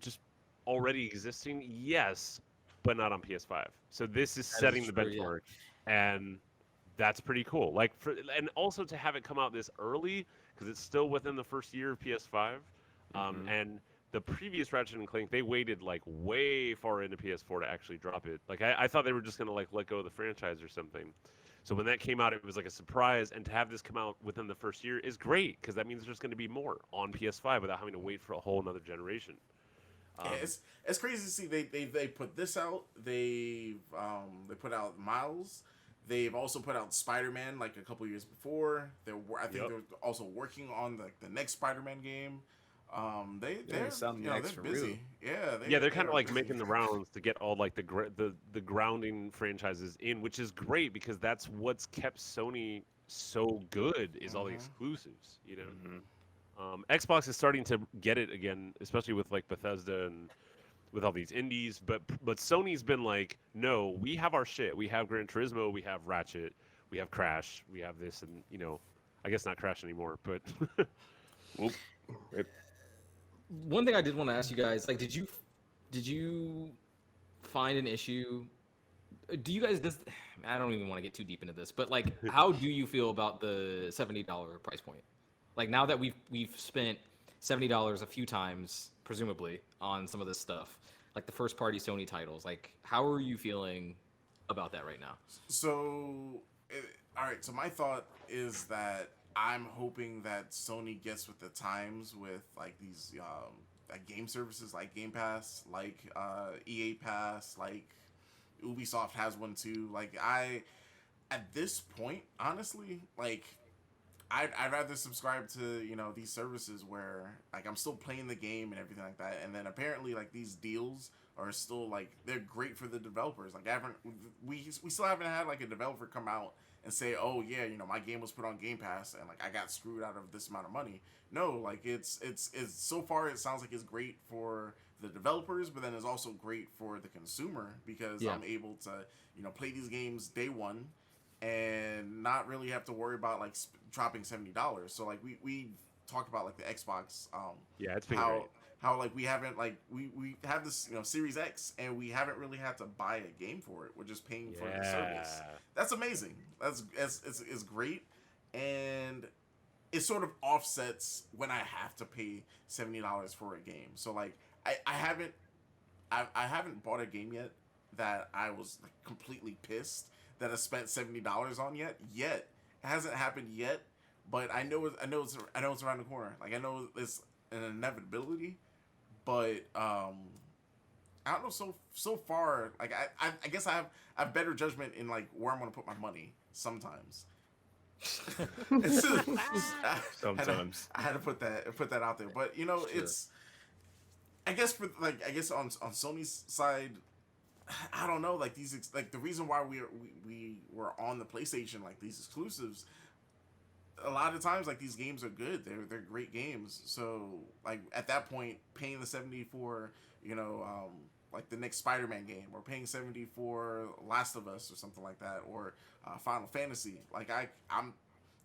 just already existing. Yes, but not on PS5. So this is setting the benchmark, and that's pretty cool. Like and also to have it come out this early because it's still within the first year of PS5, and the previous Ratchet and Clank, they waited like way far into PS4 to actually drop it. Like I thought they were just gonna like let go of the franchise or something. So when that came out, it was like a surprise, and to have this come out within the first year is great because that means there's going to be more on PS5 without having to wait for a whole another generation. It's crazy to see they put this out. They put out Miles. They've also put out Spider-Man like a couple years before. They're also working on the next Spider-Man game. They're busy. They're kind of like making the rounds to get all like the grounding franchises in, which is great because that's what's kept Sony so good is all the exclusives. Xbox is starting to get it again, especially with like Bethesda and with all these indies. But Sony's been like, no, we have our shit. We have Gran Turismo. We have Ratchet. We have Crash. We have this, and I guess not Crash anymore, but. One thing I did want to ask you guys, like, did you find an issue? Do you guys I don't even want to get too deep into this, but like, how do you feel about the $70 price point? Like now that we've spent $70 a few times, presumably, on some of this stuff, like the first party Sony titles, like how are you feeling about that right now? So, all right. So my thought is that I'm hoping that Sony gets with the times with like these like game services like Game Pass, like EA Pass, like Ubisoft has one too. Like at this point, honestly, like I'd rather subscribe to these services where like I'm still playing the game and everything like that, and then apparently like these deals are still like they're great for the developers. Like I haven't we still haven't had like a developer come out and say, oh yeah, my game was put on Game Pass and like I got screwed out of this amount of money. No, like it's so far it sounds like it's great for the developers, but then it's also great for the consumer because I'm able to play these games day one and not really have to worry about like dropping $70. So like we talked about like the Xbox, yeah, it's been great. How like we haven't like we have this Series X and we haven't really had to buy a game for it. We're just paying for the service. That's amazing. That's it's great, and it sort of offsets when I have to pay $70 for a game. So like I haven't bought a game yet that I was like completely pissed that I spent $70 on yet. It hasn't happened yet, but I know it's around the corner. Like I know it's an inevitability, but I don't know. So far, like I guess I have better judgment in like where I'm gonna put my money sometimes. Sometimes I had to put that out there, but Sure. it's I guess on Sony's side. I don't know, like these, like the reason why we were on the PlayStation, like these exclusives. A lot of times, like these games are good. They're great games. So like at that point, paying the 70 for like the next Spider-Man game, or paying 70 for Last of Us or something like that, or Final Fantasy. Like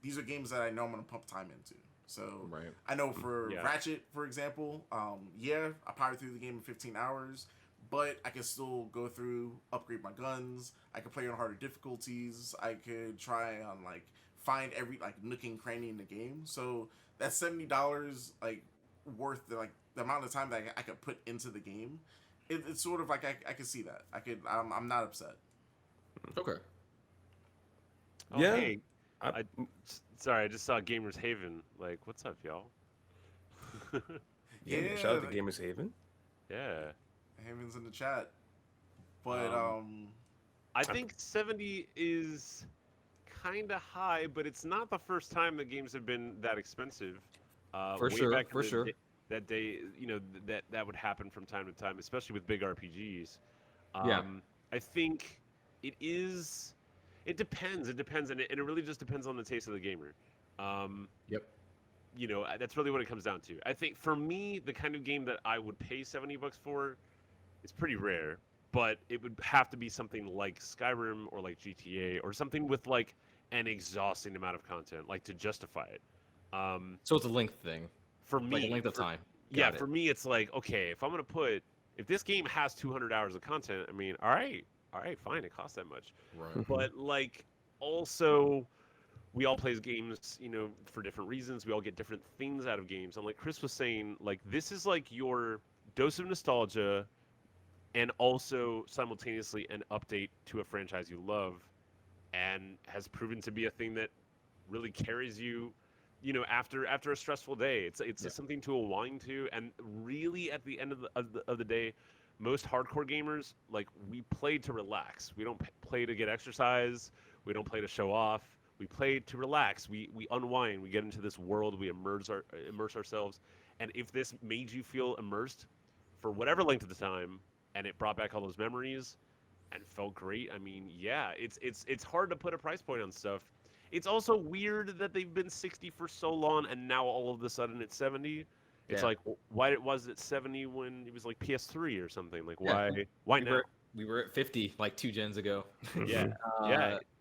these are games that I know I'm gonna pump time into. So Right. I know for Ratchet, for example, I powered through the game in 15 hours. But I could still go through, upgrade my guns. I could play on harder difficulties. I could try on like find every like nook and cranny in the game. So that $70 like worth the amount of time that I could put into the game. It's sort of like I could see that. I'm not upset. Okay. Oh, Yeah. Hey, sorry, I just saw Gamers Haven. Like, what's up, y'all? yeah. Shout out to Gamers Haven. Yeah. Haven's in the chat, but I think 70 is kind of high, but it's not the first time that games have been that expensive. For way sure, back in for the sure. that day, that would happen from time to time, especially with big RPGs. Yeah. I think it is. It depends. It depends, and it really just depends on the taste of the gamer. Yep. That's really what it comes down to. I think for me, the kind of game that I would pay $70 for, it's pretty rare, but it would have to be something like Skyrim or like GTA or something with like an exhausting amount of content, like to justify it. So it's a length thing, For me, like a length of time. Yeah, Got for it. me, it's like, okay, if this game has 200 hours of content, I mean, all right, fine, it costs that much. Right. But like, also, we all play games, for different reasons. We all get different things out of games. And like Chris was saying, like this is like your dose of nostalgia, and also simultaneously an update to a franchise you love, and has proven to be a thing that really carries you, after a stressful day. It's something to align to, and really at the end of the day, most hardcore gamers, like, we play to relax. We don't play to get exercise. We don't play to show off. We play to relax. We unwind. We get into this world. We immerse ourselves. And if this made you feel immersed for whatever length of the time, and it brought back all those memories and felt great, I mean, yeah, it's hard to put a price point on stuff. It's also weird that they've been 60 for so long, and now all of a sudden it's 70. It's like, why was it 70 when it was like PS3 or something? Like, why now? We were at 50 like 2 gens ago. Yeah,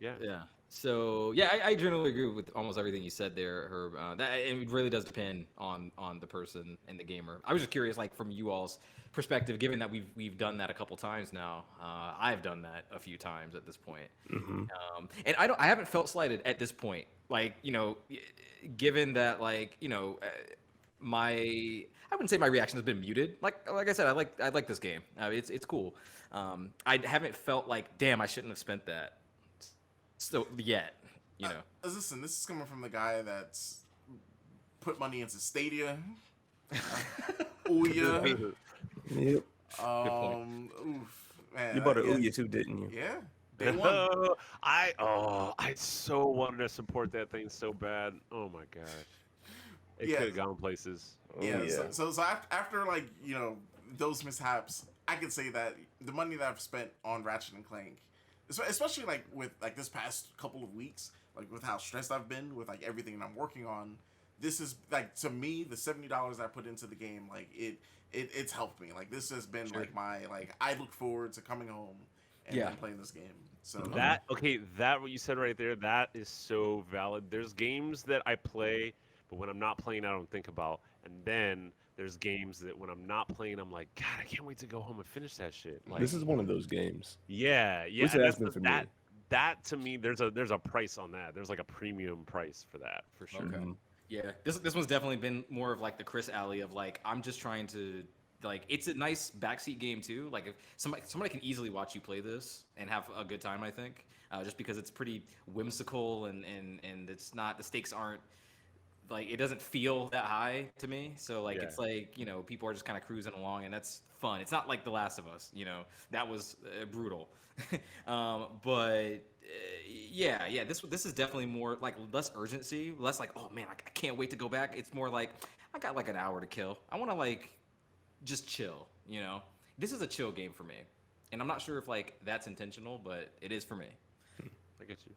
Yeah. So yeah, I generally agree with almost everything you said there, Herb. That it really does depend on the person and the gamer. I was just curious, like from you all's perspective, given that we've done that a couple times now. I've done that a few times at this point, and I haven't felt slighted at this point. Like given that I wouldn't say my reaction has been muted. Like I said, I like this game. It's cool. I haven't felt like, damn, I shouldn't have spent that. So yet, You know. Listen, this is coming from the guy that's put money into Stadia. Ouya. Yep. Oof, man. You bought an yeah, Ouya too, didn't you? yeah. Day one. I so wanted to support that thing so bad. Oh my gosh. It Yeah. could have gone places. Oh, Yeah. yeah. So after like those mishaps, I could say that the money that I've spent on Ratchet and Clank, especially like with like this past couple of weeks, like with how stressed I've been with like everything I'm working on, this is like to me the $70 I put into the game, like it's helped me. Like this has been like my like I look forward to coming home and Yeah. then playing this game. So that what you said right there, that is so valid. There's games that I play, but when I'm not playing, I don't think about. And then there's games that when I'm not playing, I'm like, God, I can't wait to go home and finish that shit. Like, This is one of those games. yeah. Which And has that's been for me. that to me, there's a price on that. There's like a premium price for that for sure. Okay. Yeah, this one's definitely been more of like the Chris Alley of like I'm just trying to like it's a nice backseat game too. Like if somebody can easily watch you play this and have a good time, I think, just because it's pretty whimsical and it's not the stakes aren't like it doesn't feel that high to me. So like Yeah. it's like people are just kind of cruising along and that's fun. It's not like The Last of Us, that was brutal. But yeah, this is definitely more like less urgency, less like oh man, I can't wait to go back. It's more like I got like an hour to kill. I want to like just chill. This is a chill game for me, and I'm not sure if like that's intentional, but it is for me. I get you.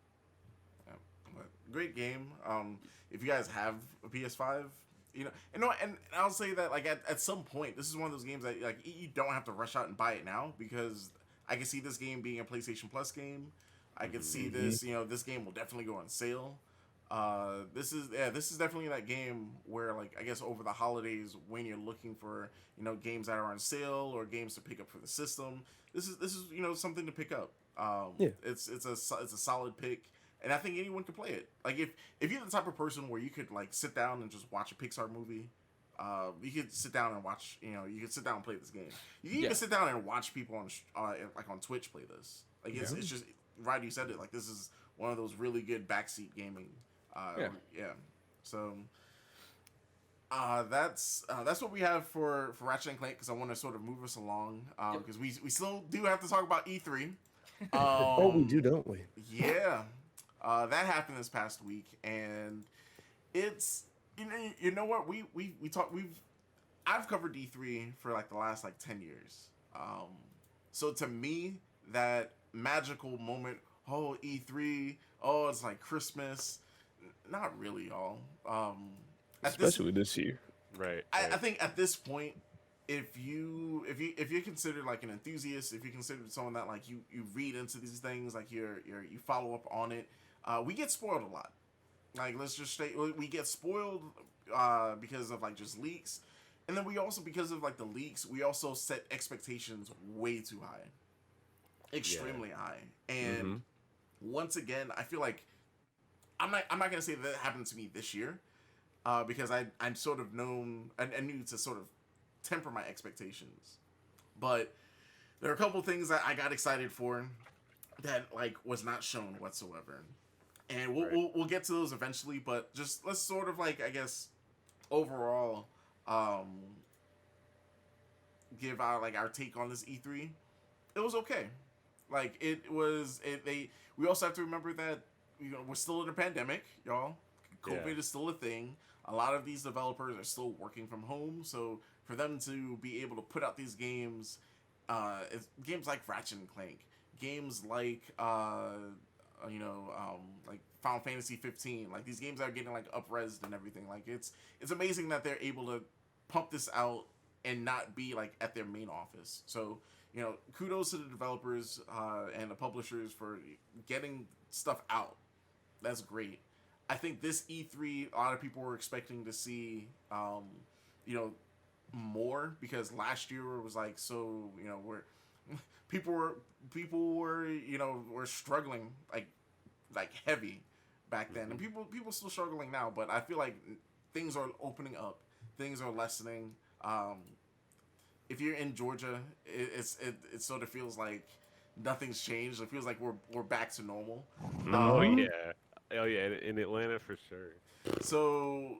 yeah, but great game. If you guys have a PS5, and I'll say that like at some point, this is one of those games that like you don't have to rush out and buy it now because I can see this game being a PlayStation Plus game. I can see this, this game will definitely go on sale. This is definitely that game where like I guess over the holidays when you're looking for games that are on sale or games to pick up for the system, this is something to pick up. It's a solid pick, and I think anyone can play it. Like if you're the type of person where you could like sit down and just watch a Pixar movie. You could sit down and watch. You could sit down and play this game. You can even sit down and watch people on Twitch play this. Like it's just right. You said it. Like this is one of those really good backseat gaming. So that's what we have for Ratchet and Clank because I want to sort of move us along because we still do have to talk about E3. Oh, we do, don't we? Yeah, that happened this past week, and it's. You know what I've covered D3 for like the last like 10 years. So to me, that magical moment, oh E3, oh it's like Christmas, not really, y'all. Especially this year. Right. I think at this point, if you're considered like an enthusiast, if you're considered someone that like you read into these things, like you follow up on it, we get spoiled a lot. Like let's just say we get spoiled because of like just leaks, and then we also because of like the leaks we also set expectations way too high, extremely high. And once again, I feel like I'm not gonna say that happened to me this year, because I'm sort of known I knew to sort of temper my expectations, but there are a couple things that I got excited for that like was not shown whatsoever. And we'll get to those eventually, but just let's sort of like I guess overall give our take on this E3. It was okay. Like we also have to remember that we're still in a pandemic, y'all. COVID is still a thing. A lot of these developers are still working from home, so for them to be able to put out these games, games like Ratchet and Clank, games like like Final Fantasy 15, like these games are getting like up-resed and everything. Like it's amazing that they're able to pump this out and not be like at their main office. So kudos to the developers and the publishers for getting stuff out. That's great. I think this E3, a lot of people were expecting to see more because last year was like so we're people were were struggling like heavy back then, and people still struggling now, but I feel like things are opening up, things are lessening. If you're in Georgia, it sort of feels like nothing's changed. It feels like we're back to normal. Oh yeah, Oh yeah, in Atlanta for sure. So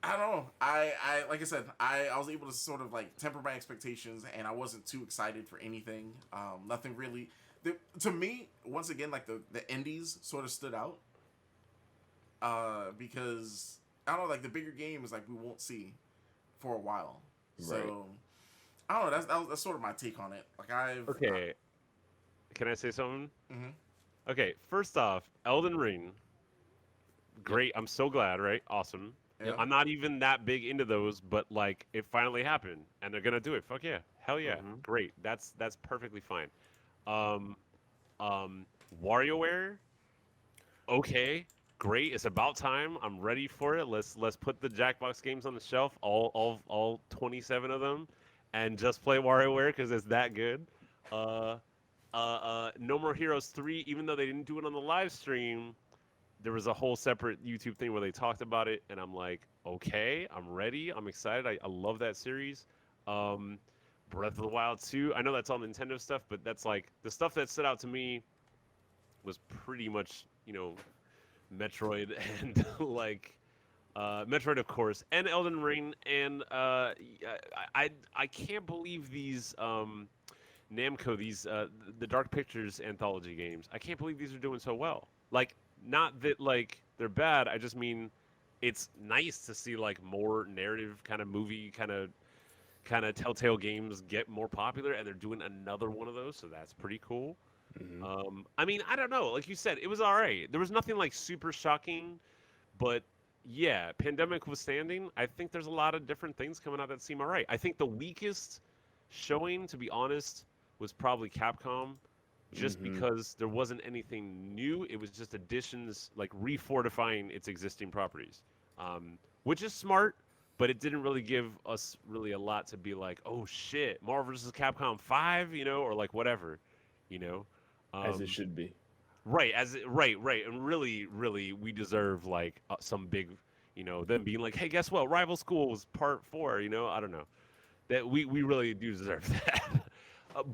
I don't know. I like I said, I was able to sort of like temper my expectations, and I wasn't too excited for anything. Nothing really. To me, once again, like the indies sort of stood out. Because I don't know, like the bigger games, like we won't see for a while. So Right. I don't know. That's sort of my take on it. Like Okay, can I say something? Mhm. Okay, first off, Elden Ring, Yep. great. I'm so glad, right? Awesome. Yeah. I'm not even that big into those, but like it finally happened, and they're gonna do it. Fuck yeah, hell yeah, Mhm. great. That's perfectly fine. Um, um, WarioWare, okay, great. It's about time. I'm ready for it. Let's put the Jackbox games on the shelf, all 27 of them, and just play WarioWare because it's that good. Uh, No More Heroes 3, even though they didn't do it on the live stream, there was a whole separate YouTube thing where they talked about it, and I'm like, okay, I'm ready. I'm excited. I love that series. Um, Breath of the Wild 2. I know that's all Nintendo stuff, but that's like the stuff that stood out to me was pretty much, Metroid and like Metroid, of course, and Elden Ring, and I can't believe these Namco, these the Dark Pictures anthology games. I can't believe these are doing so well. Like, not that like they're bad. I just mean it's nice to see like more narrative kind of movie kind of Telltale games get more popular, and they're doing another one of those, so that's pretty cool. Mhm. I mean, I don't know. Like you said, it was all right. There was nothing like super shocking, but yeah, pandemic withstanding, I think there's a lot of different things coming out that seem all right. I think the weakest showing, to be honest, was probably Capcom, just Mhm. because there wasn't anything new. It was just additions, like refortifying its existing properties, which is smart, but it didn't really give us really a lot to be like, oh shit, Marvel vs. Capcom 5, or like whatever, you know. As it Um, should be. Right, right, and really, really, we deserve like some big, them being like, hey, guess what? Rival Schools Part 4. I don't know that we really do deserve that.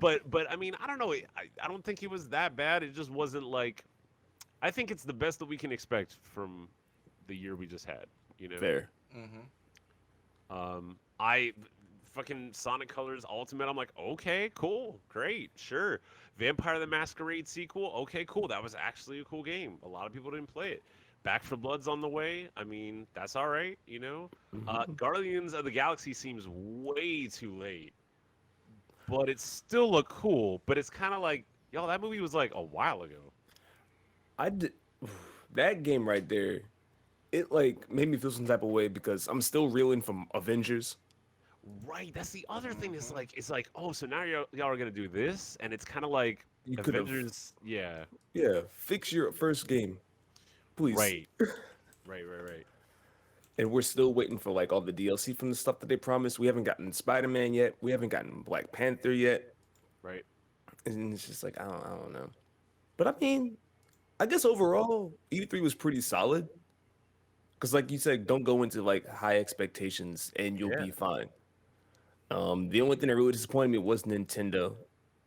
But I mean, I don't know. I don't think it was that bad. It just wasn't like. I think it's the best that we can expect from the year we just had. You know. Fair. Mhm. I fucking Sonic Colors Ultimate. I'm like, okay, cool, great, sure. Vampire the Masquerade sequel. Okay, cool. That was actually a cool game. A lot of people didn't play it. Back for Blood's on the way. I mean, that's all right. Mhm. Guardians of the Galaxy seems way too late, but it still look cool. But it's kind of like, yo, that movie was like a while ago. I did that game right there. It like made me feel some type of way because I'm still reeling from Avengers. Right. That's the other thing. Is Mhm. like, it's like, oh, so now y'all are gonna do this, and it's kind of like You could have, Avengers. Yeah. yeah, fix your first game, please. Right. Right. And we're still waiting for like all the DLC from the stuff that they promised. We haven't gotten Spider-Man yet. We haven't gotten Black Panther yet. Right. And it's just like I don't know. But I mean, I guess overall E3 was pretty solid. Because like you said, don't go into like high expectations and you'll Yeah. be fine. The only thing that really disappointed me was Nintendo,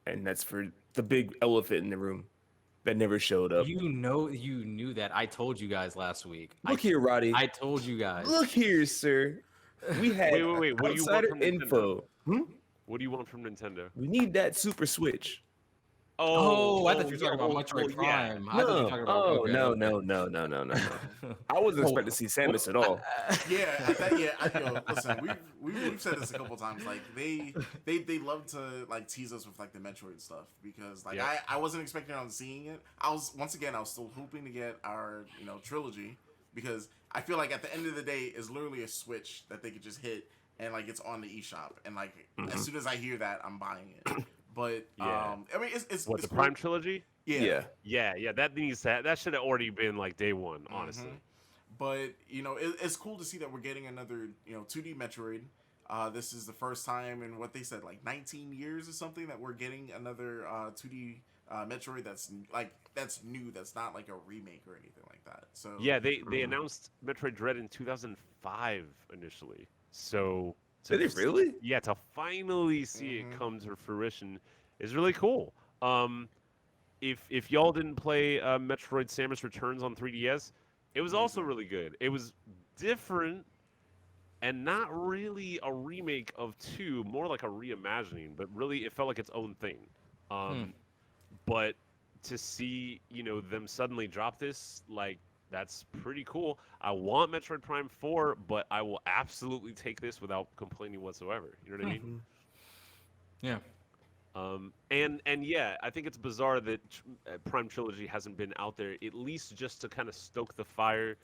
and that's for the big elephant in the room that never showed up. You knew that. I told you guys last week. Look here, Roddy. I told you guys. Look here, sir. We had Wait. What do you want outsider from Nintendo? info. Hmm? What do you want from Nintendo? We need that Super Switch. Oh, I thought you were Yeah. talking about Well, Metroid yeah. Prime. I thought you were No. talking about. Oh, Okay, no, okay. no, no, no, no, no, no. I wasn't Oh, expecting to see Samus at all. Yeah, listen, we've said this a couple times. Like they love to like tease us with like the Metroid stuff because like Yep. I wasn't expecting on seeing it. I was still hoping to get our trilogy because I feel like at the end of the day is literally a switch that they could just hit and like it's on the eShop and like as soon as I hear that I'm buying it. But Yeah. I mean it's What, it's the cool. Prime trilogy? Yeah. Yeah. That should have already been like day one, honestly. But it's cool to see that we're getting another 2D Metroid. This is the first time in what they said like 19 years or something that we're getting another 2D Metroid that's new. That's not like a remake or anything like that. So Yeah, they announced Metroid Dread in 2005 initially. So Did it really? to finally see it Mhm. come to fruition is really cool. if y'all didn't play Metroid: Samus Returns on 3DS, it was also really good. It was different and not really a remake of 2, more like a reimagining, but really it felt like its own thing. But to see, them suddenly drop this, like, that's pretty cool. I want Metroid Prime 4, but I will absolutely take this without complaining whatsoever. You know what I mean? Yeah. And yeah, I think it's bizarre that Prime Trilogy hasn't been out there, at least just to kind of stoke the fire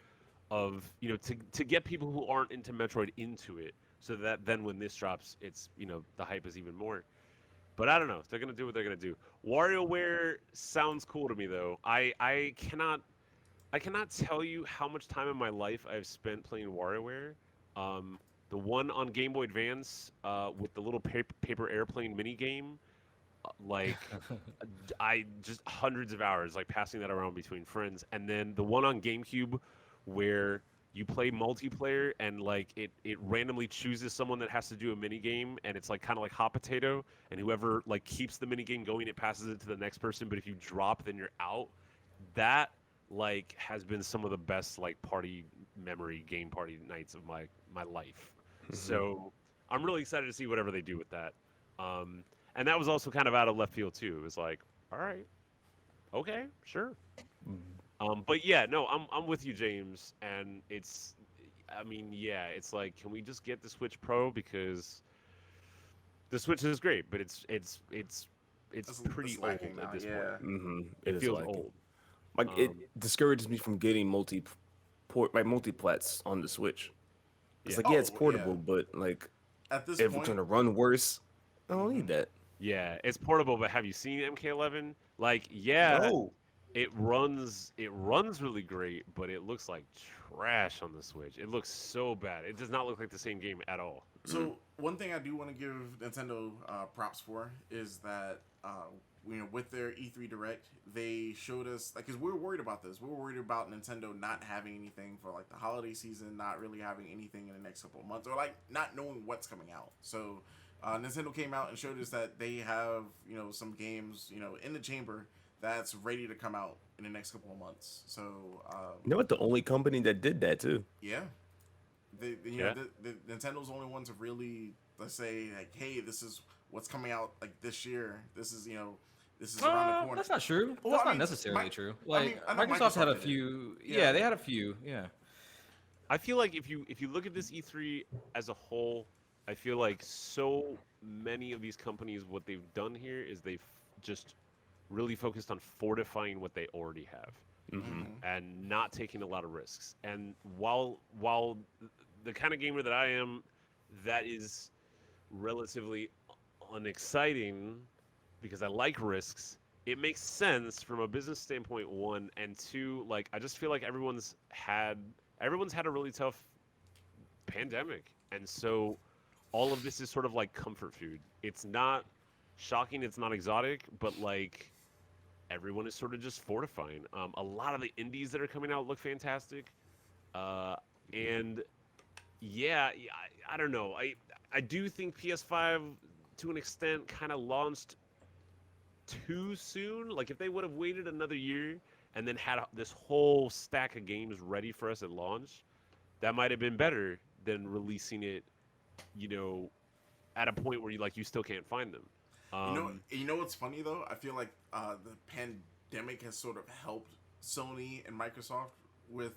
of, to get people who aren't into Metroid into it, so that then when this drops, it's, the hype is even more. But I don't know. They're gonna do what they're gonna do. WarioWare sounds cool to me though. I cannot tell you how much time in my life I've spent playing WarioWare. The one on Game Boy Advance with the little paper airplane mini game, like I just hundreds of hours like passing that around between friends, and then the one on GameCube where you play multiplayer and like it randomly chooses someone that has to do a mini game, and it's like kind of like hot potato, and whoever like keeps the mini game going, it passes it to the next person, but if you drop, then you're out. That like has been some of the best like game party nights of my life. So I'm really excited to see whatever they do with that. And that was also kind of out of left field too. It was like, all right, okay, sure. But yeah, no, I'm with you, James. And I mean, yeah, it's like, can we just get the Switch Pro, because the Switch is great, but it's pretty old lacking now, at this yeah. point. It It is feels lacking. old. Like it discourages me from getting multiplats on the Switch. It's Yeah. like, yeah, it's Oh, yeah. portable, but like At this if point, it's gonna run worse, I don't need that. Yeah, it's portable, but have you seen MK11? Like, yeah, No. it runs really great, but it looks like trash on the Switch. It looks so bad. It does not look like the same game at all. so one thing I do want to give Nintendo props for is that with their E3 Direct, they showed us, like, because we were worried about this. We were worried about Nintendo not having anything for like the holiday season, not really having anything in the next couple of months, or like not knowing what's coming out. So Nintendo came out and showed us that they have some games in the chamber that's ready to come out in the next couple of months. So You know what? The only company that did that too. yeah, Yeah. the Nintendo's the only ones to really, let's say, like, hey, this is what's coming out like this year. This is this is around the corner. That's not true. Well, That's I not mean, necessarily Mi- true. I mean, Like I know Microsoft had a Microsoft did it. few. Yeah. Yeah, they had a few. Yeah. I feel like if you look at this E3 as a whole, I feel like so many of these companies, what they've done here is they've just really focused on fortifying what they already have. And not taking a lot of risks. And while the kind of gamer that I am, that is relatively unexciting because I like risks. It makes sense from a business standpoint, one, and two, like I just feel like everyone's had a really tough pandemic, and so all of this is sort of like comfort food. It's not shocking, it's not exotic, but like everyone is sort of just fortifying. A lot of the indies that are coming out look fantastic, and yeah, I don't know. I do think PS5 to an extent kind of launched too soon. Like if they would have waited another year and then had this whole stack of games ready for us at launch, that might have been better than releasing it, at a point where you still can't find them. You know what's funny though? I feel like the pandemic has sort of helped Sony and Microsoft with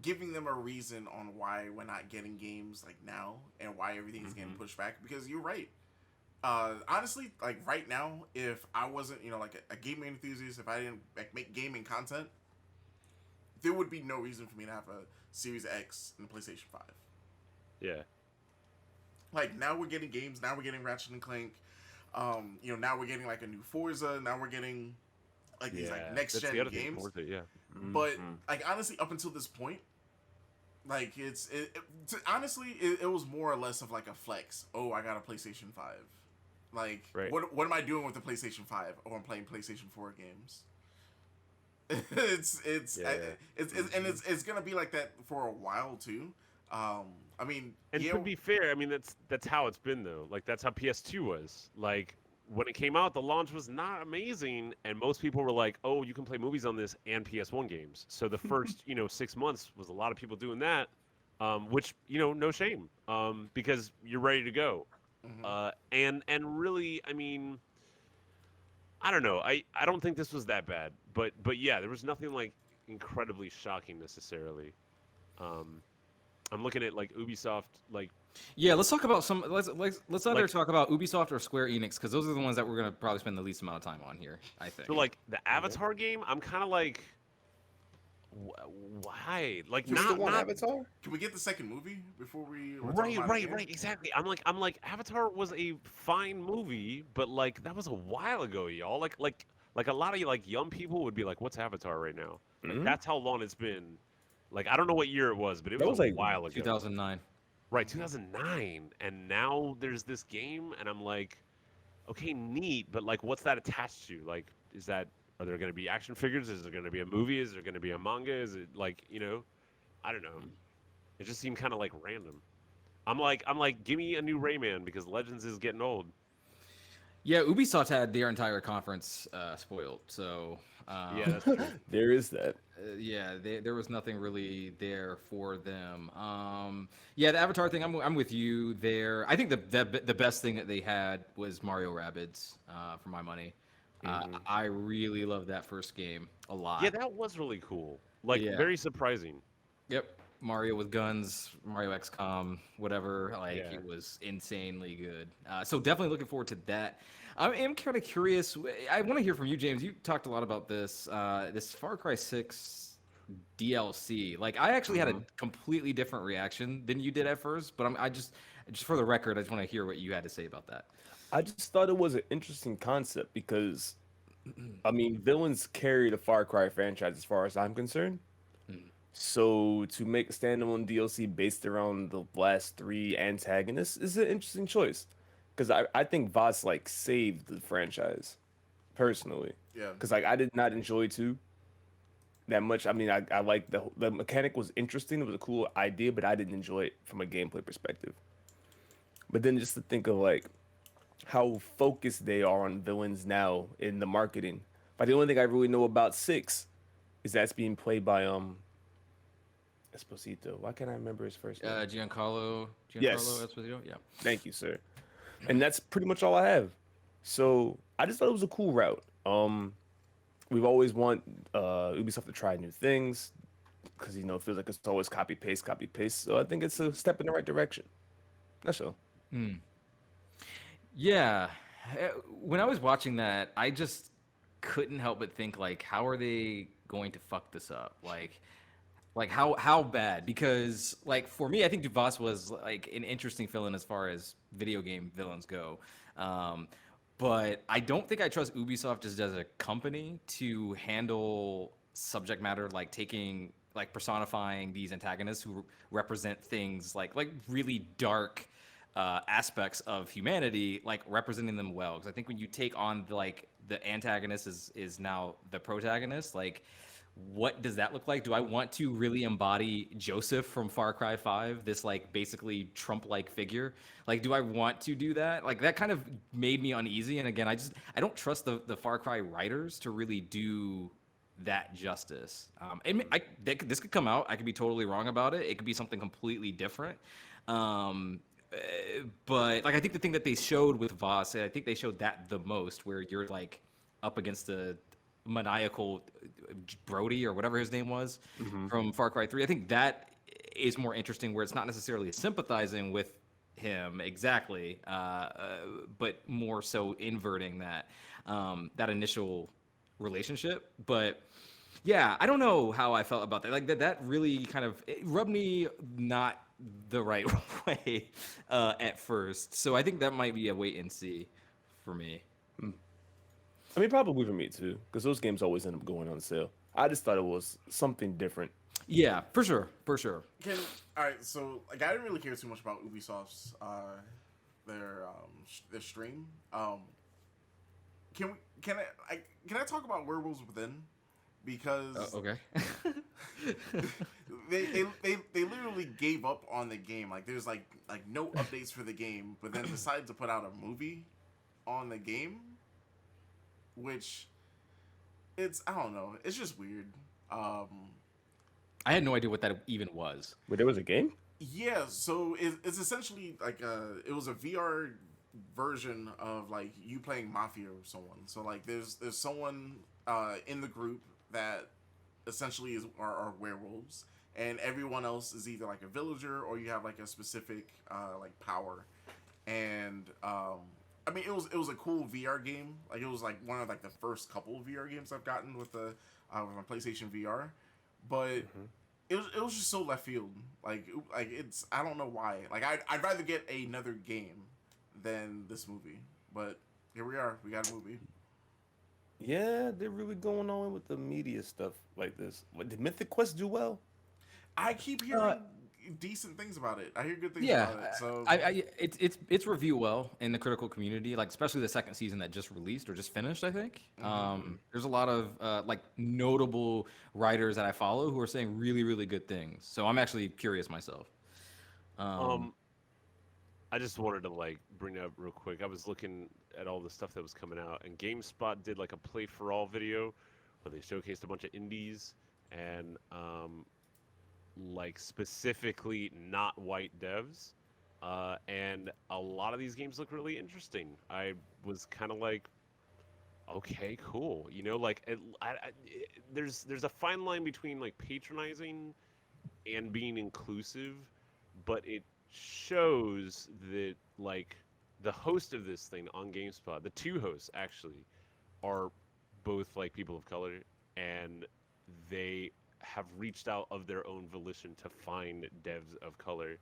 giving them a reason on why we're not getting games like now and why everything's getting pushed back. Because you're right. Honestly, like right now, if I wasn't like a gaming enthusiast, if I didn't like make gaming content, there would be no reason for me to have a Series X and a PlayStation 5. Yeah. Like now we're getting games. Now we're getting Ratchet and Clank. Now we're getting like a new Forza. Now we're getting like these like next gen games. Yeah. But like honestly, up until this point, like honestly, it was more or less of like a flex. Oh, I got a PlayStation 5. Like, right. What am I doing with the PlayStation 5? Oh, I'm playing PlayStation 4 games. It's gonna be like that for a while too. I mean, and to be fair, I mean that's how it's been though. Like that's how PS2 was. Like when it came out, the launch was not amazing, and most people were like, "Oh, you can play movies on this and PS1 games." So the first, 6 months was a lot of people doing that, which no shame, because you're ready to go, and really, I mean, I don't know, I don't think this was that bad, but yeah, there was nothing like incredibly shocking necessarily. I'm looking at like Ubisoft, like Yeah, let's talk about some. Let's either Like- talk about Ubisoft or Square Enix because those are the ones that we're gonna probably spend the least amount of time on here. I think. so like the Avatar game. I'm kind of like, why? Like You still not want not Avatar? Can we get the second movie before we? we're talking right, about it right, again? right. Exactly. I'm like Avatar was a fine movie, but like that was a while ago, y'all. Like a lot of like young people would be like, "What's Avatar right now?" Like Mhm. that's how long it's been. Like I don't know what year it was, but it That was was a like while ago. 2009. Right, 2009, and now there's this game, and I'm like, okay, neat, but like, what's that attached to? Like, are there going to be action figures? Is there going to be a movie? Is there going to be a manga? Is it like, I don't know. It just seemed kind of like random. I'm like, give me a new Rayman because Legends is getting old. Yeah, Ubisoft had their entire conference spoiled. So Yeah, that's true. There is that. yeah, there was nothing really there for them. Yeah, the Avatar thing, I'm with you there. I think the best thing that they had was Mario Rabbids, for my money. I really loved that first game a lot. Yeah, that was really cool. Like, Yeah. very surprising. Yep. Mario with guns, Mario XCOM, whatever. Like Yeah. it was insanely good. So definitely looking forward to that. I am kind of curious. I want to hear from you, James. You talked a lot about this this Far Cry 6 DLC. Like I actually had a completely different reaction than you did at first, but I just for the record, I just want to hear what you had to say about that. I just thought it was an interesting concept because, I mean, villains carry the Far Cry franchise as far as I'm concerned. So to make a standalone DLC based around the last three antagonists is an interesting choice. Because I think Voss like saved the franchise, personally. Yeah. Because like I did not enjoy 2 that much. I mean, I like the mechanic was interesting. It was a cool idea, but I didn't enjoy it from a gameplay perspective. But then just to think of like how focused they are on villains now in the marketing. But the only thing I really know about 6 is that's being played by Esposito. Why can't I remember his first name? Giancarlo Yes. Esposito. Yeah. Thank you, sir. And that's pretty much all I have. So I just thought it was a cool route. We've always want Ubisoft to try new things because it feels like it's always copy paste, copy paste. So I think it's a step in the right direction. That's all. Yeah. When I was watching that, I just couldn't help but think like, how are they going to fuck this up? Like how bad? Because like for me, I think Duvas was like an interesting villain as far as video game villains go. But I don't think I trust Ubisoft just as a company to handle subject matter like personifying these antagonists who represent things like really dark aspects of humanity, like representing them well. Because I think when you take on the antagonist is now the protagonist, like what does that look like? Do I want to really embody Joseph from Far Cry 5, this like basically Trump-like figure? Like, do I want to do that? Like that kind of made me uneasy. And again, I don't trust the Far Cry writers to really do that justice. This could come out. I could be totally wrong about it. It could be something completely different. But like I think the thing that they showed with Voss, I think they showed that the most, where you're like up against a maniacal Brody or whatever his name was from Far Cry 3. I think that is more interesting, where it's not necessarily sympathizing with him exactly, but more so inverting that initial relationship. But yeah, I don't know how I felt about that. Like that really kind of it rubbed me not the right way at first. So I think that might be a wait and see for me. I mean, probably for me too, because those games always end up going on sale. I just thought it was something different. Yeah, for sure. All right, so like I didn't really care too much about Ubisoft's their stream. Can I talk about Werewolves Within? Because Okay. they literally gave up on the game. Like there's like no updates for the game, but then decided to put out a movie. on the game, which I don't know, it's just weird. I had no idea what that even was. But there was a game. Yeah, so it's essentially like it was a VR version of like you playing Mafia or someone. So like there's someone in the group that essentially are werewolves, and everyone else is either like a villager or you have like a specific like power. And I mean it was a cool VR game. Like it was like one of like the first couple of VR games I've gotten with the with my PlayStation VR, but it was just so left field. Like it's I don't know why. Like I'd rather get another game than this movie. But here we are. We got a movie. Yeah, they're really going on with the media stuff like this. Did Mythic Quest do well? I keep hearing decent things about it. I hear good things Yeah, about it. So it's reviewed well in the critical community, like especially the second season that just released or just finished. I think there's a lot of like notable writers that I follow who are saying really really good things. So I'm actually curious myself. I just wanted to like bring up real quick. I was looking at all the stuff that was coming out, and GameSpot did like a play for all video where they showcased a bunch of indies and like specifically not white devs, and a lot of these games look really interesting. I was kind of like, okay, cool. You know, like there's a fine line between like patronizing and being inclusive, but it shows that like the host of this thing on GameSpot, the two hosts actually, are both like people of color, and they have reached out of their own volition to find devs of color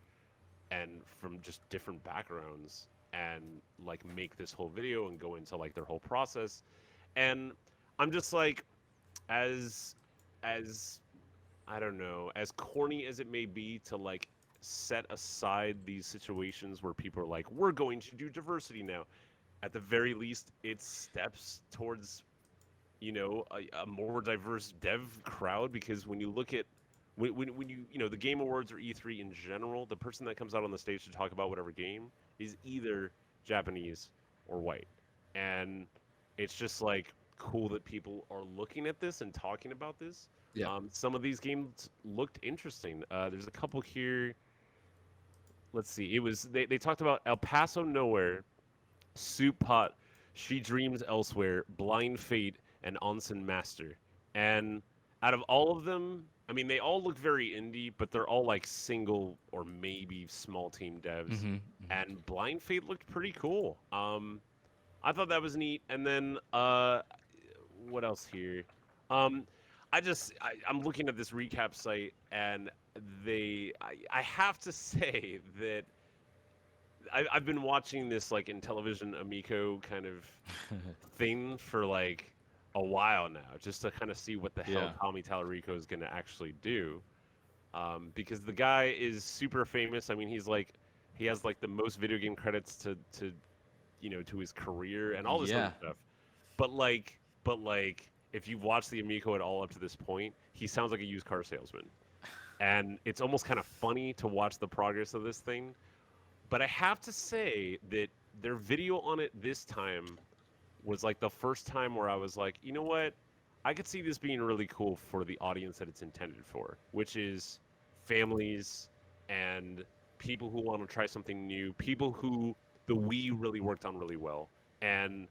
and from just different backgrounds and like make this whole video and go into like their whole process. And I'm just like, as I don't know, as corny as it may be to like set aside these situations where people are like, we're going to do diversity now, at the very least it steps towards, you know, a more diverse dev crowd. Because when you look at when you know the Game Awards or E3 in general, the person that comes out on the stage to talk about whatever game is either Japanese or white. And it's just like cool that people are looking at this and talking about this. Yeah. Some of these games looked interesting. There's a couple here. Let's see. It was they talked about El Paso Nowhere, Soup Pot, She Dreams Elsewhere, Blind Fate, and Onsen Master. And out of all of them, I mean, they all look very indie, but they're all like single or maybe small team devs. And Blind Fate looked pretty cool. I thought that was neat. And then what else here? I'm looking at this recap site, and I have to say that I've been watching this like in television Amico kind of thing for like a while now, just to kind of see what the hell Tommy Tallarico is going to actually do, because the guy is super famous. I mean, he has like the most video game credits to you know, to his career and all this other stuff. But like if you watch the Amico at all up to this point, he sounds like a used car salesman. And it's almost kind of funny to watch the progress of this thing. But I have to say that their video on it this time was like the first time where I was like, you know what? I could see this being really cool for the audience that it's intended for, which is families and people who want to try something new, people who the Wii really worked on really well. And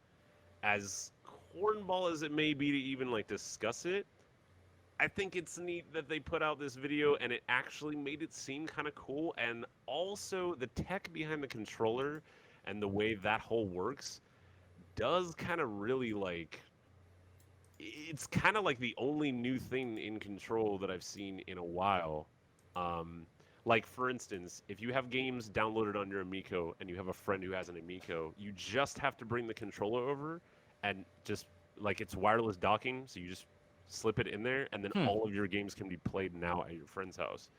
as cornball as it may be to even like discuss it, I think it's neat that they put out this video and it actually made it seem kind of cool. And also the tech behind the controller and the way that whole works does kind of really like, it's kind of like the only new thing in Control that I've seen in a while. Like for instance, if you have games downloaded on your Amico and you have a friend who has an Amico, you just have to bring the controller over and just like it's wireless docking, so you just slip it in there and then all of your games can be played now at your friend's house,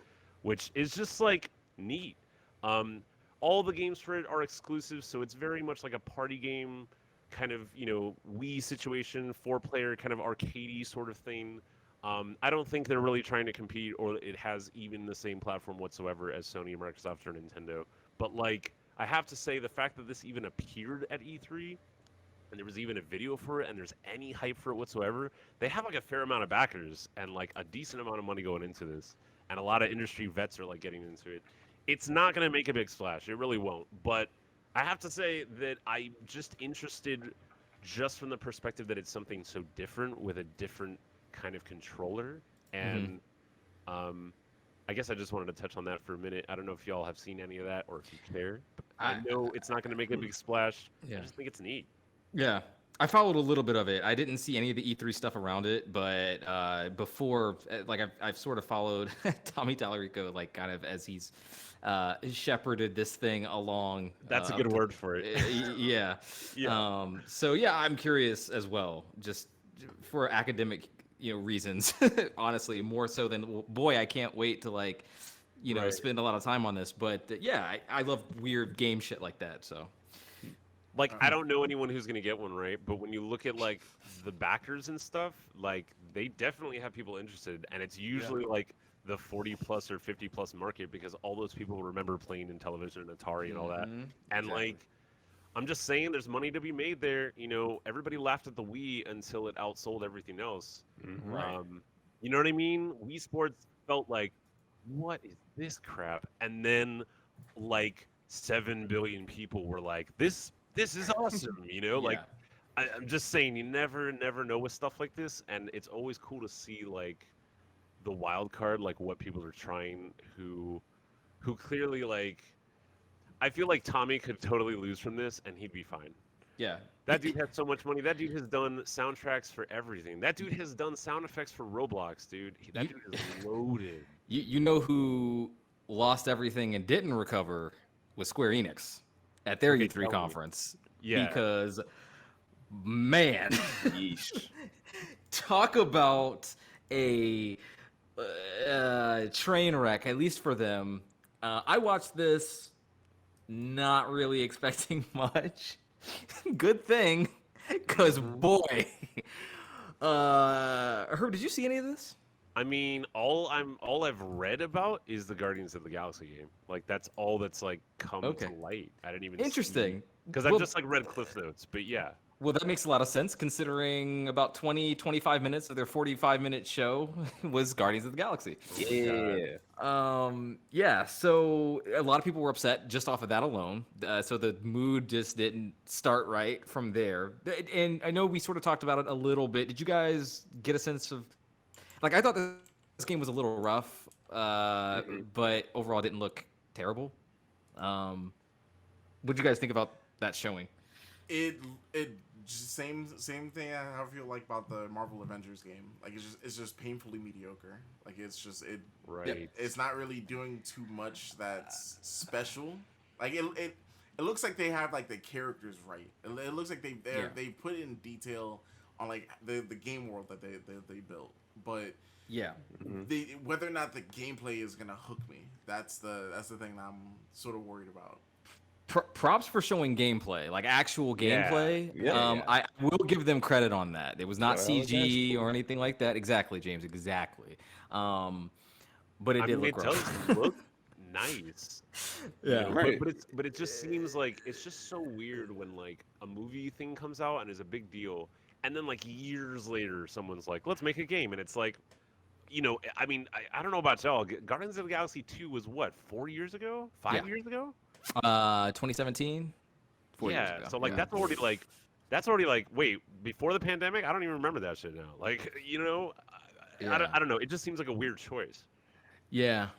which is just like neat. All the games for it are exclusive, so it's very much like a party game kind of, you know, Wii situation, 4-player kind of arcadey sort of thing. I don't think they're really trying to compete, or it has even the same platform whatsoever as Sony, Microsoft, or Nintendo. But like, I have to say, the fact that this even appeared at E3 and there was even a video for it, and there's any hype for it whatsoever, they have like a fair amount of backers and like a decent amount of money going into this, and a lot of industry vets are like getting into it. It's not going to make a big splash. It really won't. But I have to say that I'm just interested just from the perspective that it's something so different with a different kind of controller. And I guess I just wanted to touch on that for a minute. I don't know if y'all have seen any of that or if you care. I know it's not going to make a big splash. Yeah. I just think it's neat. Yeah, I followed a little bit of it. I didn't see any of the E3 stuff around it, but before, like I've sort of followed Tommy Tallarico, like kind of as he's shepherded this thing along. That's a good word for it. Yeah. Yeah. So yeah, I'm curious as well, just for academic, reasons. Honestly, more so than boy, I can't wait to like, Right. spend a lot of time on this. But yeah, I love weird game shit like that. So. Like, I don't know anyone who's going to get one, right? But when you look at, like, the backers and stuff, like, they definitely have people interested. And it's usually, like, the 40-plus or 50-plus market because all those people remember playing in television and Atari and all that. And, Exactly. like, I'm just saying there's money to be made there. Everybody laughed at the Wii until it outsold everything else. Right. You know what I mean? Wii Sports felt like, what is this crap? And then, like, 7 billion people were like, this is awesome, Like, I'm just saying, you never know with stuff like this, and it's always cool to see like the wild card, like what people are trying, who clearly like. I feel like Tommy could totally lose from this, and he'd be fine. Yeah. That dude has so much money. That dude has done soundtracks for everything. That dude has done sound effects for Roblox, dude. That dude is loaded. You know who lost everything and didn't recover was Square Enix at their Okay, E3 tell me. conference. Yeah. Because, man, Yeesh. talk about a train wreck, at least for them. I watched this not really expecting much. Good thing, because boy, Herb, did you see any of this? I mean, all I've read about is the Guardians of the Galaxy game. Like that's all that's like come Okay. to light. I didn't even Interesting. because Well- I've just like read Cliff Notes. But yeah, Well, that makes a lot of sense considering about 25 minutes of their 45-minute show was Guardians of the Galaxy. Yeah. So a lot of people were upset just off of that alone. So the mood just didn't start right from there. And I know we sort of talked about it a little bit. Did you guys get a sense of, like, I thought this game was a little rough, but overall it didn't look terrible. What did you guys think about that showing? It just same thing I feel like about the Marvel Avengers game. Like it's just painfully mediocre. Like right. it's not really doing too much that's special. Like it looks like they have like the characters right. It looks like they put in detail on like the game world that they built. But Yeah. whether or not the gameplay is gonna hook me, that's the thing that I'm sort of worried about. Props for showing gameplay, like actual gameplay. Yeah. I will give them credit on that. It was not Well, CG that's or anything like that. Exactly, James. Exactly. But it I did mean, look it rough. does look nice. Yeah. Right. But it just seems like it's just so weird when like a movie thing comes out and is a big deal, and then like years later someone's like, let's make a game, and it's like, I mean, I don't know about y'all. Guardians of the Galaxy 2 was what, 4 years ago, 5 Yeah. years ago? 2017. 4 years Yeah. ago. So like Yeah. that's already like wait, before the pandemic? I don't even remember that shit now. Like I don't know. It just seems like a weird choice. Yeah.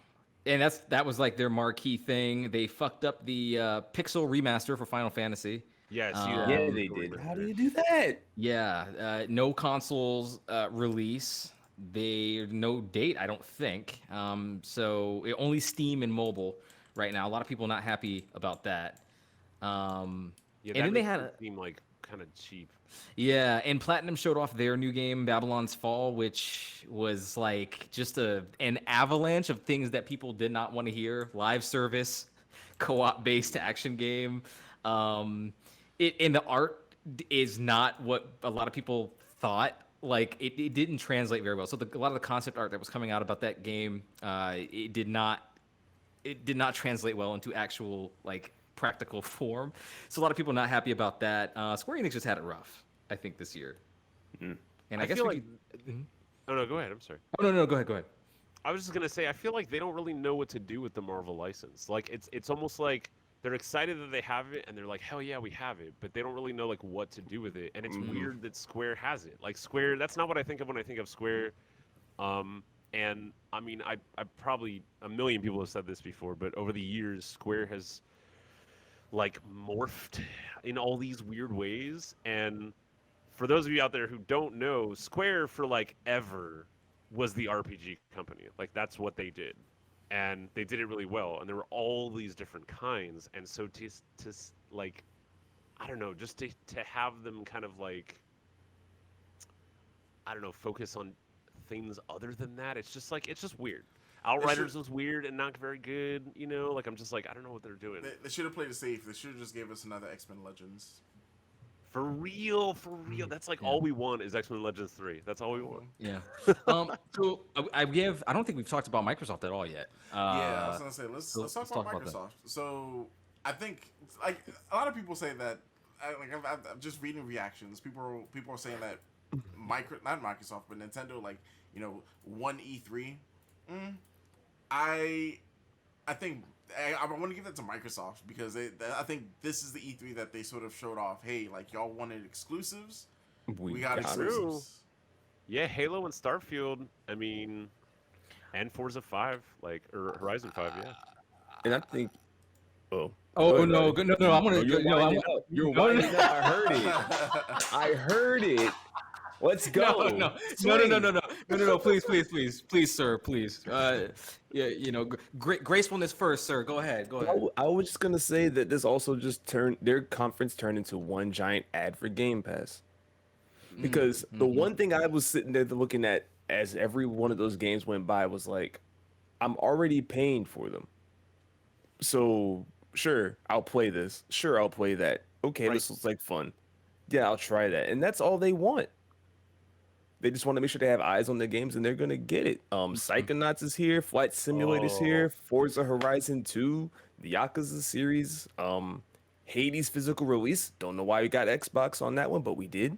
And that was like their marquee thing. They fucked up the pixel remaster for Final Fantasy. Yeah. See that? Yeah, they did. How do you do that? Yeah, no consoles release. No date, I don't think. So only Steam and mobile right now. A lot of people not happy about that. Yeah, and that then they makes had it seem like kind of cheap. and Platinum showed off their new game, Babylon's Fall, which was like just an avalanche of things that people did not want to hear. Live service, co-op based action game. And the art is not what a lot of people thought. Like it didn't translate very well. So a lot of the concept art that was coming out about that game, it did not translate well into actual like practical form. So a lot of people not happy about that. Square Enix just had it rough, I think, this year. And I guess feel we like. could... Oh no, go ahead. I'm sorry. Oh no, go ahead. I was just gonna say, I feel like they don't really know what to do with the Marvel license. Like, it's almost like they're excited that they have it, and they're like, hell yeah, we have it, but they don't really know like what to do with it. And it's weird that Square has it. Like Square, that's not what I think of when I think of Square. And I mean, I probably a million people have said this before, but over the years, Square has like morphed in all these weird ways. And for those of you out there who don't know, Square for like ever was the RPG company. Like that's what they did, and they did it really well. And there were all these different kinds, and so to like, I don't know, just to have them kind of like, I don't know, focus on things other than that. It's just like, it's just weird. Outriders was weird and not very good, you know. Like I'm just like, I don't know what they're doing. They should have played it safe. They should have just gave us another X-Men Legends. For real. That's like all we want is X-Men Legends 3. That's all we want. Yeah. So I don't think we've talked about Microsoft at all yet. Yeah, I was gonna say let's talk about Microsoft. So I think like a lot of people say that I'm just reading reactions. People are saying that not Microsoft but Nintendo won E3. I think I want to give that to Microsoft because I think this is the E3 that they sort of showed off. Hey, like y'all wanted exclusives, we got exclusives. Yeah, Halo and Starfield. I mean, and Forza 5, or Horizon 5. Yeah. And I think. No! I'm gonna. You're winding up. I heard it. I heard it. Let's go. No. Please, sir. Please. Gracefulness first, sir. Go ahead. I was just gonna say that this also just their conference turned into one giant ad for Game Pass. Because the one thing I was sitting there looking at as every one of those games went by was like, I'm already paying for them. So sure, I'll play this. Sure, I'll play that. Okay, This looks like fun. Yeah, I'll try that. And that's all they want. They just want to make sure they have eyes on the games, and they're gonna get it. Psychonauts is here, Flight Simulator's here, Forza Horizon 2, the Yakuza series, Hades physical release. Don't know why we got Xbox on that one, but we did.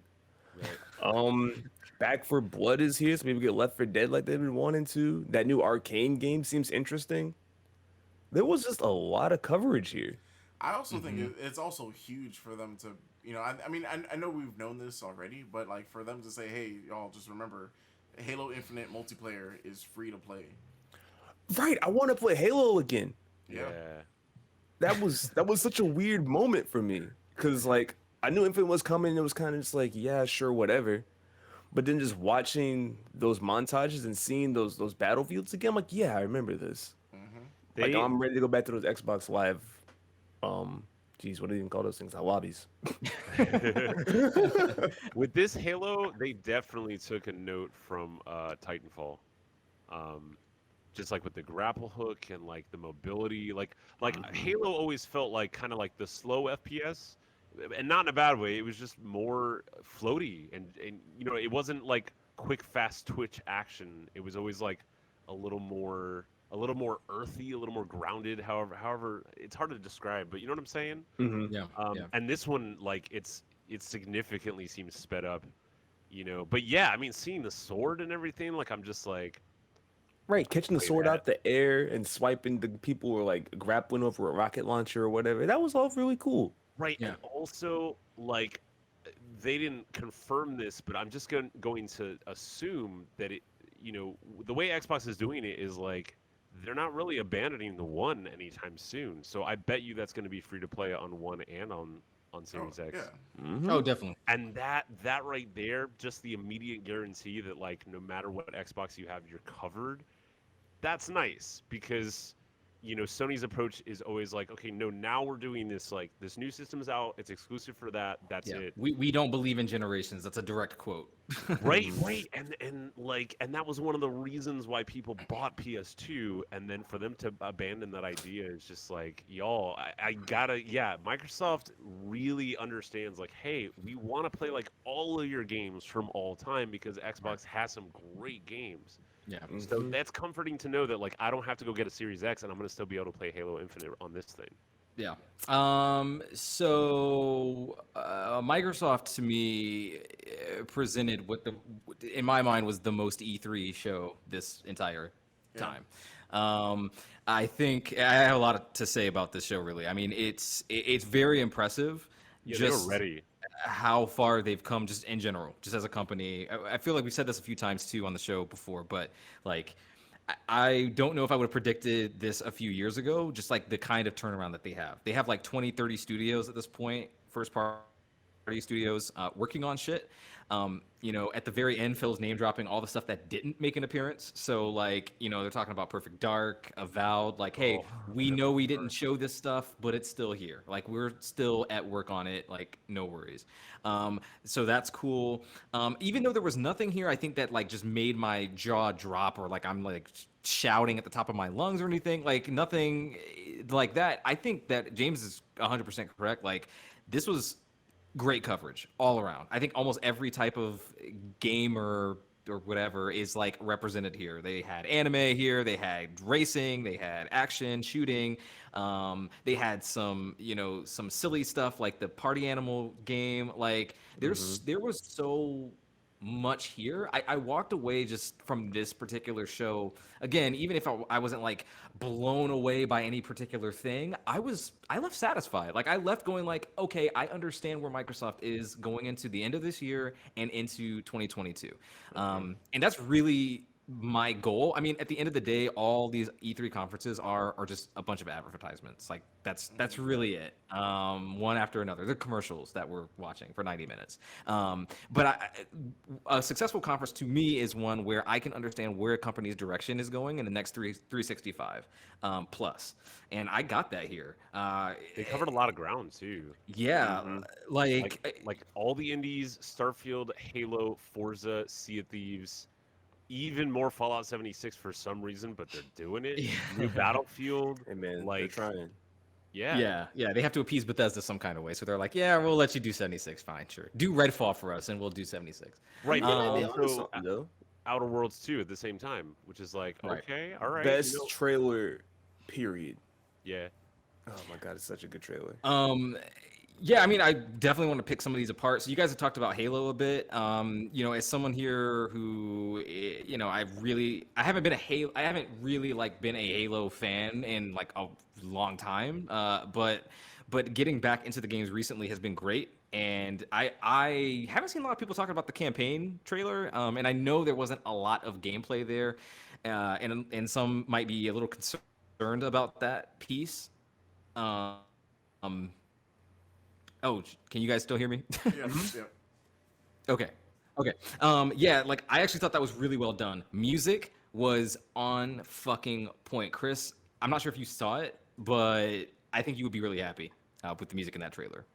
Right. Back for Blood is here, so maybe get Left 4 Dead like they've been wanting to. That new Arcane game seems interesting. There was just a lot of coverage here. I also think it's also huge for them to, I mean, I know we've known this already, but like for them to say, hey, y'all, just remember, Halo Infinite multiplayer is free to play. Right, I want to play Halo again. Yeah. That was such a weird moment for me because like I knew Infinite was coming, and it was kind of just like, yeah, sure, whatever. But then just watching those montages and seeing those battlefields again, I'm like, yeah, I remember this. Like I'm ready to go back to those Xbox Live. What do you even call those things? Lobbies. With this Halo, they definitely took a note from Titanfall. Just like with the grapple hook and like the mobility, like Halo always felt like kind of like the slow FPS, and not in a bad way. It was just more floaty, and it wasn't like quick, fast twitch action. It was always like a little more earthy, a little more grounded. However, it's hard to describe, but you know what I'm saying? Yeah. And this one, like, it significantly seems sped up, But yeah, I mean, seeing the sword and everything, like, I'm just like, right, catching the sword out the air and swiping the people who were like grappling over a rocket launcher or whatever. That was all really cool. Right, yeah. And also, like, they didn't confirm this, but I'm just going to assume that it, the way Xbox is doing it is like, they're not really abandoning the One anytime soon. So I bet you that's going to be free to play on One and on Series X. Yeah. Mm-hmm. Oh, definitely. And that right there, just the immediate guarantee that like no matter what Xbox you have, you're covered. That's nice because Sony's approach is always like, okay, no, now we're doing this, like this new system's out, it's exclusive for that. That's it. We don't believe in generations. That's a direct quote. Right. And that was one of the reasons why people bought PS2, and then for them to abandon that idea is just like, y'all, Microsoft really understands like, hey, we want to play like all of your games from all time because Xbox has some great games. Yeah. So that's comforting to know that like I don't have to go get a Series X and I'm gonna still be able to play Halo Infinite on this thing. Yeah. Microsoft to me presented what in my mind, was the most E3 show this entire Yeah. time. Um, I think I have a lot to say about this show. Really, I mean, it's very impressive. Yeah, they were Just ready. how far they've come, just in general, just as a company. I feel like we've said this a few times too on the show before, but like I don't know if I would have predicted this a few years ago, just like the kind of turnaround that they have. They have like 20, 30 studios at this point, first party studios working on shit. At the very end, Phil's name dropping all the stuff that didn't make an appearance. So, like, they're talking about Perfect Dark, Avowed. Like, hey, we know we didn't show this stuff, but it's still here. Like, we're still at work on it. Like, no worries. So that's cool. Even though there was nothing here, I think that like just made my jaw drop, or like I'm like shouting at the top of my lungs or anything. Like nothing like that. I think that James is 100% correct. Like, this was great coverage all around. I think almost every type of game or whatever is like represented here. They had anime here, they had racing, they had action, shooting. They had some silly stuff like the party animal game. Like there was so much here. I walked away just from this particular show. Again, even if I wasn't like blown away by any particular thing, I left satisfied. Like I left going like, okay, I understand where Microsoft is going into the end of this year and into 2022. And that's really my goal. I mean, at the end of the day, all these E3 conferences are just a bunch of advertisements. Like that's really it. One after another. They're commercials that we're watching for 90 minutes. But a successful conference to me is one where I can understand where a company's direction is going in the next 365 plus. And I got that here. They covered a lot of ground too. Yeah, Like all the indies, Starfield, Halo, Forza, Sea of Thieves, even more Fallout 76 for some reason, but they're doing it. New Battlefield. Hey man, they're like trying. yeah. They have to appease Bethesda some kind of way. So they're like, yeah, we'll let you do 76. Fine, sure. Do Redfall for us, and we'll do 76. Right, but They onto also something, though. Outer Worlds 2 at the same time, which is like, Right. okay, all right. Best trailer, period. Yeah. Oh my god, it's such a good trailer. Yeah, I mean, I definitely want to pick some of these apart. So you guys have talked about Halo a bit. As someone here who, I haven't really like been a Halo fan in like a long time. But getting back into the games recently has been great. And I haven't seen a lot of people talking about the campaign trailer. And I know there wasn't a lot of gameplay there, and some might be a little concerned about that piece. Oh, can you guys still hear me? Yeah. Yeah. Okay. Okay. Yeah, like I actually thought that was really well done. Music was on fucking point. Chris, I'm not sure if you saw it, but I think you would be really happy with the music in that trailer.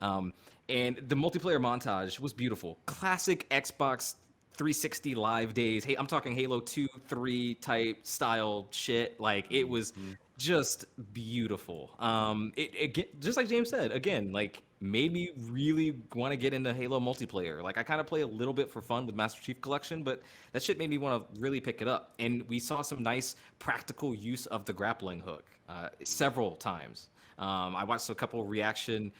And the multiplayer montage was beautiful. Classic Xbox 360 live days. Hey, I'm talking Halo 2, 3 type style shit. Like it was just beautiful. It just like James said, again, like made me really want to get into Halo multiplayer. Like I kind of play a little bit for fun with Master Chief Collection, but that shit made me want to really pick it up. And we saw some nice practical use of the grappling hook several times. I watched a couple reaction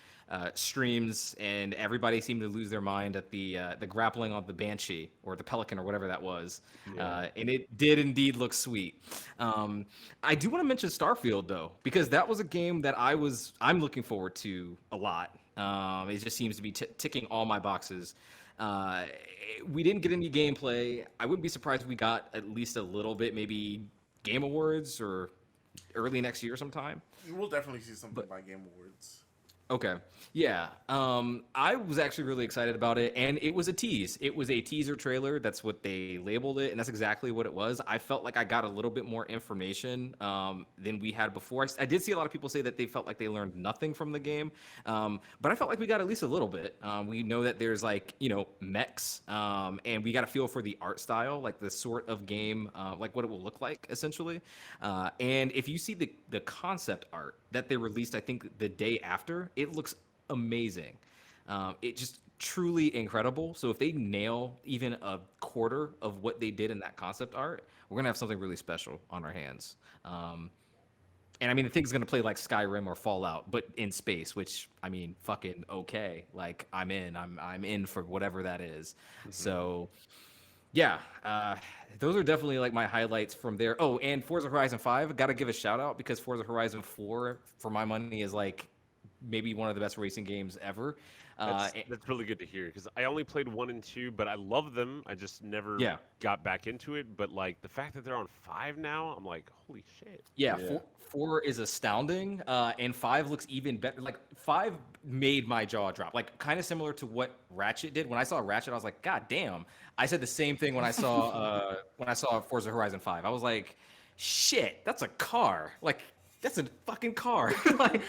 streams, and everybody seemed to lose their mind at the grappling on the Banshee or the Pelican or whatever that was, and it did indeed look sweet. I do want to mention Starfield though, because that was a game that I'm looking forward to a lot. It just seems to be ticking all my boxes. We didn't get any gameplay. I wouldn't be surprised if we got at least a little bit, maybe Game Awards or early next year sometime. We'll definitely see something by Game Awards. Okay. Yeah. I was actually really excited about it, and it was a tease. It was a teaser trailer. That's what they labeled it, and that's exactly what it was. I felt like I got a little bit more information than we had before. I did see a lot of people say that they felt like they learned nothing from the game, but I felt like we got at least a little bit. We know that there's like, mechs, and we got a feel for the art style, like the sort of game, like what it will look like, essentially. And if you see the concept art that they released, I think the day after, it looks amazing. It just truly incredible. So if they nail even a quarter of what they did in that concept art, we're gonna have something really special on our hands. And I mean, the thing's gonna play like Skyrim or Fallout, but in space, which I mean, fucking okay. Like I'm in. I'm in for whatever that is. So yeah, those are definitely like my highlights from there. Oh, and Forza Horizon 5, got to give a shout out because Forza Horizon 4, for my money, is like maybe one of the best racing games ever. That's really good to hear because I only played 1 and 2, but I love them. I just never Yeah. got back into it. But like the fact that they're on 5 now, I'm like, holy shit. Yeah, Yeah. four is astounding, and 5 looks even better. Like 5 made my jaw drop. Like kind of similar to what Ratchet did. When I saw Ratchet, I was like, God damn! I said the same thing when I saw Forza Horizon 5. I was like, shit, that's a car. Like that's a fucking car. Like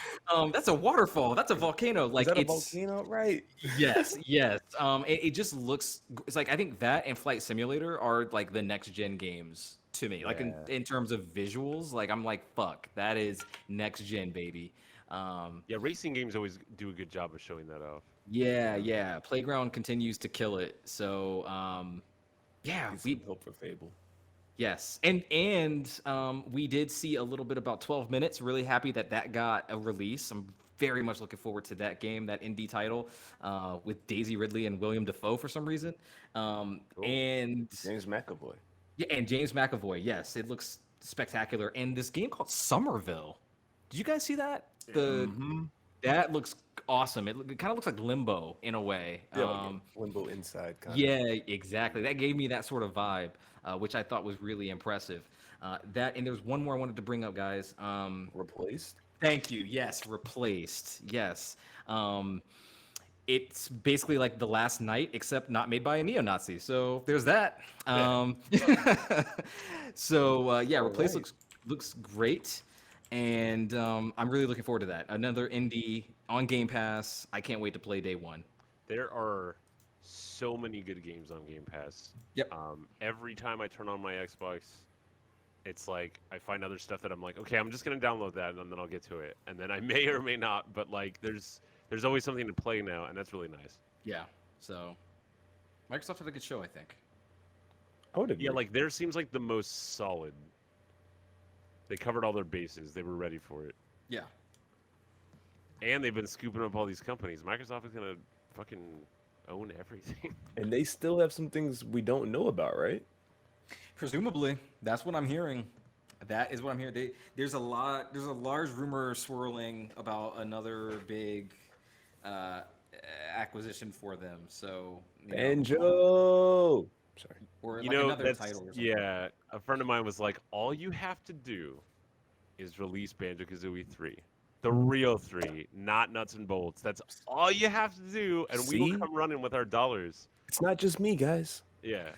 that's a waterfall. That's a volcano. Like Is that a it's volcano? Right. yes, yes. It just looks. It's like I think that and Flight Simulator are like the next gen games to me. Like in terms of visuals, like I'm like, fuck, that is next gen, baby. Yeah, racing games always do a good job of showing that off. Yeah. Playground continues to kill it. So yeah, We hope for Fable. yes, and we did see a little bit about 12 minutes. Really happy that that got a release. I'm very much looking forward to that game, that indie title, with Daisy Ridley and William Dafoe for some reason. And James McAvoy. yeah, and James McAvoy. Yes, it looks spectacular. And this game called Somerville. Did you guys see that? That looks awesome. It kind of looks like Limbo in a way. Limbo Inside. Kind Yeah, exactly. That gave me that sort of vibe, which I thought was really impressive. That and there's one more I wanted to bring up, guys. Replaced. Thank you. Yes, replaced. Yes. It's basically like The Last Night, except not made by a neo-Nazi. So there's that. So yeah, replaced looks great, and I'm really looking forward to that. Another indie on Game Pass. I can't wait to play day one. There are so many good games on Game Pass. Yep. Every time I turn on my Xbox, it's like I find other stuff that I'm like, okay, I'm just gonna download that and then I'll get to it, and then I may or may not. But like, there's always something to play now, and that's really nice. Yeah. So Microsoft had a good show, I think. I would agree. Yeah, like theirs seems like the most solid. They covered all their bases. They were ready for it, Yeah. and they've been scooping up all these companies. Microsoft is gonna fucking own everything. And they still have some things we don't know about, right? Presumably, that's what I'm hearing. That is what I'm hearing. There's a large rumor swirling about another big acquisition for them. So, you know, Banjo. Sorry. or You like know, another that's title. Or something. yeah. A friend of mine was like, all you have to do is release Banjo-Kazooie 3. The real 3, not nuts and bolts. That's all you have to do, and we See? will come running with our dollars. It's not just me, guys. Yeah.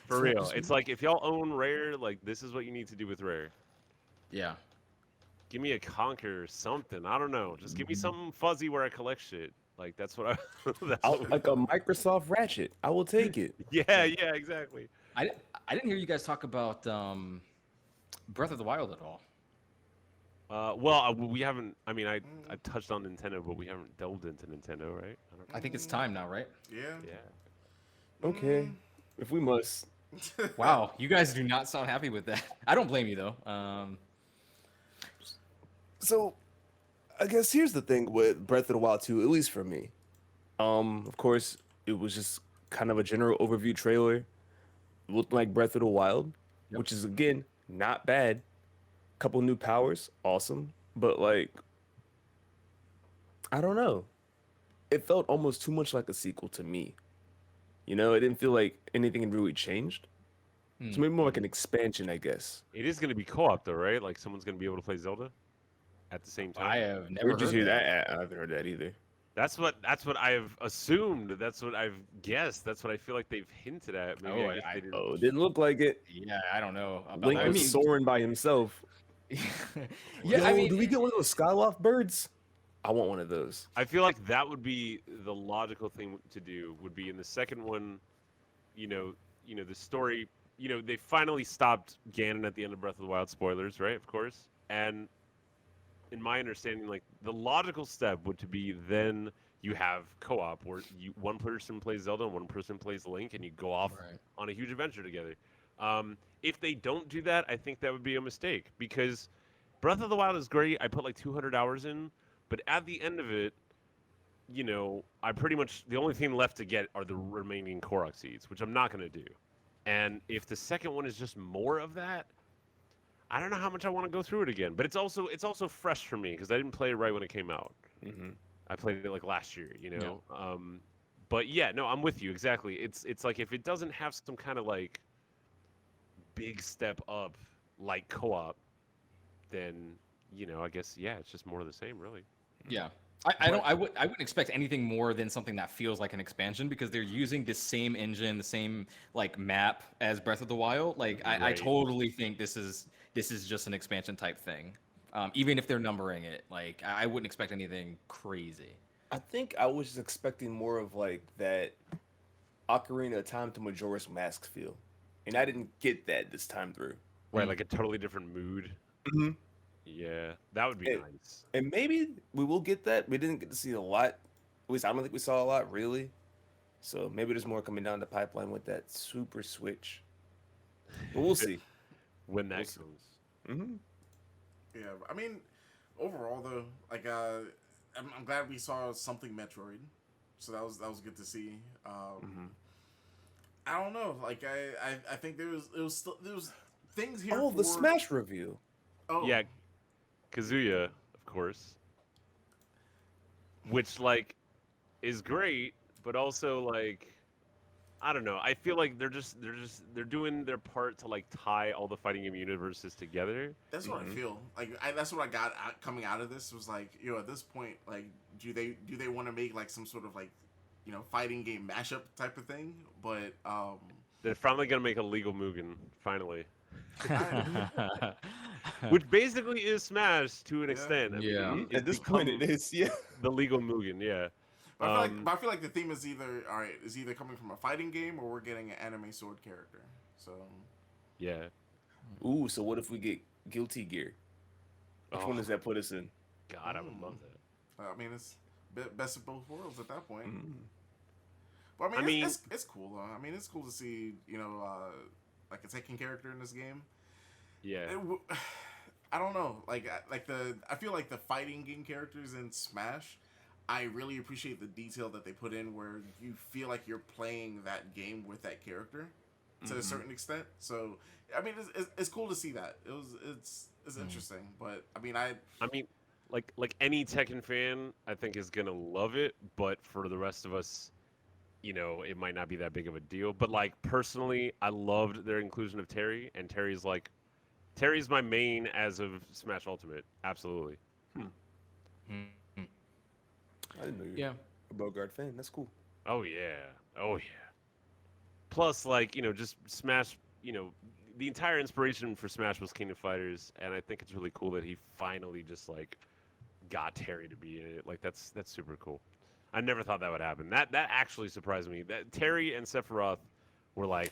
For real. It's like, if y'all own Rare, like, this is what you need to do with Rare. Yeah. Give me a Conquer or something. I don't know. Just give me something fuzzy where I collect shit. Like, that's what I... that's what Like a Microsoft Ratchet. I will take it. yeah, exactly. I didn't hear you guys talk about Breath of the Wild at all. We haven't... I mean, I touched on Nintendo, but we haven't delved into Nintendo, right? I think it's time now, right? Yeah. Yeah. Okay. If we must. Wow, you guys do not sound happy with that. I don't blame you though. So, I guess here's the thing with Breath of the Wild 2, at least for me. Of course, it was just kind of a general overview trailer. It looked like Breath of the Wild, which is, again, not bad. Couple new powers, awesome. But, like, I don't know. It felt almost too much like a sequel to me. You know, it didn't feel like anything had really changed. So maybe more like an expansion, I guess. It is going to be co-op, though, right? Like, someone's going to be able to play Zelda at the same time. I have never Where'd you heard hear that. that? I haven't heard that either. That's what I've assumed. That's what I've guessed. That's what I feel like they've hinted at. Maybe Oh, I guess they didn't. Oh, it didn't look like it. Yeah, I don't know about Link that. was soaring by himself. yeah, Yo, I mean, do we get one of those Skyloft birds? I want one of those. I feel like that would be the logical thing to do. Would be in the second one, you know, the story. You know, they finally stopped Ganon at the end of Breath of the Wild. Spoilers, right? Of course. And in my understanding, like the logical step would to be then you have co-op where one person plays Zelda and one person plays Link, and you go off on a huge adventure together. If they don't do that, I think that would be a mistake because Breath of the Wild is great. I put like 200 hours in, but at the end of it, you know, I pretty much the only thing left to get are the remaining Korok seeds, which I'm not gonna do. And if the second one is just more of that, I don't know how much I want to go through it again. But it's also fresh for me because I didn't play it right when it came out. Mm-hmm. I played it like last year, you know. But yeah, no, I'm with you exactly. It's like if it doesn't have some kind of like big step up like co-op, then you know, I guess yeah, it's just more of the same, really. Yeah. I wouldn't expect anything more than something that feels like an expansion because they're using the same engine, the same like map as Breath of the Wild. Like I Right. totally think this is just an expansion type thing. Even if they're numbering it, like I wouldn't expect anything crazy. I think I was just expecting more of like that Ocarina of Time to Majora's Mask feel, and I didn't get that this time through. Right, like a totally different mood. Mm-hmm. Yeah, that would be And, nice. and maybe we will get that. We didn't get to see a lot. At least I don't think we saw a lot really. So maybe there's more coming down the pipeline with that Super Switch. But we'll see. When that We'll see. comes. Mm-hmm. Yeah, I mean, overall though, like I'm glad we saw something Metroid, so that was good to see. I don't know, like I think there was things here. Oh, for, the Smash review. Oh Yeah, Kazuya, of course. Which like is great, but also like I don't know. I feel like they're doing their part to like tie all the fighting game universes together. that's what I feel. Like that's what I got coming out of this was like, at this point, like, do they want to make like some sort of like, fighting game mashup type of thing? But They're finally gonna make a legal Mugen, finally. I, Which basically is Smash to an Yeah. extent. I mean, Yeah. it's At this point, it become is. Yeah. the legal Mugen, yeah. but I feel like the theme is either coming from a fighting game or we're getting an anime sword character. So Yeah. Ooh, so what if we get Guilty Gear? Which one does that put us in? God, I would love that. I mean, it's best of both worlds at that point. Mm. But I I mean, mean- it's cool though. I mean, it's cool to see like a Tekken character in this game. Yeah. I don't know, I feel like the fighting game characters in Smash, I really appreciate the detail that they put in where you feel like you're playing that game with that character to a certain extent. So I mean, it's cool to see that. It's interesting, but I mean, I mean, like any Tekken fan, I think is gonna love it, but for the rest of us, you know, it might not be that big of a deal. But like personally, I loved their inclusion of Terry, and Terry's my main as of Smash Ultimate. Absolutely. I didn't know you were Yeah. a Bogart fan. That's cool. Oh yeah. Oh yeah. Plus, like, you know, just Smash, you know, the entire inspiration for Smash was King of Fighters, and I think it's really cool that he finally just like got Terry to be in it. Like that's super cool. I never thought that would happen. That actually surprised me. That Terry and Sephiroth were like,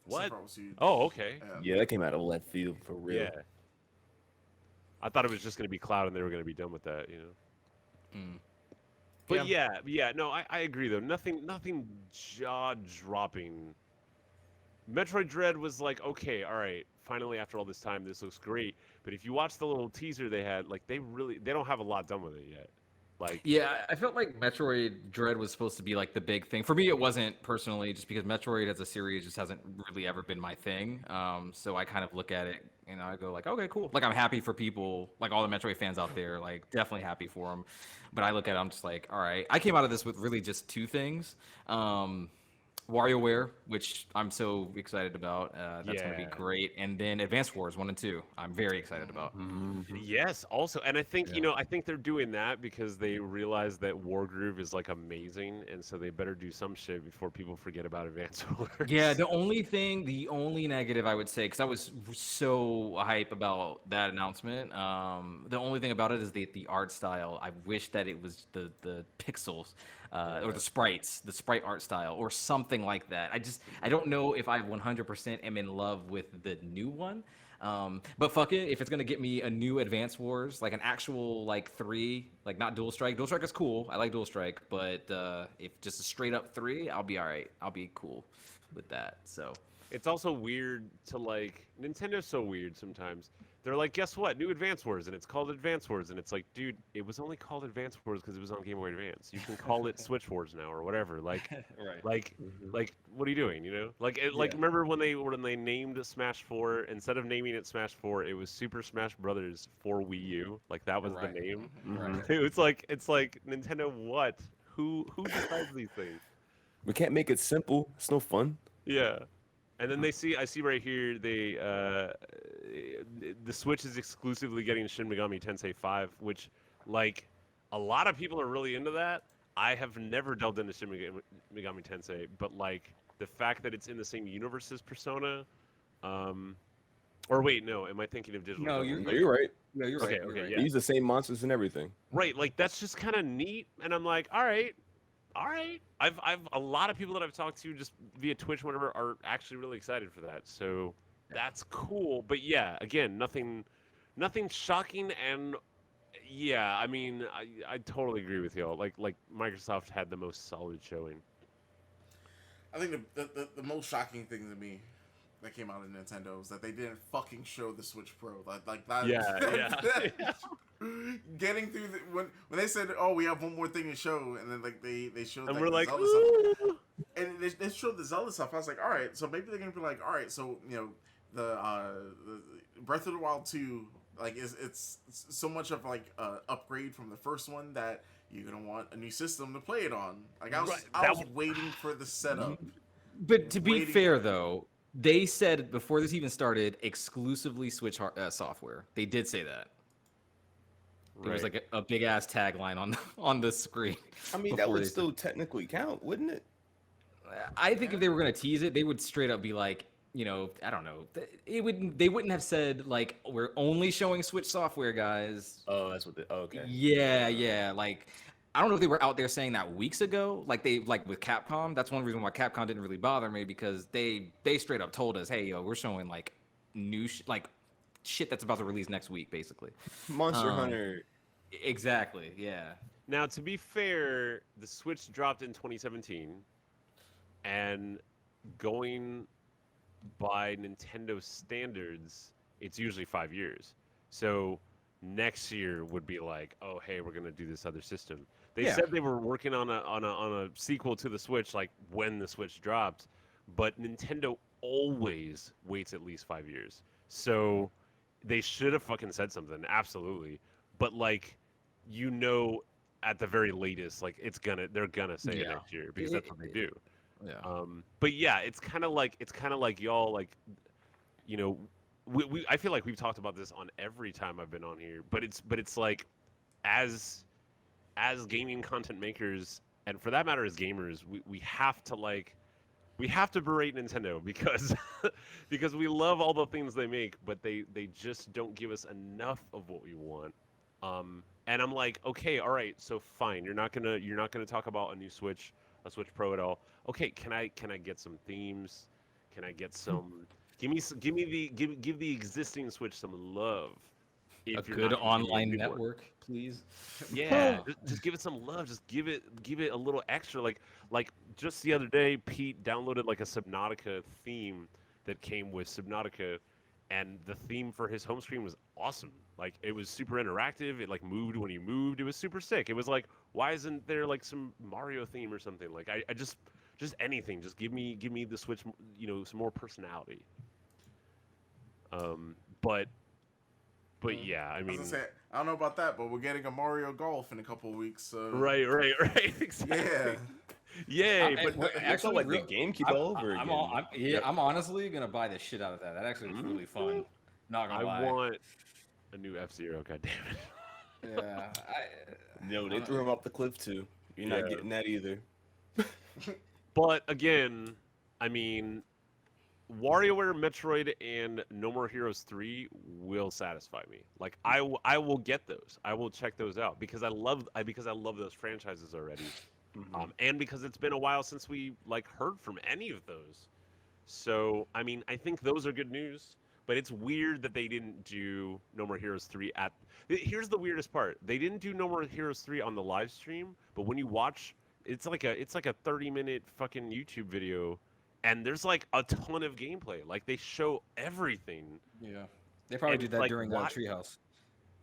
what? Sephiroth was huge. Oh, okay. Yeah, that came out of left field for real. Yeah. I thought it was just gonna be Cloud and they were gonna be done with that, you know. But yeah, no, I agree though. Nothing jaw dropping. Metroid Dread was like, okay, all right, finally after all this time, this looks great. But if you watch the little teaser they had, like they don't have a lot done with it yet. Like Yeah, I felt like Metroid Dread was supposed to be like the big thing. For me, it wasn't personally, just because Metroid as a series just hasn't really ever been my thing. So I kind of look at it and I go like, okay, cool. Like I'm happy for people, like all the Metroid fans out there, like definitely happy for them. But I look at it, I'm just like, all right. I came out of this with really just two things. WarioWare, which I'm so excited about. That's going to be Yeah. great. And then Advanced Wars 1 and 2, I'm very excited about. yes, also, and I think you know, I think they're doing that because they realize that Wargroove is like amazing, and so they better do some shit before people forget about Advance Wars. Yeah, the only negative I would say, because I was so hype about that announcement, the only thing about it is the art style. I wish that it was the pixels or the sprites, the sprite art style or something like that. I don't know if I 100% am in love with the new one. But fuck it, if it's gonna get me a new Advance Wars, like an actual like 3, like not Dual Strike. Dual Strike is cool. I like Dual Strike, but if just a straight up 3, I'll be all right. I'll be cool with that. So It's also weird to like Nintendo's so weird sometimes. they're like, guess what? New Advance Wars, and it's called Advance Wars, and it's like, dude, it was only called Advance Wars because it was on Game Boy Advance. You can call it Switch Wars now or whatever. Like, Right. like, what are you doing? You know, like, like remember when they named Smash 4 instead of naming it Smash 4, it was Super Smash Brothers for Wii U. Like that was the name. Right. It's like Nintendo. What? Who decides these things? We can't make it simple. It's no fun. Yeah. And then I see right here, the Switch is exclusively getting Shin Megami Tensei 5, which, like, a lot of people are really into that. I have never delved into Shin Megami Tensei, but, like, the fact that it's in the same universe as Persona, or wait, no, am I thinking of Digital? No, No, you're right. Yeah, you're right. Okay, You're okay, right. yeah. They use the same monsters and everything. Right, like, that's just kind of neat, and I'm like, all right. I've a lot of people that I've talked to just via Twitch, whatever, are actually really excited for that. So that's cool. But yeah, again, nothing shocking. And yeah, I mean, I totally agree with y'all. Like Microsoft had the most solid showing. I think the most shocking thing to me that came out of Nintendo was that they didn't fucking show the Switch Pro. Like that. Yeah. Getting through when they said, "Oh, we have one more thing to show," and then like they showed, And like, we're the like, Zelda stuff, and they showed the Zelda stuff. I was like, all right, so maybe they're gonna be like, all right, so you know, the Breath of the Wild 2, like it's so much of like upgrade from the first one that you're gonna want a new system to play it on. Like I was waiting for the setup. But to be fair, though, they said before this even started, exclusively Switch software. They did say that. There was like a big ass tagline on the screen. I mean, that would still technically count, wouldn't it? I think if they were gonna tease it, they would straight up be like, you know, I don't know. They wouldn't have said like, we're only showing Switch software, guys. Oh, that's what they. Oh, okay. Yeah. Like, I don't know if they were out there saying that weeks ago, like with Capcom. That's one reason why Capcom didn't really bother me, because they straight up told us, hey, yo, we're showing like new shit that's about to release next week, basically. Monster Hunter. Exactly. Yeah. Now, to be fair, the Switch dropped in 2017, and going by Nintendo standards, it's usually 5 years. So next year would be like, oh, hey, we're gonna do this other system. They said they were working on a sequel to the Switch, like when the Switch dropped, but Nintendo always waits at least 5 years. So they should have fucking said something, absolutely. But like, you know, at the very latest, like they're gonna say it next year, because that's what they do. Yeah. But yeah, it's kind of like y'all, like, you know, we I feel like we've talked about this on every time I've been on here, but it's like, as gaming content makers, and for that matter as gamers, we have to berate Nintendo because because we love all the things they make, but they just don't give us enough of what we want. And I'm like, okay, all right, so fine, you're not gonna talk about a Switch Pro at all. Okay, can I get some themes? Can I get some? give the existing Switch some love. A good online network, please. Yeah, just give it some love. Just give it a little extra. Like just the other day, Pete downloaded like a Subnautica theme that came with Subnautica, and the theme for his home screen was awesome. Like, it was super interactive. It like moved when you moved. It was super sick. It was like, why isn't there like some Mario theme or something? Like, I just anything. Just give me the Switch, you know, some more personality. But yeah, I mean, I don't know about that, but we're getting a Mario Golf in a couple of weeks. So right, exactly. Yeah. Yay! But actually, like the GameCube all over again. I'm honestly gonna buy the shit out of that. That actually looks really fun. Not gonna lie. I want a new F-Zero. God damn it. Yeah. No, they threw him off the cliff too. You're not getting that either. But again, I mean, WarioWare, Metroid, and No More Heroes 3 will satisfy me. Like, I will get those. I will check those out because I love those franchises already, and because it's been a while since we like heard from any of those. So I mean, I think those are good news. But it's weird that they didn't do No More Heroes 3 at. Here's the weirdest part: they didn't do No More Heroes 3 on the live stream, but when you watch, it's like a 30-minute fucking YouTube video. And there's like a ton of gameplay. Like, they show everything. Yeah. They probably And did that like, during why? Treehouse.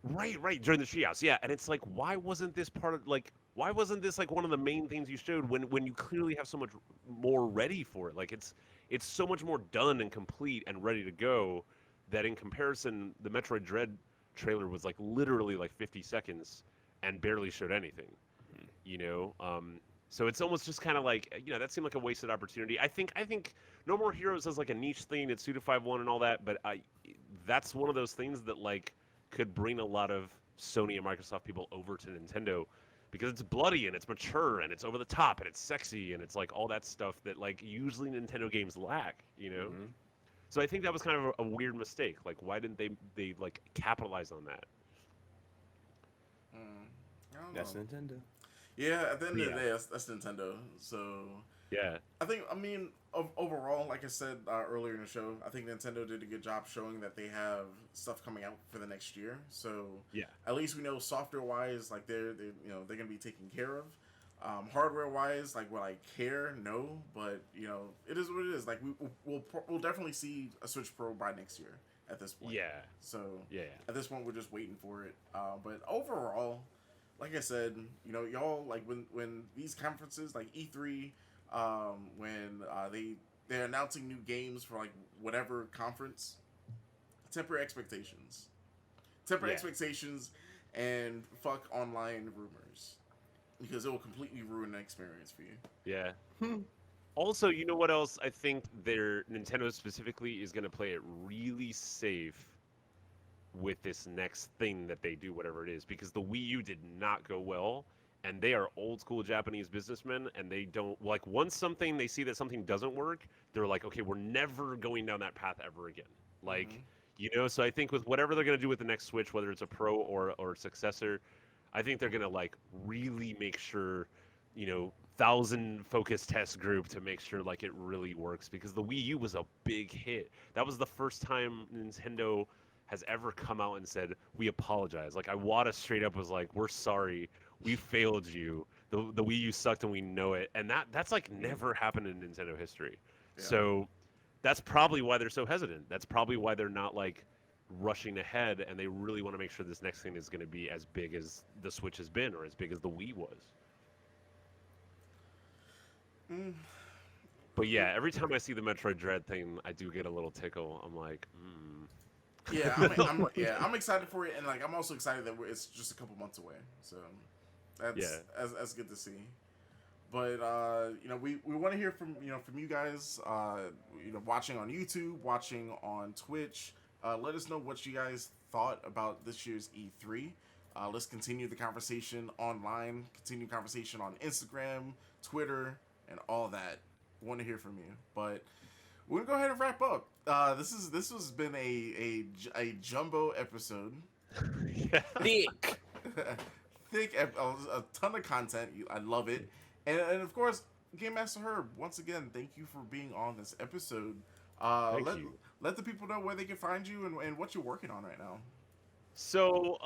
Right, during the treehouse, yeah. And it's like, why wasn't this part of like, why wasn't this like one of the main things you showed when you clearly have so much more ready for it? Like, it's so much more done and complete and ready to go that in comparison, the Metroid Dread trailer was like literally like 50 seconds and barely showed anything. You know, so it's almost just kind of like, that seemed like a wasted opportunity. I think No More Heroes has like a niche thing. It's Suda 5-1 and all that, but that's one of those things that like could bring a lot of Sony and Microsoft people over to Nintendo because it's bloody and it's mature and it's over the top and it's sexy and it's like all that stuff that like usually Nintendo games lack, you know? Mm-hmm. So I think that was kind of a weird mistake. Like, why didn't they like capitalize on that? I don't That's know. Nintendo. Yeah, at the end of the Yeah. day, that's Nintendo. So Yeah. I mean, overall, like I said earlier in the show, I think Nintendo did a good job showing that they have stuff coming out for the next year. So Yeah. at least we know software wise, like they're gonna be taken care of. Hardware wise, like will I care? No, but it is what it is. Like we'll definitely see a Switch Pro by next year at this point. Yeah. So Yeah. at this point, we're just waiting for it. But overall, like I said, y'all like when these conferences like E3, when they're announcing new games for like whatever conference, temper expectations, Yeah. and fuck online rumors because it will completely ruin the experience for you. Yeah. Also, you know what else I think Nintendo specifically is going to play it really safe with this next thing that they do, whatever it is, because the Wii U did not go well, and they are old school Japanese businessmen, and they don't like once they see that something doesn't work, they're like, okay, we're never going down that path ever again. Like, so I think with whatever they're going to do with the next Switch, whether it's a Pro or a successor, I think they're going to like really make sure, 1,000 focus test group to make sure like it really works because the Wii U was a big hit. That was the first time Nintendo has ever come out and said we apologize. Like Iwata straight up was like, "We're sorry, we failed you. The Wii U sucked and we know it." And that's like never happened in Nintendo history. Yeah. So that's probably why they're so hesitant. That's probably why they're not like rushing ahead and they really want to make sure this next thing is going to be as big as the Switch has been or as big as the Wii was. But yeah, every time I see the Metroid Dread thing, I do get a little tickle. I'm like, Yeah, I'm excited for it, and like I'm also excited that it's just a couple months away. So that's good to see. But we want to hear from you guys. Watching on YouTube, watching on Twitch. Let us know what you guys thought about this year's E3. Let's continue the conversation online. Continue conversation on Instagram, Twitter, and all that. Want to hear from you, but we're gonna go ahead and wrap up. This has been a jumbo episode. Thick. A ton of content. I love it, and of course, Gamemaster Herb. Once again, thank you for being on this episode. Thank you. Let the people know where they can find you and what you're working on right now. So,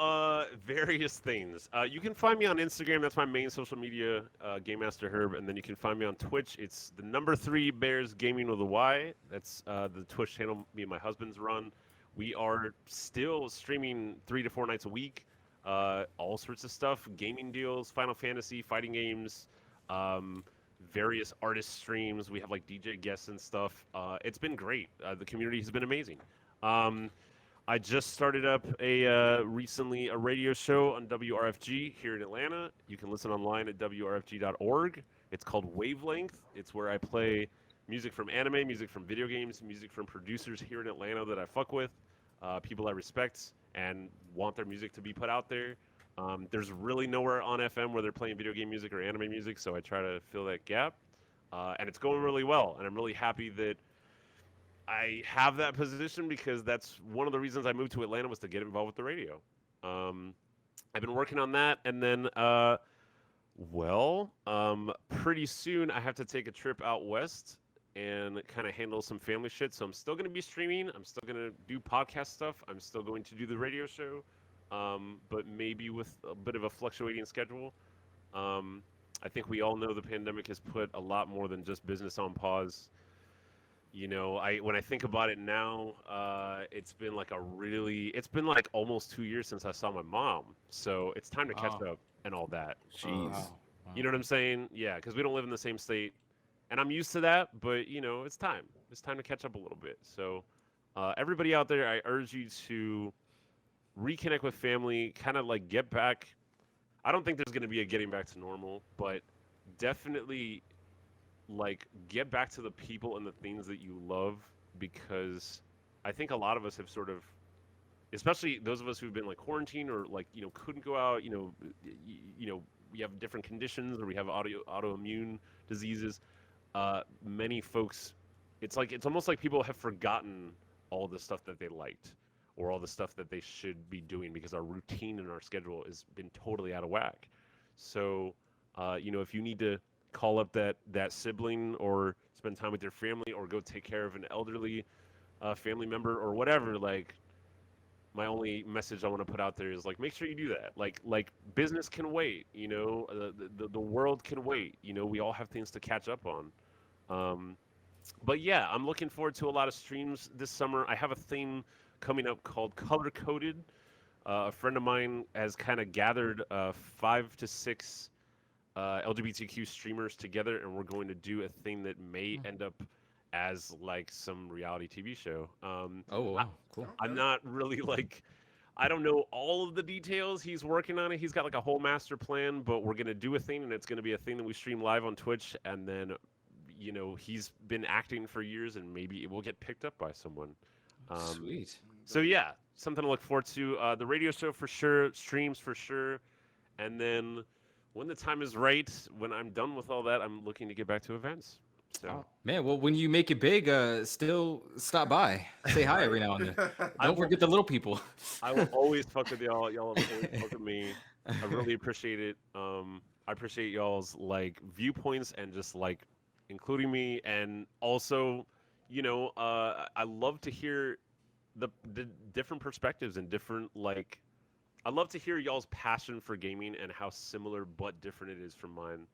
various things. You can find me on Instagram. That's my main social media, Gamemaster Herb. And then you can find me on Twitch. It's the number 3 Bears Gaming with a Y. That's the Twitch channel me and my husband's run. We are still streaming 3 to 4 nights a week. All sorts of stuff, gaming deals, Final Fantasy, fighting games, various artist streams. We have like DJ guests and stuff. It's been great. The community has been amazing. I just started up recently a radio show on WRFG here in Atlanta. You can listen online at WRFG.org. It's called Wavelength. It's where I play music from anime, music from video games, music from producers here in Atlanta that I fuck with, people I respect and want their music to be put out there. There's really nowhere on FM where they're playing video game music or anime music, so I try to fill that gap. And it's going really well, and I'm really happy that I have that position because that's one of the reasons I moved to Atlanta was to get involved with the radio. I've been working on that, and then, pretty soon I have to take a trip out west and kind of handle some family shit. So I'm still going to be streaming. I'm still going to do podcast stuff. I'm still going to do the radio show, but maybe with a bit of a fluctuating schedule. I think we all know the pandemic has put a lot more than just business on pause. You know, when I think about it now, it's been like almost 2 years since I saw my mom. So it's time to catch Wow. up and all that. Jeez. Wow. You know what I'm saying? Yeah, because we don't live in the same state, and I'm used to that. But you know, it's time. It's time to catch up a little bit. So, everybody out there, I urge you to reconnect with family. Kind of like get back. I don't think there's going to be a getting back to normal, but definitely like get back to the people and the things that you love, because I think a lot of us have sort of, especially those of us who've been like quarantined or like couldn't go out, we have different conditions or we have autoimmune diseases. Many folks, it's almost like people have forgotten all the stuff that they liked or all the stuff that they should be doing because our routine and our schedule has been totally out of whack. So, if you need to call up that sibling or spend time with your family or go take care of an elderly family member or whatever, like my only message I want to put out there is like make sure you do that. Like business can wait, the world can wait. We all have things to catch up on. But yeah, I'm looking forward to a lot of streams this summer. I have a thing coming up called Color Coded. A friend of mine has kind of gathered 5 to 6 LGBTQ streamers together, and we're going to do a thing that may end up as like some reality TV show. Oh, wow. Cool. I'm not really like, I don't know all of the details. He's working on it. He's got like a whole master plan, but we're gonna do a thing, and it's gonna be a thing that we stream live on Twitch, and then, he's been acting for years, and maybe it will get picked up by someone. Sweet. So yeah, something to look forward to. The radio show for sure, streams for sure, and then when the time is right, when I'm done with all that, I'm looking to get back to events. So Man, well, when you make it big, still stop by, say hi every now and then. Don't forget the little people. I will always fuck with y'all. Y'all will always fuck with me. I really appreciate it. I appreciate y'all's like viewpoints and just like including me, and also, I love to hear the different perspectives and different like. I love to hear y'all's passion for gaming and how similar but different it is from mine.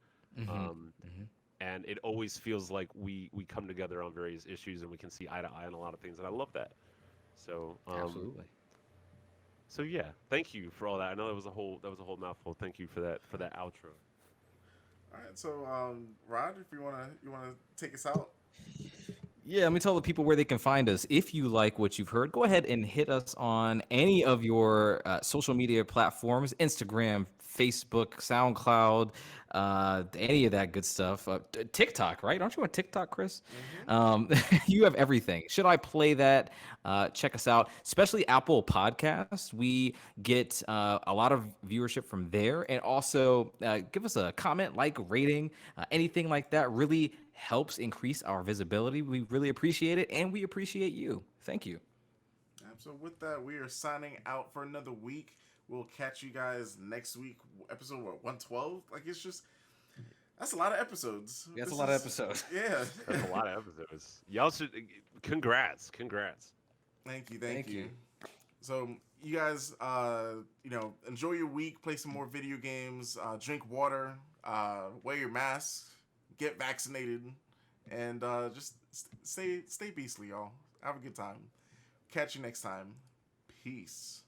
And it always feels like we come together on various issues and we can see eye to eye on a lot of things, and I love that. So Absolutely. So yeah, thank you for all that. I know that was a whole mouthful. Thank you for that outro. All right, so Rod, if you wanna take us out. Yeah, let me tell the people where they can find us. If you like what you've heard, go ahead and hit us on any of your social media platforms: Instagram, Facebook, SoundCloud, any of that good stuff. TikTok, right? Aren't you on TikTok, Chris? You have everything. Should I play that? Check us out, especially Apple Podcasts. We get a lot of viewership from there. And also give us a comment, like, rating, anything like that really helps increase our visibility. We really appreciate it, and we appreciate you. Thank you. So with that, we are signing out for another week. We'll catch you guys next week. Episode 112? Like, that's a lot of episodes. That's a lot of episodes. Yeah. That's a lot of episodes. Y'all should congrats. Thank you. So you guys, enjoy your week. Play some more video games. Drink water. Wear your mask. Get vaccinated, and just stay beastly, y'all. Have a good time. Catch you next time. Peace.